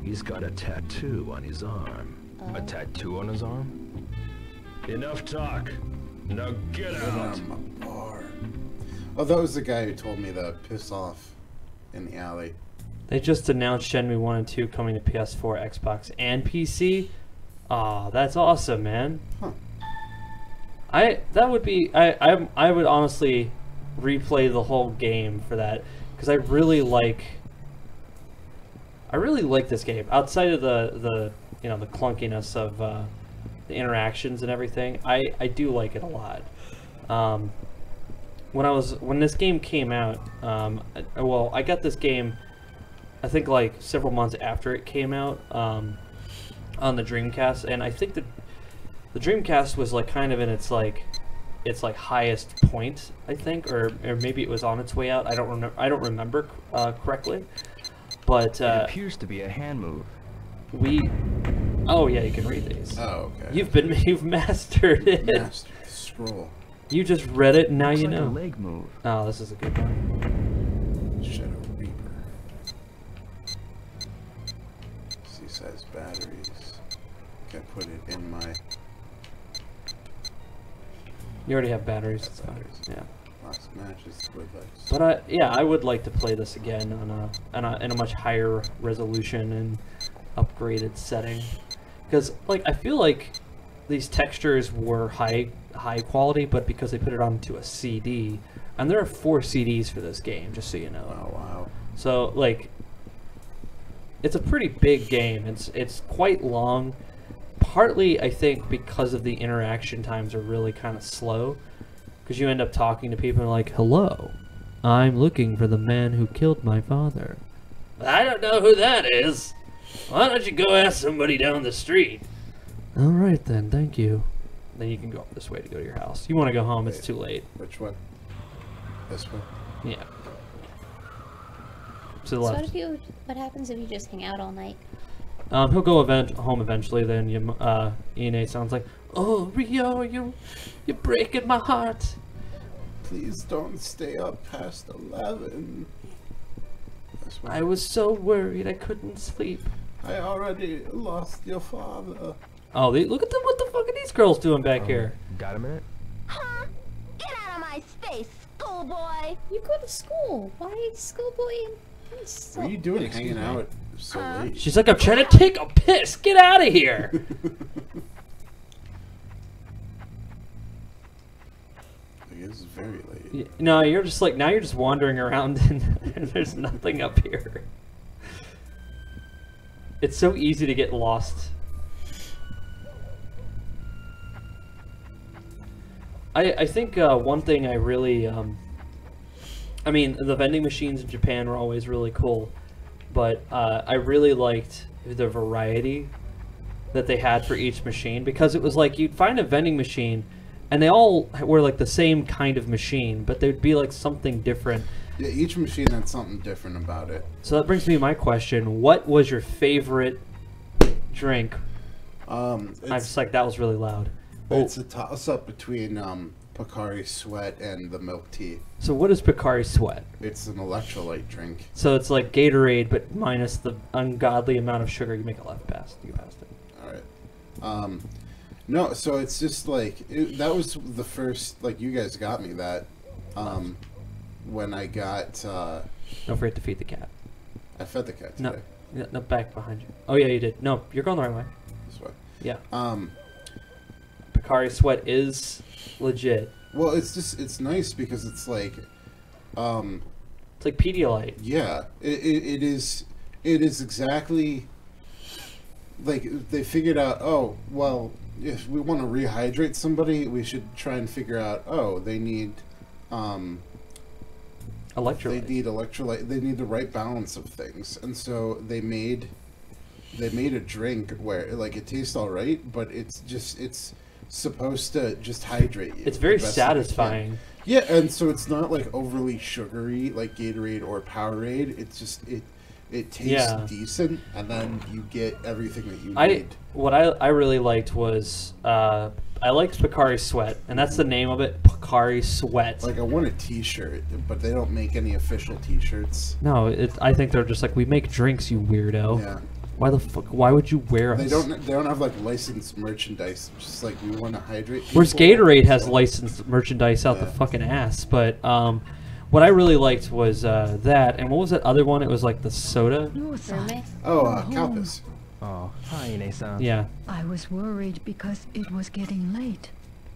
Speaker 6: he's got a tattoo on his arm. A tattoo on his arm? Enough talk. Now get out.
Speaker 1: Oh, that was the guy who told me to piss off in the alley.
Speaker 2: They just announced Shenmue 1 and 2 coming to PS4, Xbox, and PC. Aw, that's awesome, man.
Speaker 1: Huh.
Speaker 2: I would honestly replay the whole game for that because I really like this game. Outside of the you know, the clunkiness of the interactions and everything, I do like it a lot. When this game came out, well, I got this game I think like several months after it came out on the Dreamcast, and I think that the Dreamcast was like kind of in its highest point, I think, or maybe it was on its way out. I don't remember correctly, but
Speaker 6: it appears to be a hand move.
Speaker 2: Oh yeah, you can read these.
Speaker 1: Oh, okay.
Speaker 2: You've mastered it.
Speaker 1: Mastered the scroll.
Speaker 2: You just read it, and now
Speaker 6: Looks
Speaker 2: you
Speaker 6: like
Speaker 2: know.
Speaker 6: a leg move.
Speaker 2: Oh, this is a good one.
Speaker 1: Shadow Reaper. C-size batteries. Can I put it in my...
Speaker 2: You already have batteries.
Speaker 1: Got batteries.
Speaker 2: Yeah.
Speaker 1: Last matches with us.
Speaker 2: But yeah, I would like to play this again in a much higher resolution and upgraded setting, because like I feel like these textures were high quality, but because they put it onto a CD, and there are 4 CDs for this game, just so you know.
Speaker 1: Oh wow.
Speaker 2: So like, it's a pretty big game. It's quite long. Partly, I think, because of the interaction times are really kind of slow, because you end up talking to people like, "Hello, I'm looking for the man who killed my father." I don't know who that is. Why don't you go ask somebody down the street? All right then, thank you. Then you can go up this way to go to your house. You want to go home? It's too late.
Speaker 1: Which one? This one?
Speaker 2: Yeah. To the
Speaker 3: So
Speaker 2: left.
Speaker 3: what happens if you just hang out all night?
Speaker 2: He'll go home eventually. Then Ine sounds like, "Oh, Rio, you're breaking my heart."
Speaker 1: Please don't stay up past 11.
Speaker 2: I was so worried I couldn't sleep.
Speaker 1: I already lost your father.
Speaker 2: Oh, look at them! What the fuck are these girls doing back here?
Speaker 6: Got a minute?
Speaker 8: Huh? Get out of my space, schoolboy!
Speaker 3: You go to school. Why schoolboy?
Speaker 1: What are you doing hanging out so late?
Speaker 2: She's like, "I'm trying to take a piss. Get out of here!"
Speaker 1: It is very late.
Speaker 2: No, you're just like, now you're just wandering around and there's nothing up here. It's so easy to get lost. I think one thing I really, I mean, the vending machines in Japan were always really cool, but I really liked the variety that they had for each machine, because it was like you'd find a vending machine and they all were like the same kind of machine, but there'd be like something different.
Speaker 1: Yeah, each machine had something different about it.
Speaker 2: So that brings me to my question: what was your favorite drink? I'm just like, that was really loud.
Speaker 1: It's a toss-up between Pocari Sweat and the milk tea.
Speaker 2: So what is Pocari Sweat?
Speaker 1: It's an electrolyte drink.
Speaker 2: So it's like Gatorade, but minus the ungodly amount of sugar. You make a left pass. You passed it.
Speaker 1: All right. No, so it's just like that was the first, like, you guys got me that when I got.
Speaker 2: Don't forget to feed the cat.
Speaker 1: I fed the cat today.
Speaker 2: No, back behind you. Oh yeah, you did. No, you're going the right way.
Speaker 1: This way.
Speaker 2: Yeah. Pocari Sweat is legit.
Speaker 1: Well, it's nice because it's like,
Speaker 2: it's like Pedialyte.
Speaker 1: Yeah, it is exactly like they figured out. Oh, well, if we want to rehydrate somebody, we should try and figure out. Oh, they need
Speaker 2: electrolyte.
Speaker 1: They need electrolyte. They need the right balance of things, and so they made a drink where like it tastes all right, but it's supposed to just hydrate you.
Speaker 2: It's very satisfying.
Speaker 1: Yeah, and so it's not like overly sugary like Gatorade or Powerade. It's just it tastes decent, and then you get everything that you need.
Speaker 2: What I really liked was I liked Pocari Sweat, and that's the name of it, Pocari Sweat.
Speaker 1: Like I want a T-shirt, but they don't make any official T-shirts.
Speaker 2: No, I think they're just like, we make drinks, you weirdo.
Speaker 1: Yeah.
Speaker 2: Why the fuck? Why would you wear us?
Speaker 1: They don't have like licensed merchandise. Just like we want to hydrate people.
Speaker 2: Whereas Gatorade has licensed merchandise out the fucking ass. But what I really liked was that, and what was that other one? It was like the soda.
Speaker 1: Oh, Calpis.
Speaker 6: Oh, hi, Ine-san.
Speaker 2: Yeah.
Speaker 9: I was worried because it was getting late.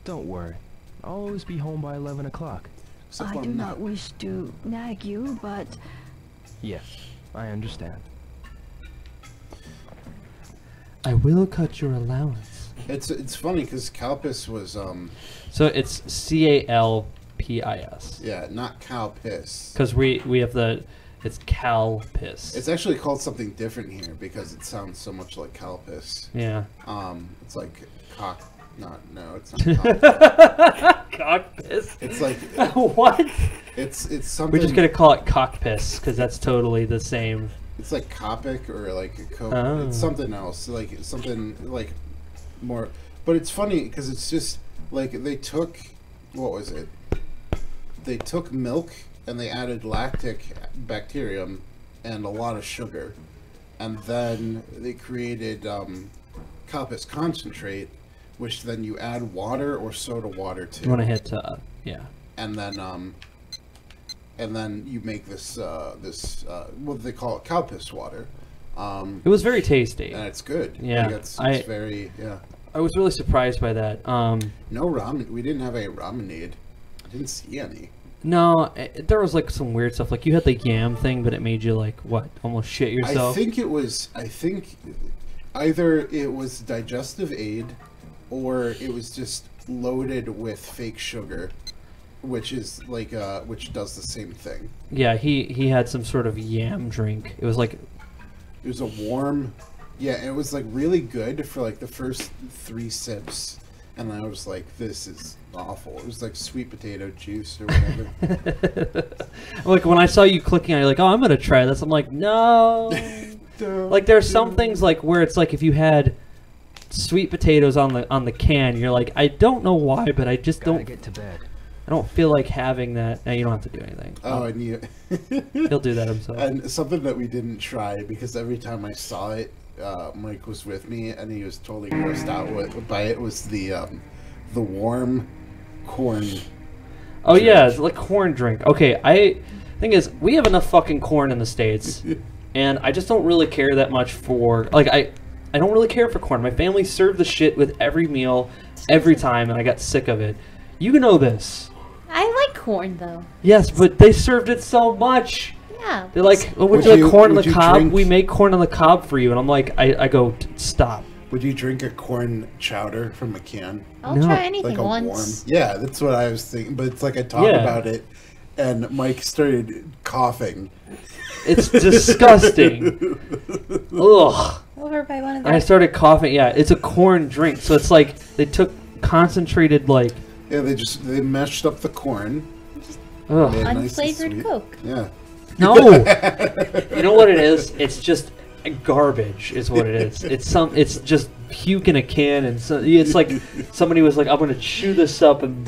Speaker 6: Don't worry. I'll always be home by 11 o'clock.
Speaker 9: I do not wish to nag you, but...
Speaker 6: Yeah, I understand.
Speaker 2: I will cut your allowance.
Speaker 1: It's funny because Calpis was
Speaker 2: So it's CALPIS.
Speaker 1: Yeah, not Calpis.
Speaker 2: Because we have it's Calpis.
Speaker 1: It's actually called something different here because it sounds so much like Calpis.
Speaker 2: Yeah.
Speaker 1: It's like cock. No, it's not.
Speaker 2: Cockpiss.
Speaker 1: It's like
Speaker 2: what?
Speaker 1: It's something.
Speaker 2: We're just gonna call it cockpiss because that's totally the same.
Speaker 1: It's like Copic or like a Coke.
Speaker 2: Oh.
Speaker 1: It's something else, like something like more. But it's funny because it's just like they took, what was it? They took milk and they added lactic bacterium and a lot of sugar, and then they created Calpis concentrate, which then you add water or soda water to.
Speaker 2: You want to hit yeah.
Speaker 1: And then you make this what they call it, Calpis water.
Speaker 2: It was very tasty.
Speaker 1: And it's good.
Speaker 2: Yeah,
Speaker 1: like it's very
Speaker 2: I was really surprised by that.
Speaker 1: No ramen. We didn't have a ramenade. I didn't see any.
Speaker 2: No, there was like some weird stuff. Like you had the yam thing, but it made you like what? Almost shit yourself.
Speaker 1: I think either it was digestive aid, or it was just loaded with fake sugar. Which is like which does the same thing.
Speaker 2: Yeah, he had some sort of yam drink. It was like,
Speaker 1: it was a warm, yeah, it was like really good for like the first 3 sips, and I was like, this is awful. It was like sweet potato juice or whatever.
Speaker 2: Like when I saw you clicking on it, you're like, oh, I'm gonna try this. I'm like, no. Like there's some things like where it's like if you had sweet potatoes on the can, you're like, I don't know why, but I just don't
Speaker 6: get to bed.
Speaker 2: I don't feel like having that. No, you don't have to do anything.
Speaker 1: Oh, and you...
Speaker 2: He'll do that himself.
Speaker 1: And something that we didn't try, because every time I saw it, Mike was with me, and he was totally grossed out by it, was the warm corn.
Speaker 2: Oh, drink. Yeah, it's like corn drink. Okay, thing is, we have enough fucking corn in the States, and I just don't really care that much for... Like, I don't really care for corn. My family served the shit with every meal, every time, and I got sick of it. You know this.
Speaker 3: I like corn, though.
Speaker 2: Yes, but they served it so much.
Speaker 3: Yeah.
Speaker 2: They're like, oh, would you like corn on the cob? We make corn on the cob for you. And I'm like, I go, stop.
Speaker 1: Would you drink a corn chowder from a can?
Speaker 3: I'll try anything
Speaker 1: like
Speaker 3: once.
Speaker 1: Warm, yeah, that's what I was thinking. But it's like I talked about it, and Mike started coughing.
Speaker 2: It's disgusting. Ugh.
Speaker 3: Over by one of
Speaker 2: I started coughing. Yeah, it's a corn drink. So it's like they took concentrated, like,
Speaker 1: Yeah, they mashed up the corn.
Speaker 2: Ugh.
Speaker 1: Made it nice and
Speaker 3: Unflavored
Speaker 1: sweet.
Speaker 3: Coke.
Speaker 1: Yeah.
Speaker 2: No. You know what it is? It's just garbage. Is what it is. It's just puke in a can, and so it's like somebody was like, "I'm gonna chew this up and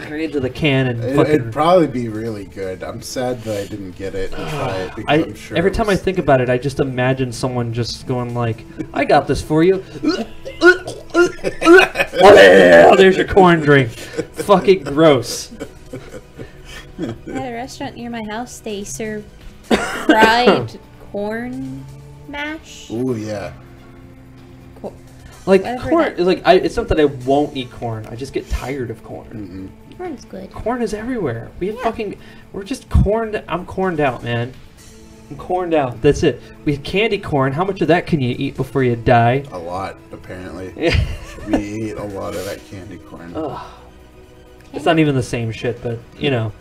Speaker 2: into the can and fucking."
Speaker 1: It'd probably be really good. I'm sad that I didn't get it and try it because I'm sure.
Speaker 2: Every time I think about it, I just imagine someone just going like, "I got this for you." There's your corn drink. Fucking gross.
Speaker 3: At a restaurant near my house, they serve fried corn mash.
Speaker 1: Ooh, yeah.
Speaker 2: Like
Speaker 3: Whatever
Speaker 2: corn,
Speaker 3: that-
Speaker 2: like it's not that I won't eat corn. I just get tired of corn.
Speaker 3: Corn's good.
Speaker 2: Corn is everywhere. We're just corned. I'm corned out, man. I'm corned out. That's it. We have candy corn. How much of that can you eat before you die?
Speaker 1: A lot, apparently. We ate a lot of that candy corn.
Speaker 2: Ugh. It's not even the same shit, but you know,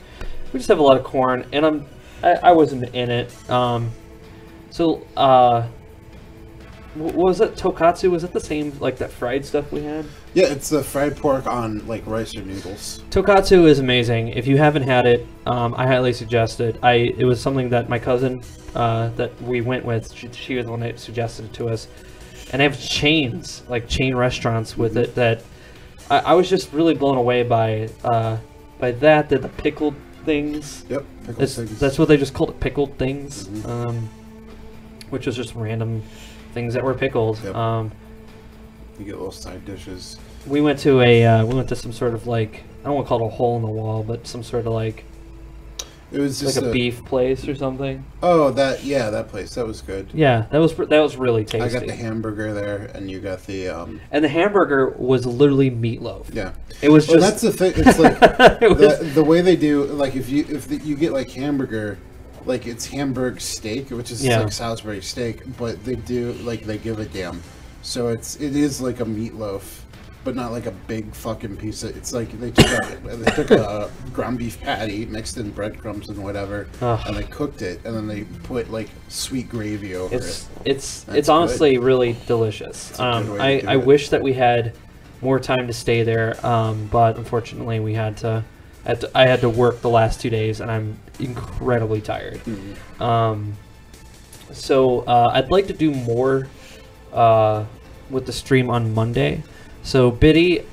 Speaker 2: we just have a lot of corn, and I wasn't in it. What was it? Tokatsu? Was it the same like that fried stuff we had?
Speaker 1: Yeah, it's the fried pork on like rice or noodles.
Speaker 2: Tokatsu is amazing. If you haven't had it, I highly suggest it. It was something that my cousin that we went with. She was the one that suggested it to us, and they have chains, like chain restaurants with it. That I was just really blown away by that. The pickled things.
Speaker 1: Yep, pickled things.
Speaker 2: That's what they just called it, pickled things. Which was just random things that were pickled.
Speaker 1: Yep. You get little side dishes.
Speaker 2: We went to some sort of like, I don't want to call it a hole in the wall, but some sort of like,
Speaker 1: it was just
Speaker 2: like a beef place or something.
Speaker 1: Oh, that place, that was good.
Speaker 2: Yeah, that was really tasty.
Speaker 1: I got the hamburger there, and you got the
Speaker 2: and the hamburger was literally meatloaf.
Speaker 1: Yeah,
Speaker 2: it was just.
Speaker 1: That's the thing. It's like the way they do, like if you get like hamburger. Like it's Hamburg steak, which is like Salisbury steak, but they give a damn. So it is like a meatloaf, but not like a big fucking piece of. It's like they took a ground beef patty, mixed in breadcrumbs and whatever, and they cooked it, and then they put like sweet gravy over it.
Speaker 2: It's honestly really delicious. I wish that we had more time to stay there, but unfortunately we had to. I had to work the last 2 days, and I'm incredibly tired. So I'd like to do more with the stream on Monday. So Biddy,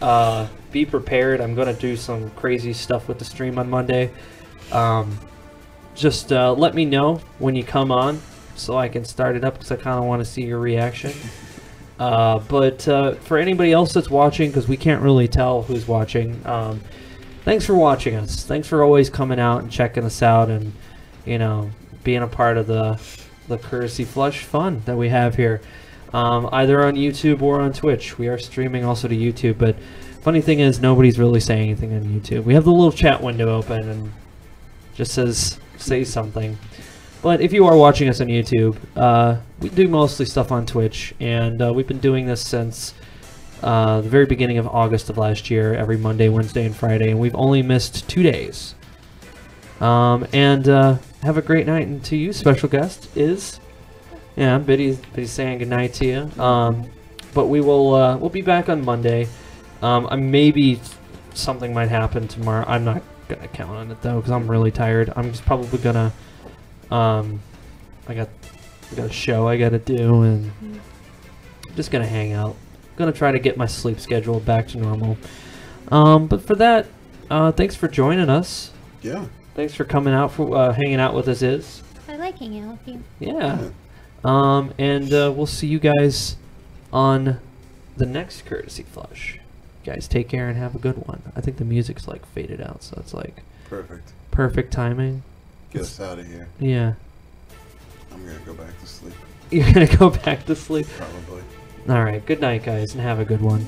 Speaker 2: be prepared. I'm going to do some crazy stuff with the stream on Monday. Just let me know when you come on so I can start it up, because I kind of want to see your reaction. But for anybody else that's watching, because we can't really tell who's watching, thanks for watching us. Thanks for always coming out and checking us out, and you know, being a part of the Courtesy Flush fun that we have here, either on YouTube or on Twitch. We are streaming also to YouTube, but funny thing is nobody's really saying anything on YouTube. We have the little chat window open and just say something. But if you are watching us on YouTube, we do mostly stuff on Twitch, and we've been doing this since the very beginning of August of last year, every Monday, Wednesday, and Friday, and we've only missed 2 days. And have a great night, and to you, special guest is, Biddy's saying goodnight to you. But we'll be back on Monday. Maybe something might happen tomorrow. I'm not gonna count on it though, because I'm really tired. I'm just probably gonna, I got a show I gotta do, and I'm just gonna hang out. Gonna try to get my sleep schedule back to normal. But for that, thanks for joining us.
Speaker 1: Yeah.
Speaker 2: Thanks for coming out, for hanging out with us.
Speaker 3: I like hanging out with you.
Speaker 2: Yeah. And we'll see you guys on the next Courtesy Flush. You guys take care and have a good one. I think the music's like faded out, so it's like perfect timing.
Speaker 1: Get us out of here.
Speaker 2: Yeah.
Speaker 1: I'm gonna go back to sleep.
Speaker 2: You're gonna go back to sleep?
Speaker 1: Probably.
Speaker 2: Alright, good night guys, and have a good one.